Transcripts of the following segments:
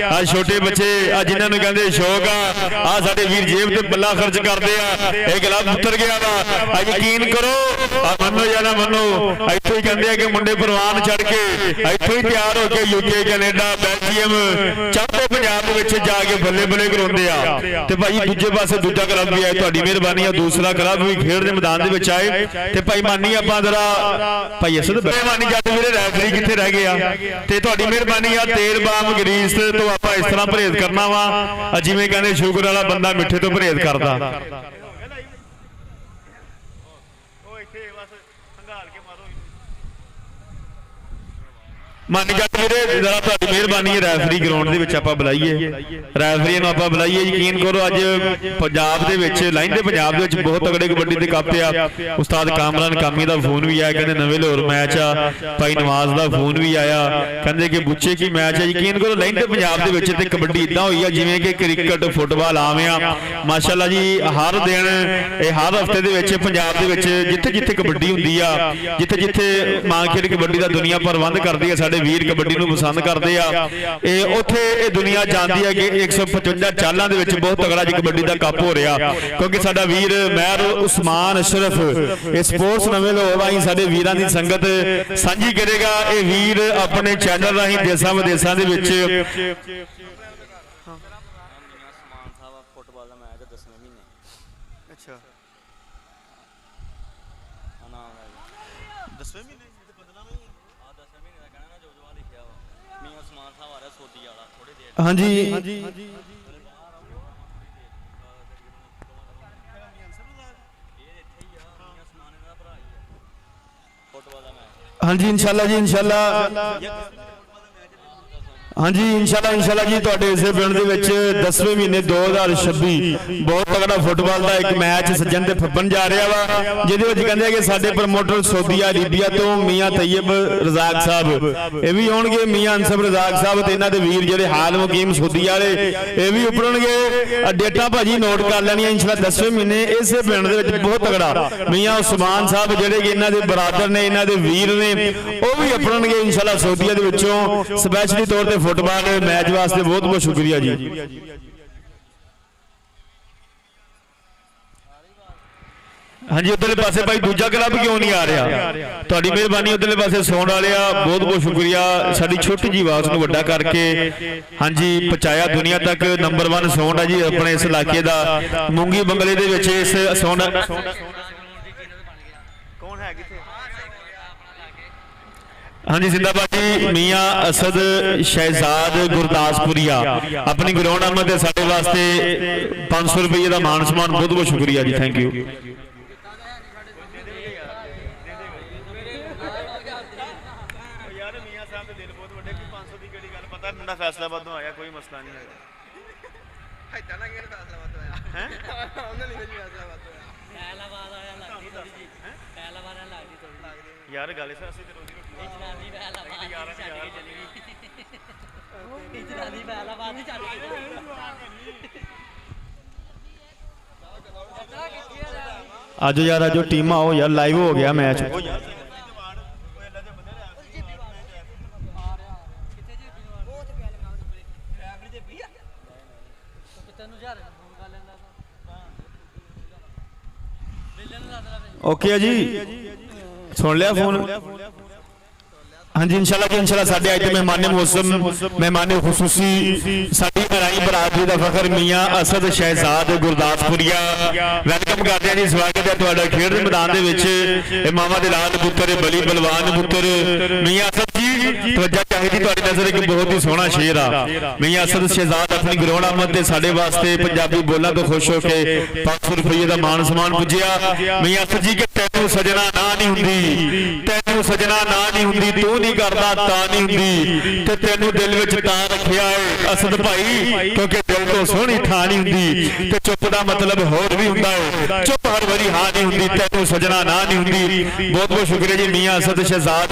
आ छोटे बच्चे आ जिन्होंने कहते शौक आ साडे वीर जेब ते पल्ला खर्च करते आ गला उतर गया वा यकीन करो मनो या ना मनो इत्थों ही कहते हैं कि मुंडे परवान चढ़ के इत्थों ही तैयार होकर यूके कैनेडा बेल्जियम चढ़ते पंजाब विच जाके बल्ले बल्ले कराउंदे आ ते भाई दूजे पासे दूजा क्लब भी है तुहाडी मेहरबानी है दूसरा क्लब भी खेड दे मैदान दे विच आए ते भाई मानी आपां जरा भाई असद मेहरबानी जट वीरे रैफरी कित्थे रह गया ते तुहाडी मेहरबानी आ तेल बाम ग्रीस तो आपां इस तरह परहेज करना वा जिवें कहंदे शुगर वाला बंदा मिठे तो परहेज करदा मानी जट वीरे जरा तुहाडी मेहरबानी है रैफरी ग्राउंड दे विच आपां बुलाइए रैफरी नूं आपां बुलाइए यकीन करो अज पंजाब दे विच लहिंदे पंजाब दे विच बहुत तगड़े कबड्डी दे कप आ उस्ताद कामरान कामी दा फोन भी आया कहंदे नवें लाहौर मैच आ भाई नवाज दा फोन भी आया कहंदे कि बुच्चे की मैच है यकीन करो लहिंदे पंजाब दे विच ते कबड्डी इदां होई आ जिवें कि क्रिकेट फुटबाल आम आ माशाअल्लाह जी हर दिन हर हफ्ते दे विच पंजाब दे विच जिथे जिथे कबड्डी हुंदी आ जिथे जिथे मांखेड़ कबड्डी दा दुनिया प्रबंध करदी है वीर कबड्डी नूं पसंद करते हैं उत्थे दुनिया जानती है कि 155 चालां दे विच बहुत तगड़ा जी कबड्डी का कप हो रहा क्योंकि साडा वीर महर उस्मान अशरफ स्पोर्ट्स नवें लाहौर आई साडे वीरां दी संगत सांझी करेगा ये वीर अपने चैनल राही देसां विदेसां दे विच हाँ जी हाँ जी इंशाल्लाह जी इंशाल्लाह हाँ जी इंशाल्लाह जी तुहाडे इस पिंड दे विच 10वें महीने 2026 बहुत तगड़ा फुटबॉल का एक मैच सज्जन ते फब्बन जा रहा वा जिहदे विच कहंदे कि साडे प्रमोटर सऊदी अरेबिया तो मियां तैयब रज़ाक साहब ये भी आउणगे मियां अनसब रज़ाक साहब ते इन्हां दे वीर जिहड़े हाल मुकीम सऊदी वाले ये भी उपरनगे डेटा भाजी नोट कर लैणियां इंशाल्लाह 10वें महीने इस पिंड दे विच बहुत तगड़ा मियां उस्मान साहब जिहड़े कि इन्हां दे बरादर ने इन्हां दे वीर ने वो भी उपरनगे इंशाल्लाह सऊदीया दे विचों स्पैशली तौर ते फुटबॉल मैच वास्ते बहुत बहुत शुक्रिया जी हाँ जी उधरले पासे भाई दूजा क्लब क्यों नहीं आ रहा तुहाडी मेहरबानी उधरले पासे सौण वाले बहुत बहुत शुक्रिया साडी छोटी जी आवाज़ नूं वड्डा करके हाँ जी पहुंचाया दुनिया तक नंबर 1 सौंड है जी अपने इस इलाके दा मूंगी बंगले दे विच इस सौंड हाँ जी जिंदाबाद जी मियां असद शहजाद गुरदासपुरिया अपनी ग्राउंड आमद है साडे वास्ते 500 रुपये का मान सम्मान बहुत बहुत शुक्रिया जी थैंक यू फैसलाबाद आया कोई मसला नहीं यार गल आज यार जो टीम आओ यार लाइव हो गया मैच ओके जी सुन लिया फोन हाँ जी इंशाल्लाह साडे अज मेहमान मौसम मेहमान खुसूसी साडी हराई बरादरी का फखर मियां असद शहजाद गुरदासपुरिया वेलकम करते हैं जी स्वागत है तुहाडा खेड मैदान दे विच मामा दे लाल पुत्र बली बलवान पुत्र मियां असद जी तवज्जो चाहिए तुहाडी नज़र एक बहुत ही सोहना शेर आ मियां असद शहजाद अपनी ग्राउंड आमद ते साडे वास्ते पंजाबी बोलना तो खुश हो के 500 रुपये का मान सम्मान पुज्जिया मियां असद जी के तैनू सजना ना नहीं हुंदी तैनू सजना ना नहीं हुंदी तू नहीं करता ता नहीं हुंदी ते तैनू दिल विच तां रखिया है असद भाई क्योंकि दिल तो सोहनी थां नहीं हुंदी ते चुप दा मतलब होर भी हुंदा है चुप हर वारी हां नहीं हुंदी तैनू सजना ना नहीं हुंदी बहुत बहुत शुक्रिया जी मियां असद शहजाद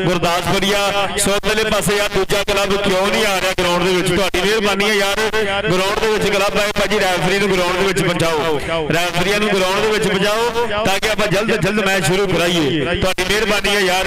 गुरदासपुरिया सोदले पासे यार दूजा क्लब क्यों नहीं आ रहा ग्राउंड दे विच तुहाडी मेहरबानी है यार ग्राउंड दे विच क्लब आए भाजी रैफरी नूं ग्राउंड दे विच पहुंचाओ रैफरीआं नूं ग्राउंड दे विच पहुंचाओ ताकि आपां जल्द मैच शुरू कराइए तुहाडी मेहरबानी है यार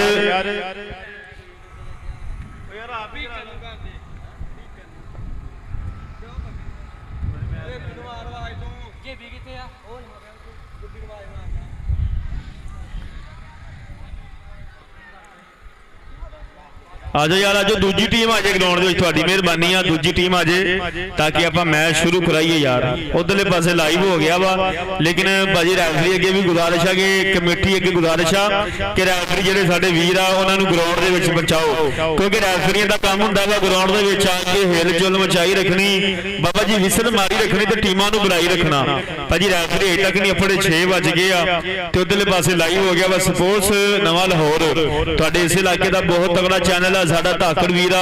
आ जाओ यार, आज दूजी टीम आ जाए ग्राउंड में, थोड़ी मेहरबानी आ दूजी टीम आ जाए ताकि आप मैच शुरू कराइए यार। उधरले पासे लाइव हो गया वा, लेकिन भाजी रैफरी अगे भी गुजारिश है कि कमेटी अगे गुजारिश है कि रैफरी जिहड़े साडे वीर आ उन्हां नूं ग्राउंड दे विच बचाओ, क्योंकि रैफरीआं दा काम हुंदा है ग्राउंड दे विच आके हिल जुल मचाई रखनी, बाबा जी विसल मारी रखनी ते टीमां नूं बुलाई रखना। भाजी रैफरी अजे तक नहीं अपने 6 बज गए आ ते उधरले पासे लाइव हो गया वा स्पोर्ट्स नवां लाहौर। तुहाडे इस इलाके दा बहुत तगड़ा चैनल है साडा धाकड़ वीरा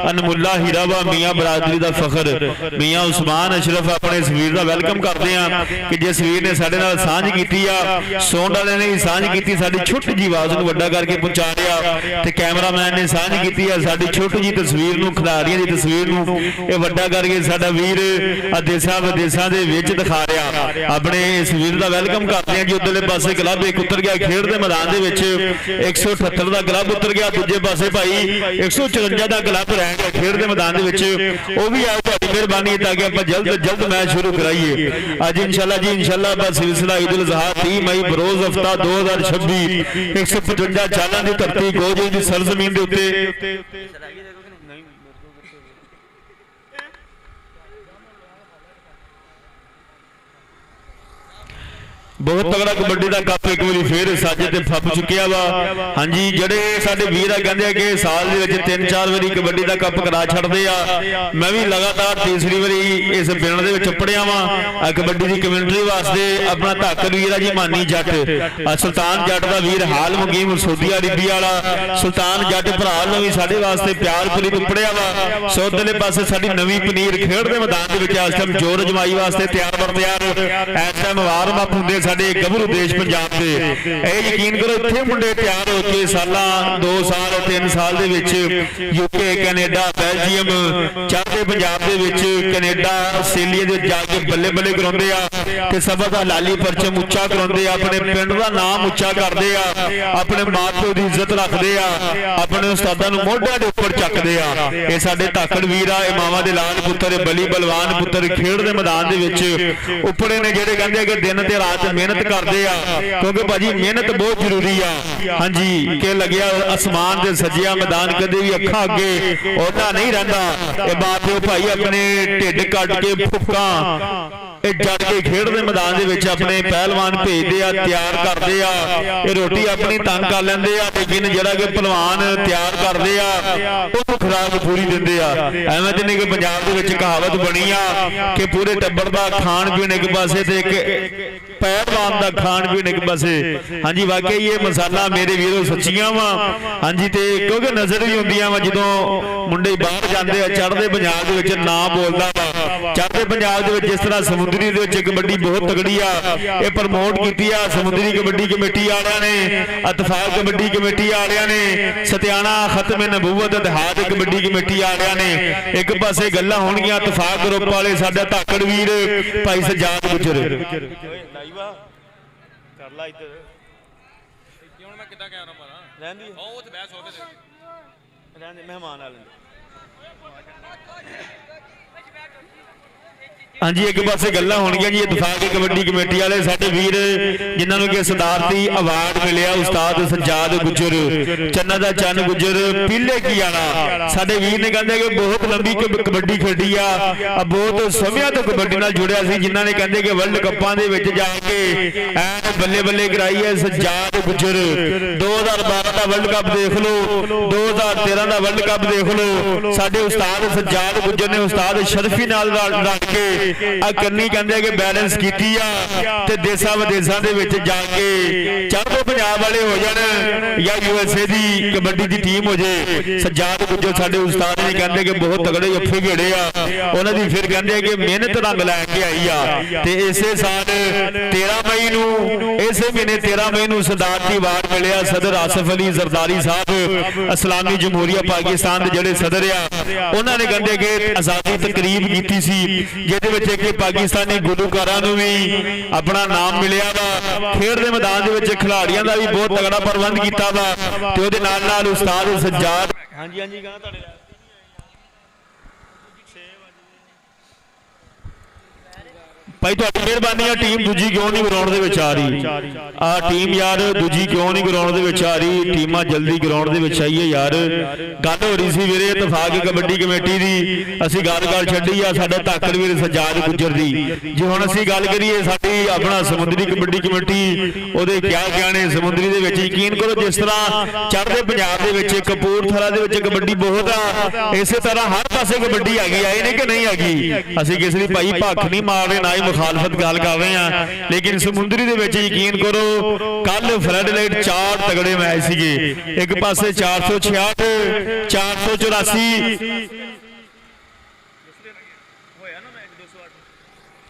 अनमुल्ला हीरा वा मियाँ बरादरी का फखर मियाँ उस्मान अशरफ अपने इस वीर का वेलकम करते हैं कि जिस वीर ने साडे नाल सांझ कीती आ, सोंड वाले ने भी सांझ कीती, साडी छोटी जी आवाज़ नूं वड्डा करके पहुंचा रहा ते कैमरामैन ने सांझ कीती है साडी छोटी जी तस्वीर नूं, खिलाड़ियों की तस्वीर नूं ये वड्डा करके साडा वीर देसां विदेसां दे विच दिखा रहा। अपने इस वीर का वेलकम करते हैं जी। उधरले पासे क्लब एक उतर गया खेड दे मैदान दे विच, 178 का क्लब उतर गया, दूजे पासे भाई 154 का क्लब रह गया खेड के मैदान वो भी आओ तुहाडी मेहरबानी ताकि आप जल्द तो जल्द मैच शुरू कराइए अज इंशाल्लाह जी। इंशाल्लाह बस सिलसिला ईद उल अज़हा 30 मई बरोज हफ्ता 2026 155 सालों की धरती गोज की सरजमीन के उत्ते बहुत तगड़ा कबड्डी का कप एक बार फिर साजे ते फप चुकिया वा। हाँ जी, जड़े साडे वीर आ कहंदे कि साल दे विच 3-4 वारी कबड्डी का कप करा छड़दे आ। मैं भी लगातार तीसरी वारी इस पिंड दे विच पढ़िया वा कबड्डी की कमेंटरी वास्ते। अपना धाकड़ वीर आ जी मानी जट, सुल्तान जट का वीर हाल मुकीम सऊदी अरबी वाला सुल्तान जट भरा ने भी साडे वास्ते प्यारपुरी तो पढ़िया वा। सौदले पासे साडी नवीं पनीर खेड दे मैदान दे विच इस टाइम जोर जमाई वास्ते तैयार बर तैयार इस टाइम वार्म अप हुंदे साडे गभरू देश पंजाब के। यकीन करो इत्थे मुंडे तैयार हो के साल 2 साल 3 साल दे विच यूके कैनेडा बेल्जियम चढ़ते पंजाब दे विच कैनेडा आस्ट्रेलिया दे जाके बल्ले बल्ले कराउंदे आ ते सबक हलाली परचम उच्चा कराउंदे आ, अपने पिंड दा नाम उच्चा करदे आ, अपने मां प्यो दी इज्जत रखदे आ, अपने उस्तादां नूं मोढिआं दे उपर चकदे आ। ये साडे धाकड़ वीर आ, मावा दे लाल पुत्तर बली बलवान पुत्तर खेड दे मैदान दे विच उपड़े ने जेहड़े कहंदे कि दिन ते रात मेहनत करते हैं, क्योंकि भाजी मेहनत बहुत जरूरी है। हाँ जी, के लग्या आसमान से सजिया मैदान कदे भी अखा अगे ओदा नहीं रहिंदा। मां प्यो भाई अपने ढिड कट के फुक्का जड़ के खेड दे मैदान दे विच अपने पहलवान भेजते आ, तैयार करते आ, रोटी अपनी तंग कर लेंदे आ, लेकिन जिहड़ा कि पहलवान तैयार करते आ ओह खुराक पूरी दिंदे आ। एवें ते नहीं कि पंजाब दे विच कहावत बनी आ कि पूरे टब्बर दा खाण पीण एक पासे ते एक पहलवान दा खाण पीण एक पासे। हाँ जी, वाकई ये मसाला मेरे वीरों सच्चियां वा। हाँ जी, ते क्योंकि नजर भी हुंदियां वा जदों मुंडे बाहर जांदे आ, चढ़दे पंजाब दे विच नाम बोलदा वा। चढ़दे पंजाब दे विच जिस तरह समुद्री दे विच कबड्डी बहुत तगड़ी आ, ये प्रमोट कीती आ समुद्री कबड्डी कमेटी वालियां ने, इत्तफाक कबड्डी कमेटी वालियां ने, सत्याना खत्म नबूवत इतिहाद कबड्डी कमेटी वालियां ने। एक पासे गल्लां होणगीਆਂ इत्तफाक ग्रुप वाले साडा धाकड़ वीर भाई सजाद गुजर कर ला इधर क्यों मैं किदा कैमरा मारा रहंदी ओ ते बहस होवे रहंदे मेहमान आ लेंदे। हाँ जी, एक पासे गल्लां होणगीਆਂ जी इत्तफाक कबड्डी कमेटी वाले साडे वीर जिन्हां नूं कि सदारती अवार्ड मिलिया उस्ताद सज्जाद गुजर चन्ना दा चन्न गुजर पीले की आना। साडे वीर ने कहंदे कि बहुत लंबी कबड्डी खेडी आ, बहुत समयां तो कबड्डी नाल जुड़िया सी, जिन्हां ने कहंदे कि वर्ल्ड कपां दे विच जाके ऐन बल्ले बल्ले कराई है सज्जाद गुजर। 2012 दा वर्ल्ड कप देख लो, 2013 दा वर्ल्ड कप देख लो, साडे उस्ताद सज्जाद गुजर ने उस्ताद शरफी नाल रल के करनी कहंदे कि बैलेंस कीती आ ते देसां विदेसां दे विच जाके चढ़दे पंजाब वाले हो जाण या यूएसए दी कबड्डी दी टीम हो जाए। सज्जाद गुजर साडे उस्ताद ने कहंदे कि बहुत तगड़े जफ्फे घेड़े आ, उन्हां दी फिर कहंदे कि मेहनत रंग लैके आई आ। ते इसे साल 13 मई नूं इसे महीने 13 मई नूं सदारती अवार्ड मिलिया सदर आसिफ अली जरदारी साहब इस्लामी जमहूरिया पाकिस्तान दे जिहड़े सदर आ, उन्हां ने कहंदे कि आज़ादी तकरीब कीती सी जिहदे विच कि पाकिस्तानी गुलूकारां नूं भी अपना नाम मिलिया वा। खेड दे मैदान दे विच खिलाड़ियां दा भी बहुत तगड़ा प्रबंध कीता वा ते ओहदे नाल नाल उस्ताद सज्जाद। हां जी, हां जी, कहां तुहाडे ਭਾਈ ਤੁਹਾਡੀ ਮਿਹਰਬਾਨੀ ਆ ਟੀਮ ਦੂਜੀ ਕਿਉਂ ਨਹੀਂ ਗਰਾਊਂਡ ਦੇ ਵਿੱਚ ਆ ਰਹੀ ਆ ਟੀਮ ਯਾਰ ਦੂਜੀ ਕਿਉਂ ਨਹੀਂ ਗਰਾਊਂਡ ਦੇ ਵਿੱਚ ਆ ਰਹੀ ਟੀਮਾਂ ਜਲਦੀ ਗਰਾਊਂਡ ਦੇ ਵਿੱਚ ਆਈਏ ਯਾਰ ਗੱਲ ਹੋ ਰਹੀ ਸੀ ਵੀਰੇ ਇਤਫਾਕ ਕਬੱਡੀ ਕਮੇਟੀ ਦੀ ਅਸੀਂ ਗੱਲ ਛੱਡੀ ਆ ਸਾਡੇ ਧਾਕੜ ਵੀਰ ਸਜਾਦ ਗੁੱਜਰ ਦੀ ਜੇ ਹੁਣ ਅਸੀਂ ਗੱਲ ਕਰੀਏ ਸਾਡੀ ਆਪਣਾ ਸਮੁੰਦਰੀ ਕਬੱਡੀ ਕਮੇਟੀ ਉਹਦੇ ਕਿਆ ਗਿਆਣੇ ਸਮੁੰਦਰੀ ਦੇ ਵਿੱਚ ਯਕੀਨ ਕਰੋ ਜਿਸ ਤਰ੍ਹਾਂ ਚੜ੍ਹਦੇ ਪੰਜਾਬ ਦੇ ਵਿੱਚ ਕਪੂਰਥਲਾ ਦੇ ਵਿੱਚ ਕਬੱਡੀ ਬਹੁਤ ਆ ਇਸੇ ਤਰ੍ਹਾਂ ਹਰ ਪਾਸੇ ਕਬੱਡੀ ਹੈਗੀ ਆ ਇਹ ਨਹੀਂ ਕਿ ਨਹੀਂ ਹੈਗੀ ਅਸੀਂ ਕਿਸੇ ਦੀ ਭਾਈ ਭੱਖ ਨਹੀਂ ਮਾਰ ਰਹੇ ਨਾ ਹੀ ਮੁਖਾਲਫਤ ਗੱਲ ਕਰ ਰਹੇ ਆ ਲੇਕਿਨ ਸਮੁੰਦਰੀ ਦੇ ਵਿੱਚ ਯਕੀਨ ਕਰੋ ਕੱਲ ਫਲੱਡ ਲਾਈਟ 4 ਤਗੜੇ ਮੈਚ ਸੀਗੇ ਇੱਕ ਪਾਸੇ 466 484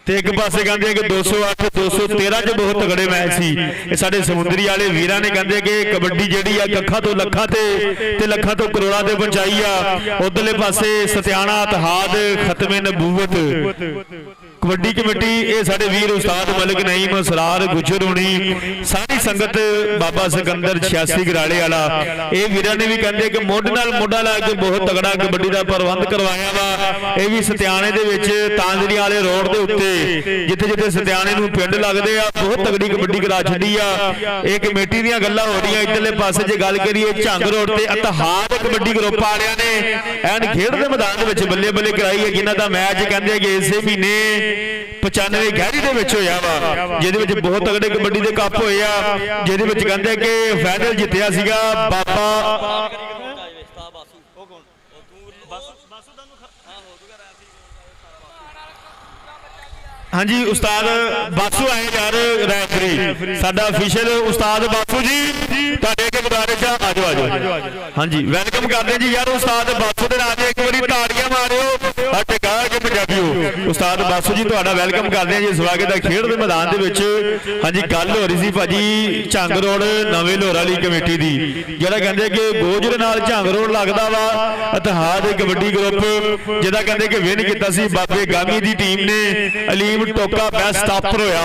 ਤੇ ਇੱਕ ਪਾਸੇ ਕਹਿੰਦੇ ਕਿ 208 213 ਚ ਬਹੁਤ ਤਗੜੇ ਮੈਚ ਸੀ ਇਹ ਸਾਡੇ ਸਮੁੰਦਰੀ ਵਾਲੇ ਵੀਰਾਂ ਨੇ ਕਹਿੰਦੇ ਕਿ ਕਬੱਡੀ ਜਿਹੜੀ ਆ ਕੱਖਾਂ ਤੋਂ ਲੱਖਾਂ ਤੇ ਲੱਖਾਂ ਤੋਂ ਕਰੋੜਾਂ ਤੇ ਪਹੁੰਚਾਈ ਆ ਉਧਰਲੇ ਪਾਸੇ ਸਤਿਆਣਾ ਇਤਿਹਾਦ ਖਤਮੇ ਨਬੂਵਤ ਕਬੱਡੀ ਕਮੇਟੀ ਇਹ ਸਾਡੇ ਵੀਰ ਉਸਤਾਦ ਮਲਿਕ ਨਈਮ ਸਰਾਰ ਗੁਜਰ ਹੋਣੀ ਸਾਰੀ ਸੰਗਤ ਬਾਬਾ ਸਿਕੰਦਰ 86 ਗਰਾਲੇ ਵਾਲਾ ਇਹ ਵੀਰਾਂ ਨੇ ਵੀ ਕਹਿੰਦੇ ਕਿ ਮੋਢੇ ਨਾਲ ਮੋਢਾ ਲਾ ਕੇ ਬਹੁਤ ਤਗੜਾ ਕਬੱਡੀ ਦਾ ਪ੍ਰਬੰਧ ਕਰਵਾਇਆ ਵਾ ਇਹ ਵੀ ਸਤਿਆਣੇ ਦੇ ਵਿੱਚ ਤਾਂਜਰੀ ਵਾਲੇ ਰੋਡ ਦੇ ਉੱਤੇ ਜਿੱਥੇ ਜਿੱਥੇ ਸਤਿਆਣੇ ਨੂੰ ਪਿੰਡ ਲੱਗਦੇ ਆ ਬਹੁਤ ਤਗੜੀ ਕਬੱਡੀ ਕਰਾ ਛੱਡੀ ਆ ਇਹ ਕਮੇਟੀ ਦੀਆਂ ਗੱਲਾਂ ਹੋ ਰਹੀਆਂ ਇੱਧਰਲੇ ਪਾਸੇ ਜੇ ਗੱਲ ਕਰੀਏ ਝੰਗ ਰੋਡ ਤੇ ਇਤਿਹਾਦ ਕਬੱਡੀ ਗਰੁੱਪ ਵਾਲਿਆਂ ਨੇ ਐਨ ਖੇਡ ਦੇ ਮੈਦਾਨ ਦੇ ਵਿੱਚ ਬੱਲੇ ਬੱਲੇ ਕਰਾਈ ਹੈ ਜਿਨ੍ਹਾਂ ਦਾ ਮੈਚ ਕਹਿੰਦੇ ਕਿ ਇਸੇ ਮਹੀਨੇ 95 ਗਹਿਰੀ ਦੇ ਵਿੱਚ ਹੋਇਆ ਵਾ ਜਿਹਦੇ ਵਿੱਚ ਬਹੁਤ ਤਗੜੇ ਕਬੱਡੀ ਦੇ ਕੱਪ ਹੋਏ ਆ ਜਿਹਦੇ ਵਿੱਚ ਕਹਿੰਦੇ ਕਿ ਫਾਈਨਲ ਜਿੱਤਿਆ ਸੀਗਾ ਬਾਬਾ ਹਾਂਜੀ ਉਸਤਾਦ ਬਾਸੂ ਆਏ ਯਾਰ ਰੈਫਰੀ ਸਾਡਾ ਅਫੀਸ਼ੀਅਲ ਉਸਤਾਦ ਬਾਸੂ ਜੀ ਤੁਹਾਡੇ ਅੱਗੇ ਗੁਜ਼ਾਰਿਸ਼ ਆ ਆਜੋ ਹਾਂਜੀ ਵੈਲਕਮ ਕਰਦੇ ਜੀ ਯਾਰ ਉਸਤਾਦ ਬਾਸੂ ਦੇ ਨਾਂ ਤੇ ਇੱਕ ਵਾਰੀ ਤਾੜੀਆਂ ਮਾਰਿਓ ਆ ਟਿਕਾ ਕੇ ਪੰਜਾਬੀਓ ਉਸਤਾਦ ਬਾਸੂ ਜੀ ਤੁਹਾਡਾ ਵੈਲਕਮ ਕਰਦੇ ਆ ਜੀ ਸਵਾਗਤ ਹੈ ਖੇਡ ਦੇ ਮੈਦਾਨ ਦੇ ਵਿੱਚ ਹਾਂਜੀ ਗੱਲ ਹੋ ਰਹੀ ਸੀ ਭਾਜੀ ਝੰਗ ਰੋਡ ਨਵੇਂ ਲੋਹਰ ਵਾਲੀ ਕਮੇਟੀ ਦੀ ਜਿਹੜਾ ਕਹਿੰਦੇ ਕਿ ਗੋਜਰ ਨਾਲ ਝੰਗ ਰੋਡ ਲੱਗਦਾ ਵਾ ਇਤਿਹਾਦ ਕਬੱਡੀ ਗਰੁੱਪ ਜਿਹਦਾ ਕਹਿੰਦੇ ਕਿ ਵਿਨ ਕੀਤਾ ਸੀ ਬਾਬੇ ਗਾਮੀ ਦੀ ਟੀਮ ਨੇ ਅਲੀਮ ਟੋਕਾ ਬੈਸਟ ਸਟਾਪਰ ਹੋਇਆ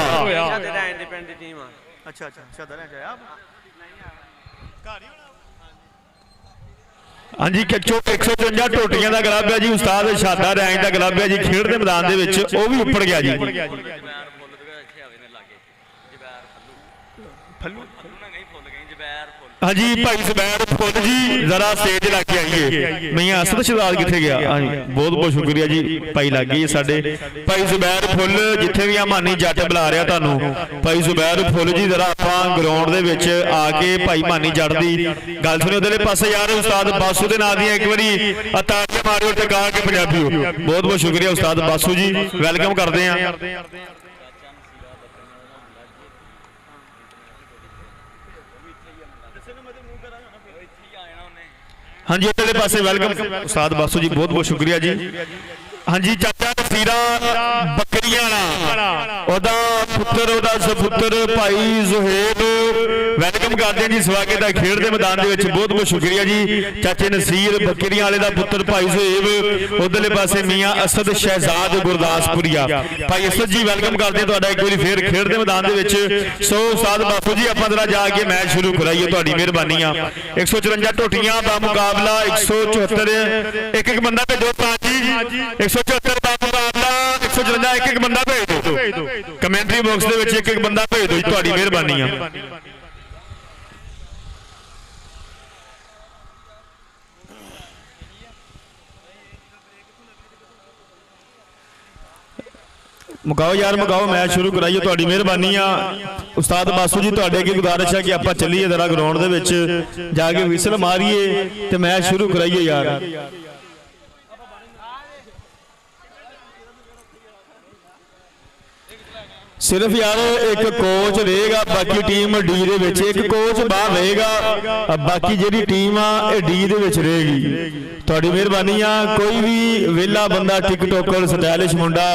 ਅੱਛਾ ਸ਼ਾਦਾ ਲੈ ਕੇ ਆਇਆ ਹਾਂਜੀ ਕੱਚੋ 154 ਟੋਟੀਆਂ ਦਾ ਗਲੱਬ ਹੈ ਜੀ ਉਸਤਾਦ ਸ਼ਾਦਾ ਰੈਂਕ ਦਾ ਗਲੱਬ ਹੈ ਜੀ ਖੇਡ ਦੇ ਮੈਦਾਨ ਦੇ ਵਿੱਚ ਉਹ ਵੀ ਉੱਪਰ ਗਿਆ ਜੀ ਹਾਂਜੀ ਭਾਈ ਜ਼ਬੈਰ ਫੁੱਲ ਜੀ ਜ਼ਰਾ ਸਟੇਜ ਲਾ ਕੇ ਆਈਏ ਮਈਆਂ ਅਸਦ ਸ਼ਹਜ਼ਾਦ ਕਿੱਥੇ ਗਿਆ ਹਾਂਜੀ ਬਹੁਤ ਬਹੁਤ ਸ਼ੁਕਰੀਆ ਜੀ ਭਾਈ ਲੱਗੇ ਸਾਡੇ ਭਾਈ ਜ਼ਬੈਰ ਫੁੱਲ ਜਿੱਥੇ ਵੀ ਆ ਮਾਨੀ ਜੱਟ ਬੁਲਾ ਰਿਹਾ ਤੁਹਾਨੂੰ ਭਾਈ ਜ਼ਬੈਰ ਫੁੱਲ ਜੀ ਜ਼ਰਾ ਆਪਾਂ ਗਰਾਊਂਡ ਦੇ ਵਿੱਚ ਆ ਕੇ ਭਾਈ ਮਾਨੀ ਜੱਟ ਦੀ ਗੱਲ ਸੁਣਿਓ ਉਹਦੇ ਪਾਸੇ ਯਾਰ ਉਸਤਾਦ ਬਾਸੂ ਦੇ ਨਾਂ ਦੀਆਂ ਇੱਕ ਵਾਰੀ ਤਾੜੀਆਂ ਮਾਰਿਓ ਟਿਕਾ ਕੇ ਪੰਜਾਬੀਓ ਬਹੁਤ ਬਹੁਤ ਸ਼ੁਕਰੀਆ ਉਸਤਾਦ ਬਾਸੂ ਜੀ ਵੈਲਕਮ ਕਰਦੇ ਆ ਹਾਂਜੀ ਇੱਧਰਲੇ ਪਾਸੇ ਵੈਲਕਮ ਉਸਤਾਦ ਬਾਸੂ ਜੀ ਬਹੁਤ ਬਹੁਤ ਸ਼ੁਕਰੀਆ ਜੀ ਹਾਂਜੀ ਚਾਚਾ ਨਸੀਰਾ ਬੱਕਰੀਆਂ ਵਾਲਾ ਉਹਦਾ ਪੁੱਤਰ ਉਹਦਾ ਸੁਪੁੱਤਰ ਭਾਈ ਜ਼ੁਹੇਬ ਵੈਲਕਮ ਕਰਦੇ ਜੀ ਸਵਾਗਤ ਹੈ ਖੇਡ ਦੇ ਮੈਦਾਨ ਦੇ ਵਿੱਚ ਬਹੁਤ ਬਹੁਤ ਸ਼ੁਕਰੀਆ ਜੀ ਚਾਚੇ ਨਸੀਰ ਬੱਕਰੀਆਂ ਵਾਲੇ ਦਾ ਪੁੱਤਰ ਭਾਈ ਜ਼ੁਹੇਬ ਉਧਰਲੇ ਪਾਸੇ ਮੀਆਂ ਅਸਦ ਸ਼ਹਿਜ਼ਾਦ ਗੁਰਦਾਸਪੁਰੀਆ ਭਾਈ ਅਸਦ ਜੀ ਵੈਲਕਮ ਕਰਦੇ ਤੁਹਾਡਾ ਇੱਕ ਵਾਰੀ ਫੇਰ ਖੇਡ ਦੇ ਮੈਦਾਨ ਦੇ ਵਿੱਚ ਸੋ ਉਸਤਾਦ ਬਾਸੂ ਜੀ ਆਪਾਂ ਜਰਾ ਜਾ ਕੇ ਮੈਚ ਸ਼ੁਰੂ ਕਰਾਈਏ ਤੁਹਾਡੀ ਮਿਹਰਬਾਨੀ ਆ 154 ਟੋਟੀਆਂ ਦਾ ਮੁਕਾਬਲਾ 174 ਇੱਕ ਬੰਦਾ ਭੇਜੋ ਜੀ 174 ਦਾ ਮੁਕਾਬਲਾ 154 ਇੱਕ ਬੰਦਾ ਭੇਜ ਦਿਓ ਕਮੈਂਟਰੀ ਬਾਕਸ ਦੇ ਵਿੱਚ ਇੱਕ ਬੰਦਾ ਭੇਜ ਦਿਓ ਜੀ ਤੁਹਾਡੀ ਮਿਹਰਬਾਨੀ ਆ ਮੁਕਾਓ ਯਾਰ ਮੁਕਾਓ ਮੈਚ ਸ਼ੁਰੂ ਕਰਾਈਏ ਤੁਹਾਡੀ ਮਿਹਰਬਾਨੀ ਆ ਉਸਤਾਦ ਬਾਸੂ ਜੀ ਤੁਹਾਡੇ ਅੱਗੇ ਗੁਜ਼ਾਰਿਸ਼ ਹੈ ਕਿ ਆਪਾਂ ਚੱਲੀਏ ਜ਼ਰਾ ਗਰਾਊਂਡ ਦੇ ਵਿੱਚ ਜਾ ਕੇ ਵਿਸਲ ਮਾਰੀਏ ਤੇ ਮੈਚ ਸ਼ੁਰੂ ਕਰਾਈਏ ਯਾਰ ਸਿਰਫ ਯਾਰ ਇੱਕ ਕੋਚ ਰਹੇਗਾ ਬਾਕੀ ਟੀਮ ਡੀ ਦੇ ਵਿੱਚ ਇੱਕ ਕੋਚ ਬਾਹਰ ਰਹੇਗਾ ਬਾਕੀ ਜਿਹੜੀ ਟੀਮ ਆ ਇਹ ਡੀ ਦੇ ਵਿੱਚ ਰਹੇਗੀ ਤੁਹਾਡੀ ਮਿਹਰਬਾਨੀ ਆ ਕੋਈ ਵੀ ਵਿਹਲਾ ਬੰਦਾ ਟਿਕਟੋਕਰ ਸਟਾਈਲਿਸ਼ ਮੁੰਡਾ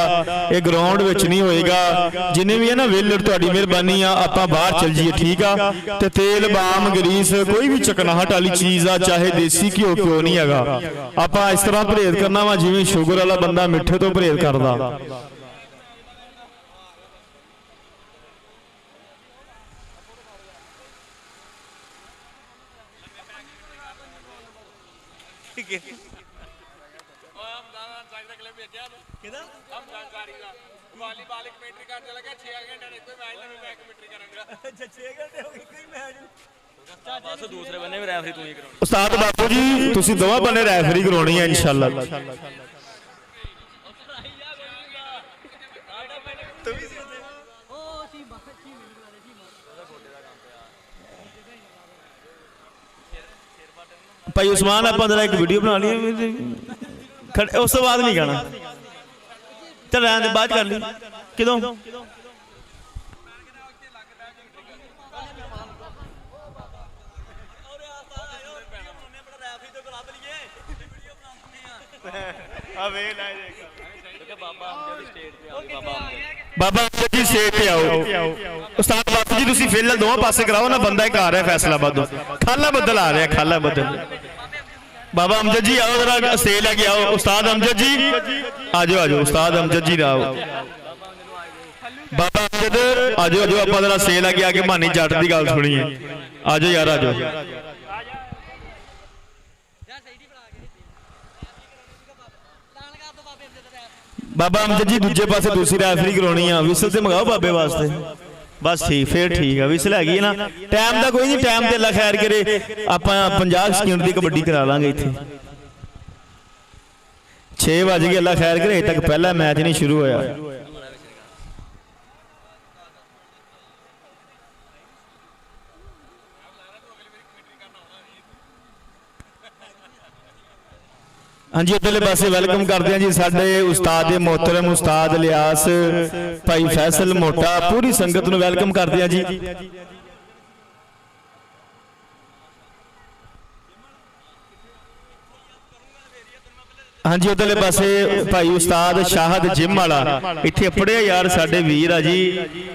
ਇਹ ਗਰਾਊਂਡ ਵਿੱਚ ਨਹੀਂ ਹੋਏਗਾ ਜਿੰਨੇ ਵੀ ਹੈ ਨਾ ਵਿਹਲਰ ਤੁਹਾਡੀ ਮਿਹਰਬਾਨੀ ਆ ਆਪਾਂ ਬਾਹਰ ਚੱਲ ਜਾਈਏ ਠੀਕ ਆ ਤੇ ਤੇਲ ਬਾਮ ਗਰੀਸ ਕੋਈ ਵੀ ਚਕਨਾਹਟ ਵਾਲੀ ਚੀਜ਼ ਆ ਚਾਹੇ ਦੇਸੀ ਘਿਓ ਕਿਉਂ ਨਹੀਂ ਹੈਗਾ ਆਪਾਂ ਇਸ ਤਰ੍ਹਾਂ ਪਰਹੇਜ਼ ਕਰਨਾ ਵਾ ਜਿਵੇਂ ਸ਼ੂਗਰ ਵਾਲਾ ਬੰਦਾ ਮਿੱਠੇ ਤੋਂ ਪਰਹੇਜ਼ ਕਰਦਾ ਵਾਲੀਬਾਲ ਕਮੈਂਟਰੀ ਕਰਨ ਚਲਾ ਗਿਆ 6 ਘੰਟੇ ਨੇ ਕੋਈ ਮੈਚ ਨਹੀਂ ਮੈਂ ਕਮੈਂਟਰੀ ਕਰਾਂਗਾ ਅੱਛਾ 6 ਘੰਟੇ ਹੋ ਗਏ ਕੋਈ ਮੈਚ ਬਸ ਦੂਸਰੇ ਬੰਨੇ ਵੀ ਰੈਫਰੀ ਤੂੰ ਹੀ ਕਰਾਉਣਾ ਉਸਤਾਦ ਬਾਪੂ ਜੀ ਤੁਸੀਂ ਦੋਵਾਂ ਬੰਨੇ ਰੈਫਰੀ ਕਰਾਉਣੀ ਹੈ ਇਨਸ਼ਾਅੱਲਾ ਭਾਈ ਉਸਮਾਨ ਆਪਾਂ ਜਰਾ ਇੱਕ ਵੀਡੀਓ ਬਣਾ ਲਈ ਉਸ ਤੋਂ ਬਾਅਦ ਨਹੀਂ ਗਾਣਾ ਚੱਲ ਰਹਿਣ ਦੇ ਬਾਅਦ ਕਰ ਲਈ ਕਿਦੋਂ ਬਾਬਾ ਅਮਜਦ ਜੀ ਸਟੇਜ ਤੇ ਆਓ ਉਸਤਾਦ ਬਾਪੂ ਜੀ ਤੁਸੀਂ ਫਿਲਹਾਲ ਦੋਵਾਂ ਪਾਸੇ ਕਰਾਓ ਨਾ ਬੰਦਾ ਇੱਕ ਆ ਰਿਹਾ ਫੈਸਲਾਬਾਦੋਂ ਖਾਲਾ ਬੱਦਲ ਆ ਰਿਹਾ ਖਾਲਾ ਬੱਦਲ ਬਾਬਾ ਅਮਜਦ ਜੀ ਆਓ ਜਰਾ ਸਟੇਜ ਲੈ ਕੇ ਆਓ ਉਸਤਾਦ ਅਮਜਦ ਜੀ ਆਜੋ ਆਜੋ ਉਸਤਾਦ ਅਮਜਦ ਜੀ ਆਓ ਬਾਬਾ ਅਮਜਦ ਆਜੋ ਆਜੋ ਆਪਾਂ ਜਰਾ ਸਟੇਜ ਲੈ ਕੇ ਆ ਕੇ ਮਾਨੀ ਜੱਟ ਦੀ ਗੱਲ ਸੁਣੀਏ ਆਜੋ ਯਾਰ ਆਜੋ ਬਾਬਾ ਅਮਜਦ ਜੀ ਦੂਜੇ ਪਾਸੇ ਦੂਸਰੀ ਰੈਫਰੀ ਕਰਾਉਣੀ ਆ ਵਿਸਲ ਤੇ ਮੰਗਾਓ ਬਾਬੇ ਵਾਸਤੇ ਬਸ ਠੀਕ ਫੇਰ ਠੀਕ ਆ ਵਿਸਲ ਹੈਗੀ ਨਾ ਟਾਈਮ ਦਾ ਕੋਈ ਨਹੀਂ ਟਾਈਮ ਤੇ ਅੱਲਾ ਖੈਰ ਕਰੇ ਆਪਾਂ 50 ਸਕਿੰਟ ਦੀ ਕਬੱਡੀ ਕਰਾ ਲਾਂਗੇ ਇੱਥੇ 6 ਵਜ ਗਏ ਅੱਲਾ ਖੈਰ ਕਰੇ ਅਜੇ ਤੱਕ ਪਹਿਲਾ ਮੈਚ ਨਹੀਂ ਸ਼ੁਰੂ ਹੋਇਆ ਹਾਂਜੀ ਉਧਰਲੇ ਪਾਸੇ ਵੈਲਕਮ ਕਰਦੇ ਹਾਂ ਜੀ ਸਾਡੇ ਉਸਤਾਦ ਦੇ ਮੁਹਤਰਮ ਉਸਤਾਦ ਇਲਿਆਸ ਭਾਈ ਫੈਸਲ ਮੋਟਾ ਪੂਰੀ ਸੰਗਤ ਨੂੰ ਵੈਲਕਮ ਕਰਦੇ ਹਾਂ ਜੀ ਹਾਂਜੀ ਉਧਰਲੇ ਪਾਸੇ ਭਾਈ ਉਸਤਾਦ ਸ਼ਾਹਦ ਜਿਮ ਵਾਲਾ ਇੱਥੇ ਪੜਿਆ ਯਾਰ ਸਾਡੇ ਵੀਰ ਆ ਜੀ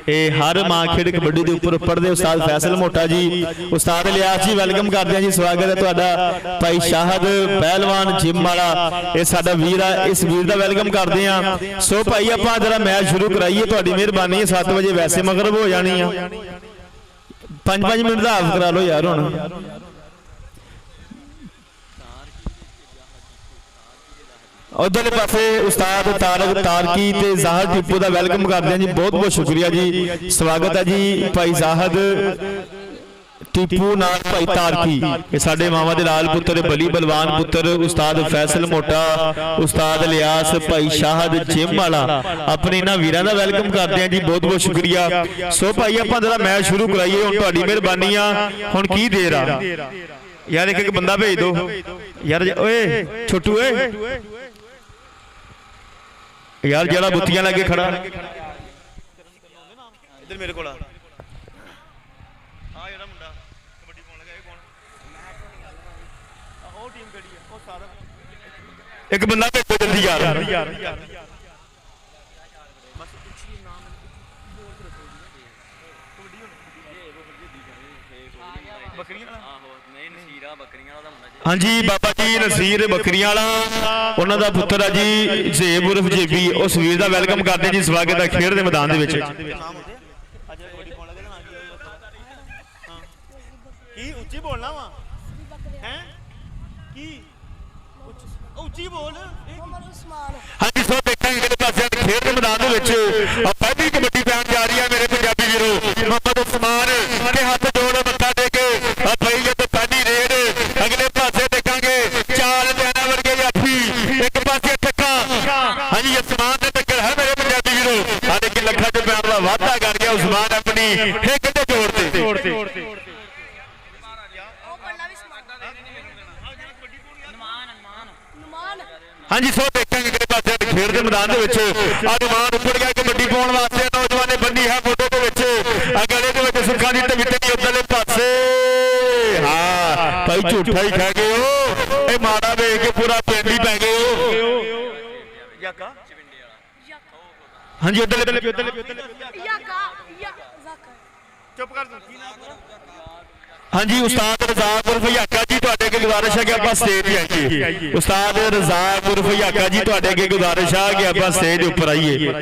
ਇਹ ਹਰ ਮਾਂ ਖੇਡ ਕਬੱਡੀ ਦੇ ਉੱਪਰ ਪੜਦੇ ਉਸਤਾਦ ਫੈਸਲ ਮੋਟਾ ਜੀ ਉਸਤਾਦ ਇਲਿਆਸ ਜੀ ਵੈਲਕਮ ਕਰਦੇ ਆ ਜੀ ਸਵਾਗਤ ਹੈ ਤੁਹਾਡਾ ਭਾਈ ਸ਼ਾਹਦ ਪਹਿਲਵਾਨ ਜਿਮ ਵਾਲਾ ਇਹ ਸਾਡਾ ਵੀਰ ਆ ਇਸ ਵੀਰ ਦਾ ਵੈਲਕਮ ਕਰਦੇ ਆ ਸੋ ਭਾਈ ਆਪਾਂ ਜਰਾ ਮੈਚ ਸ਼ੁਰੂ ਕਰਾਈਏ ਤੁਹਾਡੀ ਮਿਹਰਬਾਨੀ ਹੈ 7 ਵਜੇ ਵੈਸੇ ਮਗਰਬ ਹੋ ਜਾਣੀ ਆ 5-5 ਮਿੰਟ ਦਾ ਹਾਫ ਕਰਾ ਲਓ ਯਾਰ ਹੁਣ ਉਧਰਲੇ ਪਾਸੇ ਉਸਤਾਦ ਤਾਰਕ ਤਾਰਕੀ ਤੇ ਜ਼ਾਹਦ ਟਿੱਪੂ ਦਾ ਵੈਲਕਮ ਕਰਦੇ ਹਾਂ ਜੀ ਬਹੁਤ ਬਹੁਤ ਸ਼ੁਕਰੀਆ ਜੀ ਸਵਾਗਤ ਹੈ ਜੀ ਭਾਈ ਜ਼ਾਹਦ ਟਿੱਪੂ ਨਾਲ ਭਾਈ ਤਾਰਕੀ ਇਹ ਸਾਡੇ ਮਾਵਾ ਦੇ ਲਾਲ ਪੁੱਤਰ ਬਲੀ ਬਲਵਾਨ ਪੁੱਤਰ ਉਸਤਾਦ ਫੈਸਲ ਮੋਟਾ ਉਸਤਾਦ ਇਲਿਆਸ ਭਾਈ ਸ਼ਾਹਦ ਜਿਮ ਵਾਲਾ ਆਪਣੇ ਇਹਨਾਂ ਵੀਰਾਂ ਦਾ ਵੈਲਕਮ ਕਰਦੇ ਹਾਂ ਜੀ ਬਹੁਤ ਬਹੁਤ ਸ਼ੁਕਰੀਆ ਸੋ ਭਾਈ ਆਪਾਂ ਜਰਾ ਮੈਚ ਸ਼ੁਰੂ ਕਰਾਈਏ ਹੁਣ ਤੁਹਾਡੀ ਮਿਹਰਬਾਨੀ ਆ ਹੁਣ ਕੀ ਦੇਰ ਆ ਯਾਰ ਇੱਕ ਬੰਦਾ ਭੇਜ ਦਿਓ ਯਾਰ ਓਏ ਛੋਟੂ ਓਏ ਯਾਰ ਜਿਹੜਾ ਬੁੱਤੀਆਂ ਲੱਗੇ ਖੜਾ ਇੱਧਰ ਮੇਰੇ ਕੋਲ ਆ ਜਿਹੜਾ ਮੁੰਡਾ ਕਬੱਡੀ ਪਾਉਣ ਲੱਗਾ ਇਹ ਕੌਣ ਉਹ ਟੀਮ ਕਿਹੜੀ ਆ ਉਹ ਸਾਰਾ ਇੱਕ ਬੰਦਾ ਭੇਜੋ ਜਲਦੀ ਯਾਰ ਹਾਂਜੀ ਬਾਬਾ ਜੀ ਨਸੀਰ ਬੱਕਰੀਆਂ ਵਾਲਾ ਉਹਨਾਂ ਦਾ ਪੁੱਤਰ ਆ ਜੀ ਜ਼ੇਬ ਉਰਫ ਜੇਬੀ ਉਸ ਵੀਰ ਦਾ ਵੈਲਕਮ ਕਰਦੇ ਜੀ ਸਵਾਗਤ ਹੈ ਖੇਡ ਦੇ ਮੈਦਾਨ ਦੇ ਵਿੱਚ ਕੀ ਉੱਚੀ ਬੋਲਣਾ ਵਾ ਹੈ ਕੀ ਉੱਚੀ ਬੋਲ ਹਾਂਜੀ ਸੋ ਦੇਖਾਂਗੇ ਕਿਹੜੇ ਪਾਸੇ ਖੇਡ ਦੇ ਮੈਦਾਨ ਦੇ ਵਿੱਚ ਪਹਿਲੀ ਕਬੱਡੀ ਪੈਣ ਜਾ ਰਹੀ ਹੈ ਮੇਰੇ ਪੰਜਾਬੀ ਵੀਰੋ ਮੁਹੰਮਦ ਉਸਮਾਨ ਦੇ ਹੱਥ ਜੋੜ ਮੱਥਾ ਟੇਕ ਭਾਈ ਜਦੋਂ ਪਹਿਲੀ ਰੇਡ ਅਗਲੇ ਪਾਸੇ ਦੇਖਾਂਗੇ ਚਾਲ ਪੈਣਾ ਵਰਗੇ ਜਾਫੀ ਇੱਕ ਪਾਸੇ ਠੱਕਾ ਹਾਂਜੀ ਉਸਮਾਨ ਦੇ ਟੱਕਰ ਹੈ ਮੇਰੇ ਪੰਜਾਬੀ ਵੀਰੋ ਸਾਡੇ ਕਿ ਲੱਖਾਂ ਚ ਪੈਣ ਦਾ ਵਾਅਦਾ ਕਰ ਗਿਆ ਉਸਮਾਨ ਆਪਣੀ ਹਿੱਕ ਤੇ ਜੋੜ ਤੇ ਹਾਂਜੀ ਸੋ ਦੇਖਾਂਗੇ ਕਿਹੜੇ ਪਾਸੇ ਖੇਡ ਦੇ ਮੈਦਾਨ ਦੇ ਵਿੱਚ ਅਨੁਮਾਨ ਉੱਪਰ ਗਿਆ ਕਬੱਡੀ ਪਾਉਣ ਵਾਸਤੇ ਨੌਜਵਾਨ ਨੇ ਬੰਨੀ ਹੈ ਫੋਟੋ ਦੇ ਵਿੱਚ ਅਗਲੇ ਦੇ ਵਿੱਚ ਸੁੱਖਾਂ ਦੀ ਤਵਿੱਤੇ ਉਧਰਲੇ ਪਾਸੇ ਹਾਂ ਭਾਈ ਝੂਠਾ ਹੀ ਖਾ ਗਏ ਹੋ ਇਹ ਮਾੜਾ ਵੇਖ ਕੇ ਪੂਰਾ ਪਿੰਡ ਹੀ ਪੈ ਗਏ ਹੋ ਹਾਂਜੀ ਉਧਰਲੇ ਚੁੱਪ ਕਰ ਹਾਂਜੀ ਉਸਤਾਦ ਰਜ਼ਾਕ ਉਰਫ ਯਾਕਾ ਜੀ ਤੁਹਾਡੇ ਅੱਗੇ ਗੁਜ਼ਾਰਿਸ਼ ਹੈ ਕਿ ਆਪਾਂ ਸਟੇਜ ਤੇ ਆਈਏ ਉਸਤਾਦ ਰਜ਼ਾਕ ਉਰਫ ਯਾਕਾ ਜੀ ਤੁਹਾਡੇ ਅੱਗੇ ਗੁਜ਼ਾਰਿਸ਼ ਹੈ ਕਿ ਆਪਾਂ ਸਟੇਜ ਦੇ ਉੱਪਰ ਆਈਏ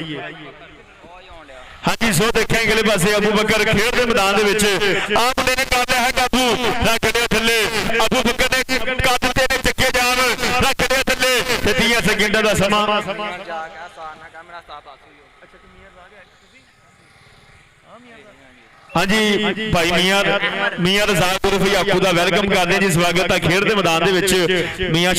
ਹਾਂਜੀ ਸੋ ਦੇਖਾਂਗੇ ਅਗਲੇ ਪਾਸੇ ਅਬੂ ਬਕਰ ਖੇਡ ਦੇ ਮੈਦਾਨ ਦੇ ਵਿੱਚ ਆਹ ਮੁੰਡੇ ਨੇ ਕਰ ਲਿਆ ਹੈ ਕਾਬੂ ਰੱਖ ਲਿਆ ਥੱਲੇ ਅਬੂ ਬਕਰ ਨੇ ਕੱਦ ਤੇ ਨੇ ਚੱਕੇ ਜਾਨ ਰੱਖ ਲਿਆ ਥੱਲੇ ਤੇ 30 ਸੈਕਿੰਡਾਂ ਦਾ ਸਮਾਂ। ਜਾ ਕੇ ਸਾਰਨਾ ਕਾ ਮੇਰਾ ਸਾਥ ਆਸੂ ਅੱਛਾ ਤੂੰ ਮੀਆਂ ਲਾ ਗਿਆ ਤੁਸੀਂ ਹਾਂਜੀ ਭਾਈ ਮੀਆਂ ਰਜ਼ਾਕ ਉਰਫ ਯਾਕੂ ਦਾ ਵੈਲਕਮ ਕਰਦੇ ਜੀ, ਸਵਾਗਤ ਹੈ ਖੇਡ ਦੇ ਮੈਦਾਨ ਦੇ ਵਿੱਚ। ਮੀਆਂ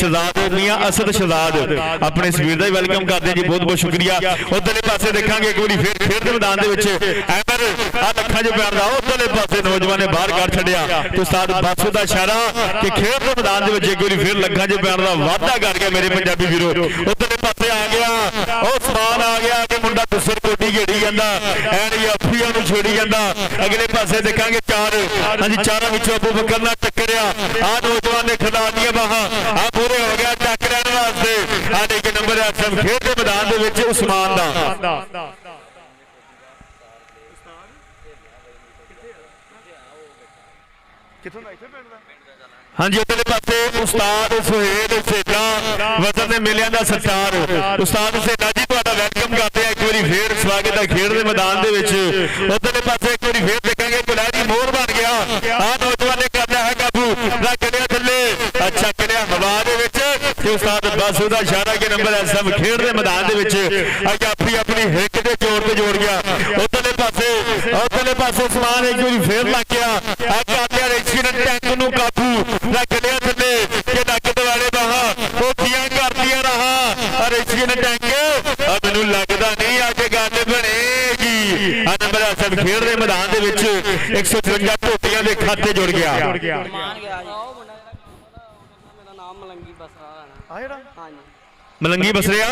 ਅਸਦ ਸ਼ਹਜ਼ਾਦ ਆਪਣੇ ਇਸ ਵੀਰ ਦਾ ਵੀ ਵੈਲਕਮ ਕਰਦੇ ਜੀ, ਬਹੁਤ ਬਹੁਤ ਸ਼ੁਕਰੀਆ। ਉਧਰਲੇ ਪਾਸੇ ਦੇਖਾਂਗੇ ਇੱਕ ਵਾਰੀ ਫਿਰ ਖੇਡ ਦੇ ਮੈਦਾਨ ਦੇ ਵਿੱਚ ਐਮਰ ਆ ਲੱਖਾਂ ਚ ਪਿਆਰ ਦਾ ਉਧਰਲੇ ਪਾਸੇ ਨੌਜਵਾਨ ਨੇ ਬਾਹਰ ਕੱਢ ਛੱਡਿਆ ਤੇ ਉਸਤਾਦ ਬਾਸੂ ਦਾ ਇਸ਼ਾਰਾ ਕਿ ਖੇਡ ਦੇ ਮੈਦਾਨ ਦੇ ਵਿੱਚ ਇੱਕ ਵਾਰੀ ਫਿਰ ਲੱਖਾਂ ਚ ਪਿਆਰ ਦਾ ਵਾਅਦਾ ਕਰ ਗਿਆ ਮੇਰੇ ਪੰਜਾਬੀ ਵੀਰੋ। ਉਧਰਲੇ ਪਾਸੇ ਆ ਗਿਆ ਉਹ ਸਮਾਨ ਆ ਗਿਆ ਕਿ ਮੁੰਡਾ ਦੁਸਰ ਕੋਟੀ ਘੇੜੀ ਜਾਂਦਾ ਐਨ ਯਾਫੀਆਂ ਨੂੰ ਛੇੜੀ ਜਾਂਦਾ। ਅਗਲੇ ਪਾਸੇ ਦੇਖਾਂਗੇ ਚਾਰ, ਹਾਂਜੀ ਚਾਰਾਂ ਵਿੱਚੋਂ ਅਬੂ ਬਕਰ ਨਾਲ ਟੱਕਰਿਆ ਆ ਨੌਜਵਾਨ ਨੇ ਖਿਡਾ ਦੀਆਂ ਬਾਹਾਂ ਆ ਪੂਰੇ ਹੋ ਗਿਆ ਟੱਕ ਲੈਣ ਵਾਸਤੇ। ਆ ਇੱਕ ਨੰਬਰ ਐਸਐਮ ਖੇਡ ਦੇ ਮੈਦਾਨ ਦੇ ਵਿੱਚ ਉਸਮਾਨ ਦਾ। ਕਿੱਥੋਂ ਦਾ ਇੱਥੇ ਪਿੰਡ ਦਾ ਹਾਂਜੀ ਉਧਰਲੇ ਪਾਸੇ ਉਸਤਾਦ ਸੁਹੇਲ ਸੇਠਾ ਵਜ਼ਨ ਦੇ ਮੇਲਿਆਂ ਦਾ ਸਰਦਾਰ ਉਸਤਾਦ ਸੇਠਾ ਜੀ ਤੁਹਾਡਾ ਵੈਲਕਮ ਕਰਦੇ ਆ ਇੱਕ ਵਾਰੀ ਫੇਰ ਸਵਾਗਤ ਹੈ ਖੇਡ ਦੇ ਮੈਦਾਨ ਦੇ ਵਿੱਚ। ਉਧਰਲੇ ਪਾਸੇ ਇੱਕ ਵਾਰੀ ਫੇਰ ਦੇਖਾਂਗੇ ਗੁਲਾਰੀ ਮੋਹਰ ਬਣ ਗਿਆ ਆ ਨੌਜਵਾਨ ਨੇ ਕਰਨਾ ਹੈ ਕਾਬੂ ਰੱਖ ਲਿਆ ਥੱਲੇ ਅੱਛਾ ਕਰਿਆ ਹਵਾ ਦੇ ਵਿੱਚ ਤੇ ਉਸਤਾਦ ਬਾਸੂ ਦਾ ਇਸ਼ਾਰਾ ਕਿ ਨੰਬਰ ਐਸਐਮ ਖੇਡ ਦੇ ਮੈਦਾਨ ਦੇ ਵਿੱਚ ਅਜਾਫੀ ਆਪਣੀ ਹਿੱਕ ਦੇ ਜੋੜ ਤੇ ਜੋੜ ਗਿਆ। ਉਧਰਲੇ ਪਾਸੇ ਸਮਾਨ ਇੱਕ ਵਾਰੀ ਫੇਰ ਲੱਗ ਗਿਆ ਆ ਕਾਟਿਆ ਰੈਕਸੀਡੈਂਟ ਟੈਂਕ ਨੂੰ ਕਾਬੂ ਰੱਖ ਲਿਆ ਥੱਲੇ ਕਿ ਨੱਕ ਦੁਆਲੇ ਬਾਹਾਂ ਕੋਠੀਆਂ ਕਰਦੀਆਂ ਰਹਾ ਰੈਕਸੀਡੈਂਟ ਟੈਂਕ ਆ ਮੈਨੂੰ ਲੱਗਦਾ ਨਹੀਂ ਅੱਜ ਗੱਲ ਬਣੇਗੀ। ਆ ਨੰਬਰ ਐਸਐਮ ਖੇਡ ਦੇ ਮੈਦਾਨ ਦੇ ਵਿੱਚ 154 ਝੋਟੀਆਂ ਦੇ ਖਾਤੇ ਜੁੜ ਗਿਆ। ਮਲੰਗੀ ਬਸਰਿਆ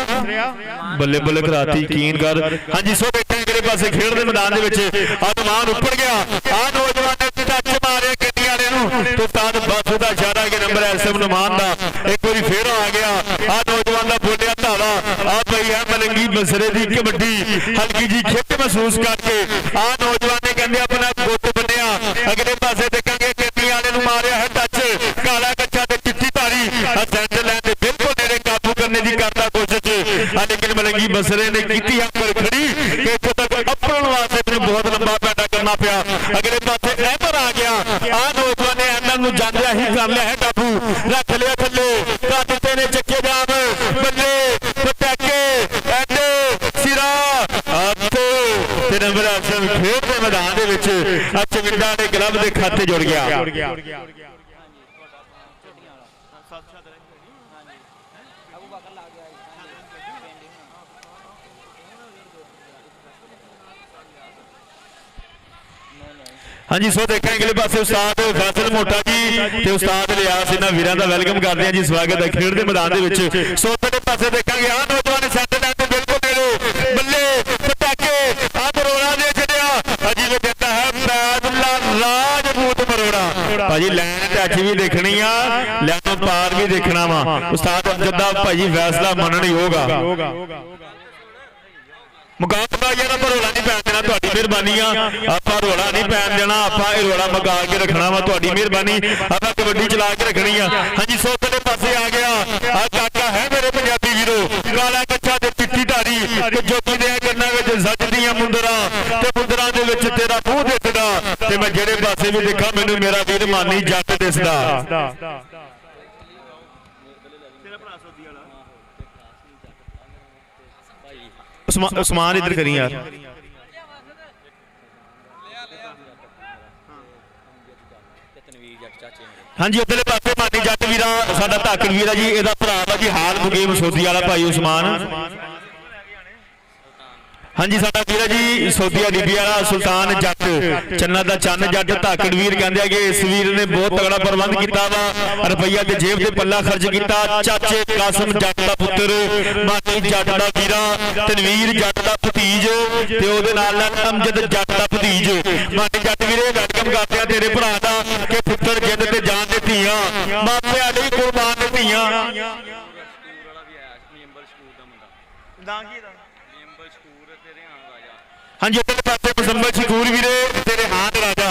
ਬੱਲੇ ਬੱਲੇ ਕਰਾਤੀ ਯਕੀਨ ਕਰ। ਹਾਂਜੀ ਸੋ ਦੇਖਾਂ ਅਗਲੇ ਪਾਸੇ ਖੇਡ ਦੇ ਮੈਦਾਨ ਦੇ ਵਿੱਚ ਆਦਮਾਨ ਉੱਪਰ ਗਿਆ ਆ ਨੌਜਵਾਨ ਨੇ ਟੱਚ ਮਾਰਿਆ ਗੱਡੀ ਵਾਲਿਆਂ ਨੂੰ ਤੇ ਉਸਤਾਦ ਬਾਸੂ ਦਾ ਇਸ਼ਾਰਾ ਕਿ ਨੰਬਰ ਐਸਐਮ ਨਮਾਨ ਦਾ ਇੱਕ ਵਾਰੀ ਫੇਰ ਆ ਗਿਆ ਆ ਨੌਜਵਾਨ ਦਾ ਬੋਲਿਆ ਧਾਵਾ ਆ ਪਈ ਹੈ ਮਲੰਗੀ ਬਸਰੇ ਦੀ ਕਬੱਡੀ ਹਲਕੀ ਜੀ ਖਿੱਚ ਮਹਿਸੂਸ ਕਰਕੇ ਆ ਨੌਜਵਾਨ ਨੇ ਕਹਿੰਦੇ ਆਪਣਾ ਗੁੱਟ ਬੰਨਿਆ। ਅਗਲੇ ਪਾਸੇ ਦੇਖਾਂਗੇ ਗੱਡੀ ਵਾਲੇ ਨੂੰ ਮਾਰਿਆ ਹੈ ਟੱਚ ਕਾਲਾ ਕੱਚਾ ਤੇ ਚਿੱਟੀ ਧਾਰੀ ਆ ਸੈਂਟਰ ਲਾਈਨ ਦੇ ਬਿਲਕੁਲ ਨੇੜੇ ਕਾਬੂ ਕਰਨੇ ਦੀ ਕਰਦਾ ਕੋਸ਼ਿਸ਼ ਆ ਲੇਕਿਨ ਮਲੰਗੀ ਬਸਰੇ ਨੇ ਕੀਤੀ ਅੰਕਰ ਖੜੀ ਕਿ ਇੱਥੋਂ ਤੱਕ ਅੱਪੜਨ ਵਾਸਤੇ ਮੈਨੂੰ ਬਹੁਤ ਲੰਬਾ ਪੈਂਡਾ ਕਰਨਾ ਪਿਆ। ਅਗਲੇ ਪਾਸੇ ਐਮਰ ਆ ਗਿਆ ਆ ਨੌਜਵਾਨ ਨੇ ਐਮਰ ਨੂੰ ਜਾਂਦਿਆਂ ਹੀ ਕਰ ਲਿਆ ਹੈ ਕਾਬੂ ਰੱਖ ਲਿਆ ਥੱਲੇ ਕਰ ਦਿੱਤੇ ਨੇ ਚੱਕੇ ਜਾਮ ਬੱਲੇ ਪਟਾਕੇ ਐਡੇ ਸਿਰਾ ਤੇ ਨੰਬਰ ਐਸਐਮ ਖੇਡ ਦੇ ਮੈਦਾਨ ਦੇ ਵਿੱਚ ਆ ਚਵਿੰਡਾ ਨੇ ਗਲੱਬ ਦੇ ਖਾਤੇ ਜੁੜ ਗਿਆ। ਹਾਂਜੀ ਸੋ ਦੇਖਾਂ ਅਗਲੇ ਪਾਸੇ ਉਸਤਾਦ ਫੈਸਲ ਮੋਟਾ ਜੀ ਤੇ ਉਸਤਾਦ ਲਿਆਸ ਇਹਨਾਂ ਵੀਰਾਂ ਦਾ ਵੈਲਕਮ ਕਰਦੇ ਆ ਜੀ, ਸਵਾਗਤ ਹੈ ਖੇਡ ਦੇ ਮੈਦਾਨ ਦੇ ਵਿੱਚ। ਸੋ ਤੁਹਾਡੇ ਪਾਸੇ ਦੇਖਾਂਗੇ ਆ ਨੌਜਵਾਨ ਸੈਂਟਰ ਲਾਈਨ ਦੇ ਬਿਲਕੁਲ ਨੇੜੇ ਬੱਲੇ ਪਟਾਕੇ ਆ ਮਰੋੜਾ ਦੇ ਛੱਡਿਆ ਅਜੀ ਉਹ ਕਹਿੰਦਾ ਹੈ ਫੈਜ਼ੁੱਲਾ ਰਾਜਪੂਤ ਮਰੋੜਾ ਭਾਜੀ ਲੈਣ ਟੱਚ ਵੀ ਦੇਖਣੀ ਆ ਲੈਣੋਂ ਪਾਰ ਵੀ ਦੇਖਣਾ ਵਾ। ਉਸਤਾਦ ਜੱਦਾ ਭਾਜੀ ਫੈਸਲਾ ਮੰਨਣ ਯੋਗ ਆ। ਮੁਕਾਬਲਾ ਜਿਹੜਾ ਪਰ ਰੋਲਾ ਨਹੀਂ ਪੈਣ ਦੇਣਾ ਤੁਹਾਡੀ ਮਿਹਰਬਾਨੀ ਆ। ਆਪਾਂ ਰੋਲਾ ਨਹੀਂ ਪੈਣ ਦੇਣਾ ਆਪਾਂ ਇਹ ਰੋਲਾ ਮਗਾ ਕੇ ਰੱਖਣਾ ਵਾ ਤੁਹਾਡੀ ਮਿਹਰਬਾਨੀ ਆਪਾਂ ਕਬੱਡੀ ਚਲਾ ਕੇ ਰੱਖਣੀ ਆ। ਹਾਂਜੀ ਸੋਤੇ ਦੇ ਪਾਸੇ ਆ ਗਿਆ ਆ ਕਾਕਾ ਹੈ ਮੇਰੇ ਪੰਜਾਬੀ ਵੀਰੋ ਕਾਲਾ ਕੱਚਾ ਤੇ ਚਿੱਟੀ ਧਾਰੀ ਤੇ ਜੋਤੀ ਦੇ ਕੰਨਾਂ ਵਿੱਚ ਸੱਜਦੀਆਂ ਮੁੰਦਰਾਂ ਤੇ ਮੁੰਦਰਾਂ ਦੇ ਵਿੱਚ ਤੇਰਾ ਮੂੰਹ ਦਿਸਦਾ ਤੇ ਮੈਂ ਜਿਹੜੇ ਪਾਸੇ ਵੀ ਦੇਖਾਂ ਮੈਨੂੰ ਮੇਰਾ ਵੀਰ ਮਾਨੀ ਜੱਟ ਦਿਸਦਾ। ਉਸਮਾਨ ਇੱਧਰ ਕਰੀ ਯਾਰ। ਹਾਂਜੀ ਉਧਰਲੇ ਪਾਸੇ ਮਾਨੀ ਜੱਟ ਵੀਰਾ ਸਾਡਾ ਧਾਕੜ ਵੀਰਾ ਜੀ ਇਹਦਾ ਭਰਾ ਵਾ ਜੀ ਹਾਲ ਮੁਗੇਮ ਸੋਦੀ ਵਾਲਾ ਭਾਈ ਉਸਮਾਨ। ਹਾਂਜੀ ਸਾਡਾ ਵੀਰਾ ਜੀ ਸੌਦੀ ਅਰਬੀ ਵਾਲਾ ਸੁਲਤਾਨ ਜੱਟ ਚੰਨਾ ਦਾ ਚੰਨ ਜੱਟ ਧਾਕੜ ਵੀਰ ਕਹਿੰਦੇ ਆ ਕਿ ਇਸ ਵੀਰ ਨੇ ਬਹੁਤ ਤਗੜਾ ਪ੍ਰਬੰਧ ਕੀਤਾ ਵਾ ਰੁਪਈਆ ਤੇ ਜੇਬ ਤੇ ਪੱਲਾ ਖਰਚ ਕੀਤਾ। ਚਾਚੇ ਕਾਸਮ ਜੱਟ ਦਾ ਪੁੱਤਰ ਮਾਨੀ ਜੱਟ ਦਾ ਵੀਰਾ ਤਨਵੀਰ ਜੱਟ ਦਾ ਭਤੀਜ ਤੇ ਉਹਦੇ ਨਾਲ ਅਮਜਦ ਜੱਟ ਦਾ ਭਤੀਜ ਮਾਨੀ ਜੱਟ ਵੀਰੇ ਵੈਲਕਮ ਕਰਦੇ ਆ ਤੇਰੇ ਭਰਾ ਦਾ ਕਿ ਪੁੱਤਰ ਜਿੱਦ ਤੇ ਜਾਨ ਦੇ ਧੀਆਂ ਮਾਪਿਆਂ ਲਈ ਕੁਰਬਾਨ ਦੇ ਧੀਆਂ। ਹਾਂਜੀ ਉਧਰਲੇ ਪਾਸੇ ਮੁਸੰਬਲ ਸ਼ਕੂਰ ਵੀਰੇ ਤੇਰੇ ਹਾਥ ਰਾਜਾ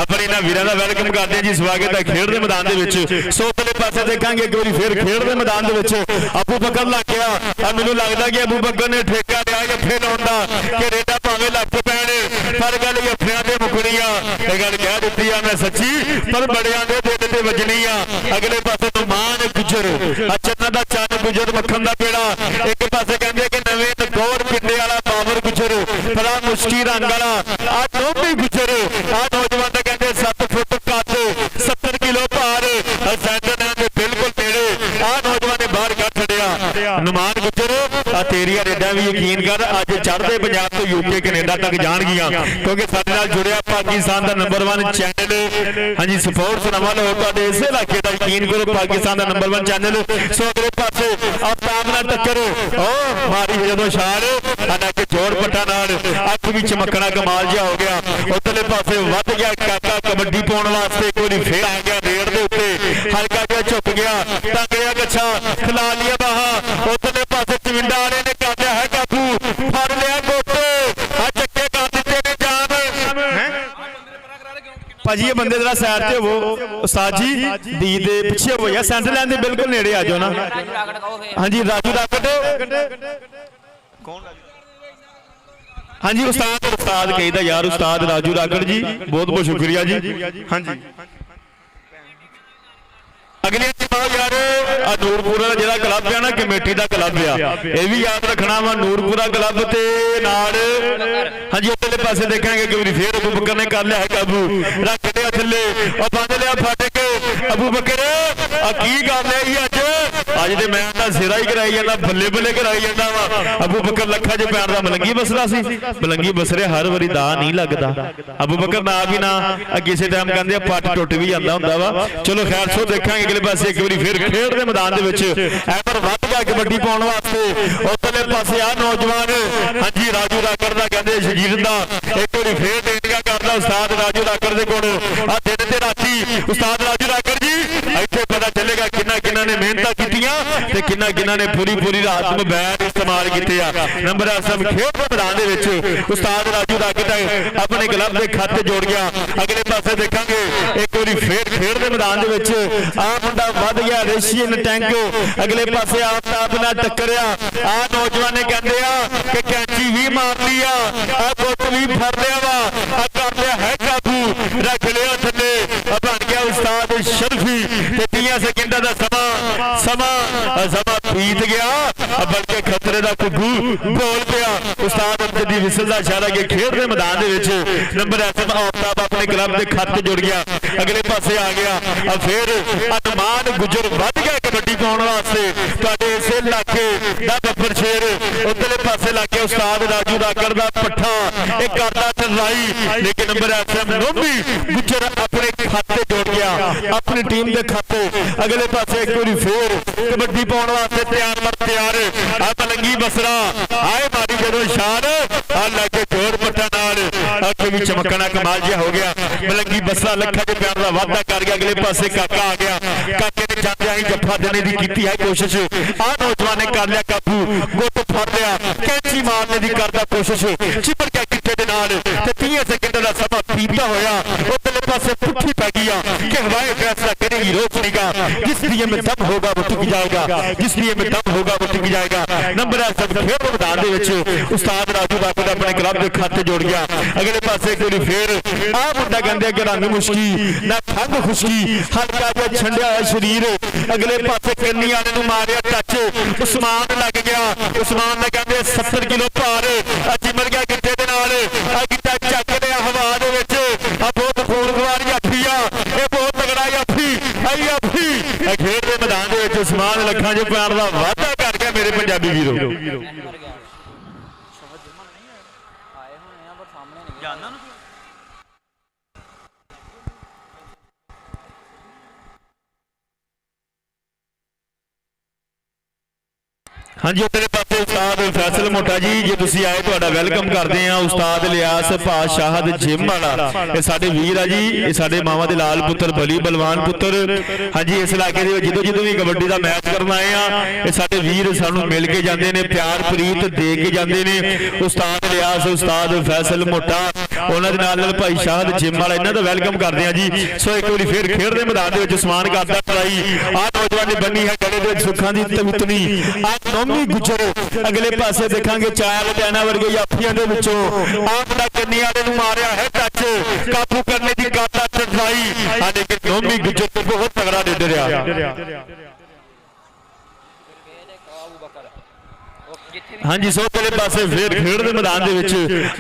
ਆਪਣੇ ਇਹਨਾਂ ਵੀਰਾਂ ਦਾ ਵੈਲਕਮ ਕਰਦੇ ਆ ਜੀ, ਸਵਾਗਤ ਹੈ ਖੇਡ ਦੇ ਮੈਦਾਨ ਦੇ ਵਿੱਚ। ਸੋ ਉਧਰਲੇ ਪਾਸੇ ਦੇਖਾਂਗੇ ਇੱਕ ਵਾਰੀ ਫੇਰ ਖੇਡ ਦੇ ਮੈਦਾਨ ਦੇ ਵਿੱਚ ਅਬੂ ਬਕਰ ਲੱਗ ਗਿਆ ਆ ਮੈਨੂੰ ਲੱਗਦਾ ਕਿ ਅਬੂ ਬਕਰ ਨੇ ਠੇਕਾ ਲਿਆ ਜੱਫੇ ਲਾਉਣ ਦਾ ਕਿ ਰੇਡਾ ਭਾਵੇਂ ਲੱਗ ਪੈਣ ਪਰ ਗੱਲ ਜੱਫਿਆਂ ਦੇ ਮੁਕਣੀ ਆ ਇਹ ਗੱਲ ਕਹਿ ਦਿੱਤੀ ਆ ਮੈਂ ਸੱਚੀ ਪਰ ਬੜਿਆਂ ਦੇ ਦਿਲ ਤੇ ਵੱਜਣੀ ਆ। ਅਗਲੇ ਪਾਸੇ ਨੁਮਾਨ ਗੁੱਜਰ ਚੰਨਾ ਦਾ ਚੰਨ ਗੁੱਜਰ ਮੱਖਣ ਦਾ ਪੇੜਾ, ਇੱਕ ਪਾਸੇ ਕਹਿੰਦੇ ਕਿ ਨਵੇਂ ਨਗੌਰ ਪਿੰਡੇ ਵਾਲਾ ਬਾਬਰ ਗੁੱਜਰ, ਬੜਾ ਮੁਸ਼ਕੀ ਰੰਗ ਵਾਲਾ ਆ ਦੋਵੇਂ ਗੁੱਜਰ। ਆ ਨੌਜਵਾਨ ਦਾ ਕਹਿੰਦੇ 7 ਫੁੱਟ ਕੱਦ 70 ਕਿਲੋ ਭਾਰ, ਸੈਂਟਰ ਦੇ ਬਿਲਕੁਲ ਨੇੜੇ ਆ ਨੌਜਵਾਨ ਨੇ ਬਾਹਰ ਕੱਢ ਛੱਡਿਆ। ਨੁਮਾਨ ਗੁੱਜਰ ਆ ਤੇਰੀਆਂ ਰੇਡਾਂ ਵੀ ਯਕੀਨ ਕਰ ਅੱਜ ਚੜ੍ਹਦੇ ਪੰਜਾਬ ਤੋਂ ਯੂਕੇ ਕੈਨੇਡਾ ਤੱਕ ਜਾਣਗੀਆਂ, ਕਿਉਂਕਿ ਸਾਡੇ ਨਾਲ ਜੁੜਿਆ ਪਾਕਿਸਤਾਨ ਦਾ ਨੰਬਰ 1 ਚੈਨਲ। ਹਾਂਜੀ ਸਪੋਰਟਸ ਨਵਾਂ ਲੋ ਤੁਹਾਡੇ ਇਸੇ ਇਲਾਕੇ ਦਾ, ਯਕੀਨ ਕਰੋ ਪਾਕਿਸਤਾਨ ਦਾ ਨੰਬਰ 1 ਚੈਨਲ। ਸੋ ਅਗਲੇ ਪਾਸੇ ਆਫਤਾਬ ਨਾਲ ਟੱਕਰ ਉਹ ਮਾਰੀ ਜਦੋਂ ਛਾਲ ਆਨਾ ਕਿ ਜੋੜ ਪੱਟਾ ਨਾਲ ਅੱਖ ਵੀ ਚਮਕਣਾ ਕਮਾਲ ਜਿਹਾ ਹੋ ਗਿਆ। ਉਧਰਲੇ ਪਾਸੇ ਵੱਧ ਗਿਆ ਕਾਕਾ ਕਬੱਡੀ ਪਾਉਣ ਵਾਸਤੇ, ਇੱਕ ਵਾਰੀ ਫੇਰ ਆ ਗਿਆ ਰੇਡ ਦੇ ਉੱਤੇ, ਹਲਕਾ ਜਿਹਾ ਝੁਕ ਗਿਆ, ਟੰਗਿਆ ਗੱਛਾ, ਖਿਲਾ ਲਿਆ ਬਾਹਾਂ। ਉਧਰਲੇ ਪਾਸੇ ਚਵਿੰਡਾ ਵਾਲੇ ਨੇ ਕਰ ਲਿਆ ਹੈ ਕਾਬੂ, ਫੜ ਲਿਆ ਗੋਟੇ, ਆ ਚੱਕੇ ਕਰ ਦਿੱਤੇ ਨੇ ਜਾਨ। ਭਾਜੀ ਇਹ ਬੰਦੇ ਜਰਾ ਸਾਈਡ ਤੇ ਹੋਵੋ, ਉਸਤਾਦ ਜੀ ਦੀ ਦੇ ਪਿੱਛੇ ਹੋ ਜਾ, ਸੈਂਟਰ ਲਾਈਨ ਦੇ ਬਿਲਕੁਲ ਨੇੜੇ ਆ ਜਾਓ ਨਾ। ਹਾਂਜੀ ਰਾਜੂ ਰਾਕਟ ਕੌਣ? ਹਾਂਜੀ ਉਸਤਾਦ ਕਹੀਦਾ ਯਾਰ, ਉਸਤਾਦ ਰਾਜੂ ਰਾਕਟ ਜੀ ਬਹੁਤ ਬਹੁਤ ਸ਼ੁਕਰੀਆ ਜੀ। ਹਾਂਜੀ ਅਗਲੀ ਜਮਾਤ ਯਾਰ ਆ ਨੂਰਪੁਰਾ ਦਾ ਜਿਹੜਾ ਕਲੱਬ ਆ ਨਾ, ਕਮੇਟੀ ਦਾ ਕਲੱਬ ਆ, ਇਹ ਵੀ ਯਾਦ ਰੱਖਣਾ ਵਾ। ਨੂਰਪੁਰਾ ਕਲੱਬ ਤੇ ਨਾਲ ਹਾਂਜੀ ਉੱਤਲੇ ਪਾਸੇ ਦੇਖਾਂਗੇ ਕਿ ਫੇਰ ਅਬੂ ਬਕਰ ਨੇ ਕਰ ਲਿਆ ਹੈ ਕਾਬੂ, ਰੱਖ ਲਿਆ ਥੱਲੇ ਉਹ ਬੰਦ ਲਿਆ ਫਾਟਕ। ਅਬੂ ਬਕਰ ਆ ਕੀ ਕਰ ਲਿਆ ਜੀ ਅੱਜ ਦੇ ਮੈਂ ਤਾਂ ਸਿਰਾ ਹੀ ਕਰਾਈ ਜਾਂਦਾ, ਬੱਲੇ ਬੱਲੇ ਕਰਾਈ ਜਾਂਦਾ ਵਾ। ਅਬੂ ਬਕਰ ਲੱਖਾਂ 'ਚ ਪੈਣ ਦਾ ਮਲੰਗੀ ਬਸਰਾ ਸੀ, ਮਲੰਗੀ ਬਸਰੇ ਹਰ ਵਾਰੀ ਦਾ ਨਹੀਂ ਲੱਗਦਾ। ਅਬੂ ਬਕਰ ਨਾ ਵੀ ਨਾ ਕਿਸੇ ਟਾਈਮ ਕਹਿੰਦੇ ਆ ਪੱਟ ਟੁੱਟ ਵੀ ਜਾਂਦਾ ਹੁੰਦਾ ਵਾ। ਚਲੋ ਖੈਰ ਸੋ ਦੇਖਾਂਗੇ ਅਗਲੇ ਪਾਸੇ ਇੱਕ ਵਾਰੀ ਫਿਰ ਖੇਡ ਦੇ ਮੈਦਾਨ ਦੇ ਵਿੱਚ ਐਮਰ ਵੱਧ ਗਿਆ ਕਬੱਡੀ ਪਾਉਣ ਵਾਸਤੇ। ਉਧਰਲੇ ਪਾਸੇ ਆ ਨੌਜਵਾਨ ਹਾਂਜੀ ਰਾਜੂ ਰਾਕਰ ਦਾ ਕਹਿੰਦੇ ਸ਼ਗੀਰ ਦਾ, ਇੱਕ ਵਾਰੀ ਫੇਰ ਦੇਣਗਾ ਕਰਦਾ ਉਸਤਾਦ ਰਾਜੂ ਰਾਕਰ ਦੇ ਕੋਲ। ਆ ਦਿਨ ਤੇ ਰਾਤੀ ਉਸਤਾਦ ਰਾਜੂ ਰਾਕਰ ਜੀ ਇੱਥੇ ਪਤਾ ਚੱਲੇਗਾ ਕਿੰਨਾ ਨੇ ਮਿਹਨਤਾਂ ਕੀਤੀਆਂ ਤੇ ਕਿੰਨਾ ਨੇ ਪੂਰੀ ਰਾਤ ਮੋਬਾਈਲ ਇਸਤੇਮਾਲ ਕੀਤੇ ਆ। ਨੰਬਰ ਆਸਮ ਖੇਡ ਦੇ ਮੈਦਾਨ ਦੇ ਵਿੱਚ ਉਸਤਾਦ ਰਾਜੂ ਰਾਕਰ ਆਪਣੇ ਕਲੱਬ ਦੇ ਖਾਤੇ ਜੋੜ ਗਿਆ। ਅਗਲੇ ਪਾਸੇ ਦੇਖਾਂਗੇ ਇੱਕ ਵਾਰੀ ਫੇਰ ਖੇਡ ਦੇ ਮੈਦਾਨ ਦੇ ਵਿੱਚ ਆ ਮੁੰਡਾ ਵੱਧ ਗਿਆ ਰੇਸ਼ੀਅਨ ਟੈਂਕ, ਅਗਲੇ ਪਾਸੇ ਆਫਤਾਬ ਨਾਲ ਟੱਕਰਿਆ। ਆ ਨੌਜਵਾਨ ਨੇ ਕਹਿੰਦੇ ਆ ਕਿ ਕੈਂਚੀ ਵੀ ਮਾਰ ਲਈ ਆ ਗੁੱਟ ਵੀ ਫੜ ਲਿਆ ਵਾ, ਆ ਕਰ ਲਿਆ ਹੈ ਕਾਬੂ, ਰੱਖ ਲਿਆ ਥੱਲੇ, ਬਣ ਗਿਆ ਉਸਤਾਦ ਸ਼ਰਫੀ ਤੇ 30 ਸੈਕਿੰਡਾਂ ਦਾ ਸਮਾਂ ਬੀਤ ਗਿਆ, ਬਲਕਿ ਖਤਰੇ ਦਾ ਕੁੱਗੂ ਬੋਲ ਪਿਆ। ਉਸਤਾਦ ਅੰਦਰ ਦੀ ਵਿਸਲ ਦਾ ਇਸ਼ਾਰਾ ਕਿ ਖੇਡ ਦੇ ਮੈਦਾਨ ਦੇ ਵਿੱਚ ਨੰਬਰ ਐਸਮ ਆਫਤਾਬ ਆਪਣੇ ਕਲੱਬ ਦੇ ਖਾਤੇ ਜੁੜ ਗਿਆ। ਅਗਲੇ ਪਾਸੇ ਆ ਗਿਆ ਫੇਰ ਅਨੁਮਾਨ ਗੁੱਜਰ ਵੱਧ ਗਿਆ ਕਬੱਡੀ ਪਾਉਣ ਵਾਸਤੇ, ਤੁਹਾਡੇ ਇਸੇ ਇਲਾਕੇ ਦਾ ਬੱਬਰ ਸ਼ੇਰ। ਉਧਰਲੇ ਪਾਸੇ ਲੱਗ ਗਿਆ ਉਸਤਾਦ ਰਾਜੂ ਰਾਕਰ ਦਾ ਪੱਠਾ, ਇਹ ਕਰਦਾ ਟਰਾਈ, ਲੇਕਿਨ ਨੰਬਰ ਐਸਐਮ ਨੋਬੀ ਗੁੱਜਰ ਆਪਣੇ ਖਾਤੇ ਜੋੜ ਗਿਆ, ਆਪਣੀ ਟੀਮ ਦੇ ਖਾਤੇ। ਅਗਲੇ ਪਾਸੇ ਇੱਕ ਵਾਰੀ ਫੇਰ ਕਬੱਡੀ ਪਾਉਣ ਵਾਸਤੇ ਤਿਆਰ ਆ ਮਲੰਗੀ ਬਸਰਾ ਆਏ ਮਾਰੀ ਜਦੋਂ ਸ਼ਾਨ ਆ ਲੈ ਕੇ ਜੋੜ ਪੱਠਾ ਨਾਲ ਅੱਖ ਵੀ ਚਮਕਣਾ ਕਮਾਲ ਜਿਹਾ ਹੋ ਗਿਆ। ਮਲੰਗੀ ਬਸਰਾ ਲੱਖਾਂ ਦੇ ਪਿਆਰ ਦਾ ਵਾਅਦਾ ਕਰ ਗਿਆ। ਅਗਲੇ ਪਾਸੇ ਕਾਕਾ ਆ ਗਿਆ, ਕਾਕੇ ਨੇ ਜਾਂਦਿਆਂ ਹੀ ਜੱਫਾ ਦੇਣੇ ਦੀ ਕੀਤੀ ਹੈ ਕੋਸ਼ਿਸ਼। ਆ ਨੌਜਵਾਨ ਨੇ ਕਰ ਲਿਆ ਕਾਬੂ, ਗੁੱਟ ਫੜ ਲਿਆ, ਕੈਂਚੀ ਮਾਰਨੇ ਦੀ ਕਰਦਾ ਕੋਸ਼ਿਸ਼, ਚਿਪੜ ਗਿਆ ਕਿੱਥੇ ਦੇ ਨਾਲ ਤੇ 30 ਸੈਕਿੰਡ ਦਾ ਸਮਾਂ ਬੀਤਦਾ ਹੋਇਆ। ਉਧਰਲੇ ਪਾਸੇ ਪੁੱਠੀ ਪੈ ਗਈ ਆ ਕਿ ਹਵਾਏ ਫੈਸਲਾ ਕਰੇਗੀ ਰੋਕ ਨਿਗਾ, ਜਿਸ लिए में दम होगा वो टिक जाएगा, जिस लिए में दम होगा वो टिक जाएगा। नंबर है सब खेल मैदान ਦੇ ਵਿੱਚ ਉਸਤਾਦ ਰਾਜੂ ਰਾਕਰ ਆਪਣੇ ਕਲੱਬ ਦੇ ਖਾਤੇ ਜੋੜ ਗਿਆ। ਅਗਲੇ ਪਾਸੇ ਕੋਈ ਫੇਰ ਆ ਮੁੰਡਾ ਕਹਿੰਦੇ ਕਿ ਰੰਗ ਮੁਸ਼ਕੀ ਨਾ ਖੰਗ ਖੁਸ਼ਕੀ, ਹਲਕਾ ਜਿਹਾ ਛੰਡਿਆ ਹੋਇਆ ਸਰੀਰ। ਅਗਲੇ ਪਾਸੇ ਕੰਨੀ ਵਾਲੇ ਨੂੰ ਮਾਰਿਆ ਟੱਚ, ਉਸਮਾਨ ਲੱਗ ਗਿਆ। ਉਸਮਾਨ ਨੇ ਕਹਿੰਦੇ 70 ਕਿਲੋ ਭਾਰ ਚਿਮਰ ਗਿਆ ਗਿੱਟੇ ਦੇ ਨਾਲ, ਆ ਗਿੱਟਾ ਚੱਕ ਲਿਆ ਹਵਾ ਦੇ ਵਿੱਚ। ਆ ਬਹੁਤ ਖੂਨਖਵਾਰ ਜਾਫੀ ਆ, ਇਹ ਬਹੁਤ ਤਗੜਾ ਜਾਫੀ ਆਈ ਆਫੀ। ਖੇਡ ਦੇ ਮੈਦਾਨ ਦੇ ਵਿੱਚ ਉਸਮਾਨ ਲੱਖਾਂ 'ਚ ਪਿਆਰ ਦਾ ਵਾਅਦਾ ਕਰ ਗਿਆ ਮੇਰੇ ਪੰਜਾਬੀ ਵੀਰੋ। ਹਾਂਜੀ ਉਧਰਲੇ ਪਾਸੇ ਉਸਤਾਦ ਫੈਸਲ ਮੋਟਾ ਜੀ, ਜੇ ਤੁਸੀਂ ਆਏ ਤੁਹਾਡਾ ਵੈਲਕਮ ਕਰਦੇ ਆ। ਉਸਤਾਦ ਲਿਆਸ ਪਾਤਸ਼ਾਹਦ ਜਿਮ ਵਾਲਾ ਇਹ ਸਾਡੇ ਵੀਰ ਆ ਜੀ, ਇਹ ਸਾਡੇ ਮਾਵਾਂ ਦੇ ਲਾਲ ਪੁੱਤਰ ਬਲੀ ਬਲਵਾਨ ਪੁੱਤਰ। ਹਾਂਜੀ ਇਸ ਇਲਾਕੇ ਦੇ ਵਿੱਚ ਜਦੋਂ ਵੀ ਕਬੱਡੀ ਦਾ ਮੈਚ ਕਰਨ ਆਏ ਆ, ਇਹ ਸਾਡੇ ਵੀਰ ਸਾਨੂੰ ਮਿਲ ਕੇ ਜਾਂਦੇ ਨੇ, ਪਿਆਰ ਪ੍ਰੀਤ ਦੇ ਕੇ ਜਾਂਦੇ ਨੇ। ਉਸਤਾਦ ਲਿਆਸ, ਉਸਤਾਦ ਫੈਸਲ ਮੋਟਾ ਉਹਨਾਂ ਦੇ ਨਾਲ ਭਾਈ ਸ਼ਾਹਦ ਜਿਮ ਵਾਲਾ, ਇਹਨਾਂ ਦਾ ਵੈਲਕਮ ਕਰਦੇ ਆ ਜੀ। ਸੋ ਇੱਕ ਵਾਰੀ ਫੇਰ ਖੇਡ ਦੇ ਮੈਦਾਨ ਦੇ ਵਿੱਚ ਸਨਮਾਨ ਕਰਦਾ ਟਰਾਈ। ਆਹ ਨੌਜਵਾਨ ਨੇ ਬੰਨੀ ਹੈ ਗਲੇ ਦੇ ਵਿੱਚ ਸੁੱਖਾਂ ਦੀ ਤਵਿਤਨੀ। ਆਹ ਨੌਮੀ ਗੁੱਜਰ ਅਗਲੇ ਪਾਸੇ ਦੇਖਾਂਗੇ ਚਾਰ ਲੁਧਿਆਣਾ ਵਰਗੇ ਜਾਫੀਆਂ ਦੇ ਵਿੱਚੋਂ ਆਹ ਮੁੰਡਾ ਕੰਨੀ ਵਾਲੇ ਨੂੰ ਮਾਰਿਆ ਹੈ ਟੱਚ, ਕਾਬੂ ਕਰਨੇ ਦੀ ਕਾਤਾ ਟਰਾਈ। ਸਾਡੇ ਕਿ ਨੌਮੀ ਗੁੱਜਰ ਤੇ ਬਹੁਤ ਤਗੜਾ ਲੀਡਰ ਆ। ਹਾਂਜੀ ਸੋ ਅਗਲੇ ਪਾਸੇ ਫੇਰ ਖੇਡ ਦੇ ਮੈਦਾਨ ਦੇ ਵਿੱਚ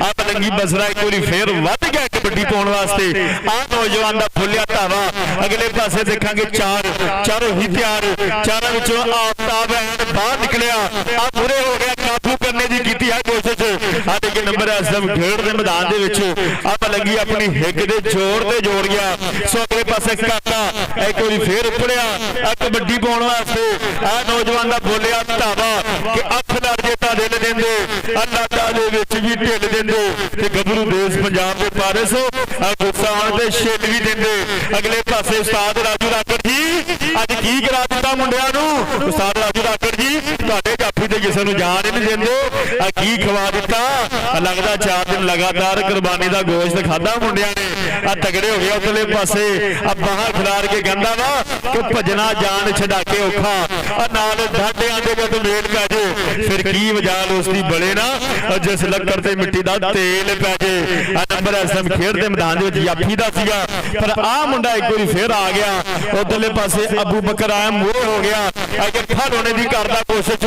ਆ ਪਲੰਗੀ ਬਸਰਾ ਇੱਕ ਵਾਰੀ ਫੇਰ ਵੱਧ ਗਿਆ ਕਬੱਡੀ ਪਾਉਣ ਵਾਸਤੇ। ਆਹ ਨੌਜਵਾਨ ਦਾ ਫੁੱਲਿਆ ਧਾਵਾ। ਅਗਲੇ ਪਾਸੇ ਦੇਖਾਂਗੇ ਚਾਰੋਂ ਹੀ ਤਿਆਰ, ਚਾਰਾਂ ਵਿੱਚੋਂ ਆਫਤਾਬ ਐਨ ਬਾਹਰ ਨਿਕਲਿਆ। ਆ ਪੂਰੇ ਹੋ ਗਿਆ, ਕਾਬੂ ਕਰਨੇ ਦੀ ਕੀਤੀ ਹੈ ਕੋਸ਼ਿਸ਼। ਆ ਦੇਖੇ ਨੰਬਰ ਐਸਮ ਖੇਡ ਦੇ ਮੈਦਾਨ ਦੇ ਵਿੱਚ ਆ ਪਲੰਗੀ ਆਪਣੀ ਹਿੱਕ ਦੇ ਜ਼ੋਰ ਤੇ ਜੋੜ ਗਿਆ। ਸੋ ਅਗਲੇ ਪਾਸੇ ਕਾਕਾ ਇੱਕ ਵਾਰੀ ਫੇਰ ਉੱਪੜਿਆ ਆ ਕਬੱਡੀ ਪਾਉਣ ਵਾਸਤੇ। ਆ ਨੌਜਵਾਨ ਦਾ ਬੋਲਿਆ ਧਾਵਾ ਕਿ ਅੱਖ ਲੜ ਜੇ ਤਾਂ ਦਿਲ ਦਿੰਦੇ, ਅੱਲਾਹ ਦੇ ਵਿੱਚ ਵੀ ਢਿੱਲ ਦਿੰਦੇ ਤੇ ਗੱਭਰੂ ਦੇਸ਼ ਪੰਜਾਬ ਦੇ ਪਾਰਸ ਆ ਗੁੱਸਾ ਆਉਣ ਤੇ ਛਿੱਲ ਵੀ ਦਿੰਦੇ। ਅਗਲੇ ਪਾਸੇ ਉਸਤਾਦ ਰਾਜੂ ਰਾਕੜ ਜੀ ਅੱਜ ਕੀ ਕਰਾ ਦਿੱਤਾ ਮੁੰਡਿਆਂ ਨੂੰ। ਉਸਤਾਦ ਰਾਜੂ ਰਾਕੜ ਜੀ ਤੁਹਾਡੇ ਜਾਫੀ ਤੇ ਕਿਸੇ ਨੂੰ ਜਾਣ ਨਹੀਂ ਦਿੰਦੇ। ਆ ਕੀ ਖਵਾ ਦਿੱਤਾ, ਲੱਗਦਾ 4 ਦਿਨ ਲਗਾਤਾਰ ਕੁਰਬਾਨੀ ਦਾ ਗੋਸ਼ਤ ਖਾਦਾ ਮੁੰਡਿਆਂ ਨੇ। ਆ ਤਗੜੇ ਹੋ ਗਿਆ ਉਤਲੇ ਪਾਸੇ ਆ ਬਾਹਾਂ ਖਿਲਾਰ ਕੇ ਕਹਿੰਦਾ ਵਾ ਕਿ ਭਜਣਾ ਜਾਨ ਛਡਾ ਕੇ ਔਖਾ। ਆ ਨਾਲ ਢਾਡਿਆਂ ਦੇ ਜਦ ਮੇਲ ਪੈ ਜੇ ਫਿਰ ਕੀ ਵਜਾਲ ਉਸ ਦੀ ਬਲੇ ਨਾ, ਜਿਸ ਲੱਕੜ ਤੇ ਮਿੱਟੀ ਦਾ ਤੇਲ ਪੈ ਜੇ। ਆ ਨੰਬਰ ਐਸਐਮ ਖੇਡ ਦੇ ਮੈਦਾਨ ਦੇ ਵਿੱਚ ਜਾਫੀ ਦਾ ਸੀਗਾ, ਪਰ ਆ ਮੁੰਡਾ ਇੱਕ ਵਾਰੀ ਫੇਰ ਆ ਗਿਆ। ਉਧਰਲੇ ਪਾਸੇ ਅਬੂ ਬਕਰ ਆਇਆ ਮੂਹਰੇ ਹੋ ਗਿਆ। ਅਗੇ ਫੜ ਹੋਣੇ ਦੀ ਕਰਦਾ ਕੋਸ਼ਿਸ਼,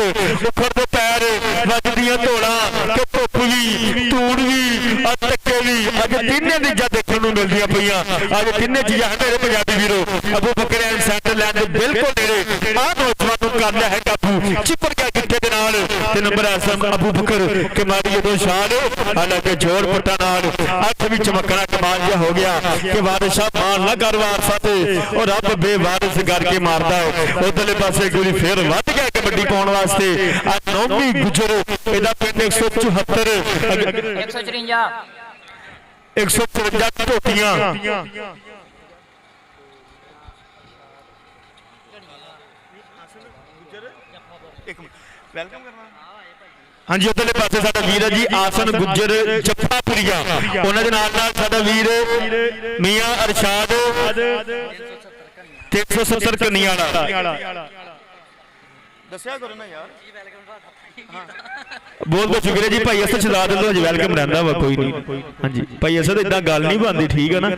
ਉੱਖੜ ਦੇ ਪੈਰ ਵੱਜਦੀਆਂ ਧੋਲਾਂ ਕਿ ਧੁੱਪ ਵੀ ਧੂੜ ਵੀ ਆ ਧੱਕੇ ਵੀ ਅੱਜ ਤਿੰਨੇ ਚੀਜ਼ਾਂ ਦੇਖਣ ਨੂੰ ਮਿਲਦੀਆਂ ਪਈਆਂ। ਅੱਜ ਤਿੰਨੇ ਚੀਜ਼ਾਂ ਮੇਰੇ ਪੰਜਾਬੀ ਵੀਰੋ। ਅਬੂ ਬਕਰ ਐਂਡ ਸੈਂਟਰ ਲੈਂਡ ਦੇ ਬਿਲਕੁਲ ਨੇੜੇ ਆ ਨੌਜਵਾਨ ਨੂੰ ਕਰ ਲਿਆ ਹੈ ਕਾਬੂ, ਚਿਪੜ ਗਿਆ ਕਿੱਥੇ ਦੇ ਨਾਲ ਤੇ ਨੰਬਰ ਐਸਐਮ ਅਬੂ ਬਕਰ ਕਿ ਮਾਰੀ ਜਦੋਂ ਸ਼ਾਨ ਹਾਲਾਂਕਿ ਜੋਰ ਪੱਟਾ ਨਾਲ ਅੱਖ ਵੀ ਚਮਕਣਾ ਕਮਾਲ ਜਿਹਾ ਹੋ ਗਿਆ ਕਿ ਵਾਰਿਸ਼ਾ ਮਾਰ ਨਾ ਕਰ ਵਾਰਸਾ ਤੇ ਉਹ ਰੱਬ ਬੇਵਾਰਿਸ ਕਰਕੇ ਮਾਰਦਾ ਹੈ। ਉਧਰਲੇ ਪਾਸੇ ਗੋਲੀ ਫੇਰ ਵੱਧ ਗਿਆ ਕਬੱਡੀ ਪਾਉਣ ਵਾਸਤੇ। ਆ ਨੌਮੀ ਗੁਜਰ ਇਹਦਾ ਪਿੰਡ 174 154 ਢੋਟੀਆਂ। ਵੈਲਕਮ ਕਰਨਾ ਹਾਂਜੀ। ਉਧਰਲੇ ਪਾਸੇ ਸਾਡਾ ਵੀਰ ਹੈ ਜੀ ਆਸਨ ਗੁੱਜਰ ਜੱਫਾਪੁਰੀਆ, ਉਹਨਾਂ ਦੇ ਨਾਲ ਨਾਲ ਸਾਡਾ ਵੀਰ ਮੀਆਂ ਅਰਸ਼ਾਦ 370 ਕੰਨੀਆਂ ਵਾਲਾ। ਦੱਸਿਆ ਕਰੋ ਨਾ ਯਾਰ। ਬਹੁਤ ਬਹੁਤ ਸ਼ੁਕਰੀਆ ਜੀ ਭਾਈ ਅਸਦ ਸ਼ਦਾਦ ਵੱਲੋਂ ਅੱਜ ਵੈਲਕਮ ਰਹਿੰਦਾ ਵਾ। ਕੋਈ ਨਹੀਂ ਹਾਂਜੀ ਭਾਈ ਅਸਦ ਇਦਾਂ ਗੱਲ ਨਹੀਂ ਬਣਦੀ, ਠੀਕ ਹੈ ਨਾ।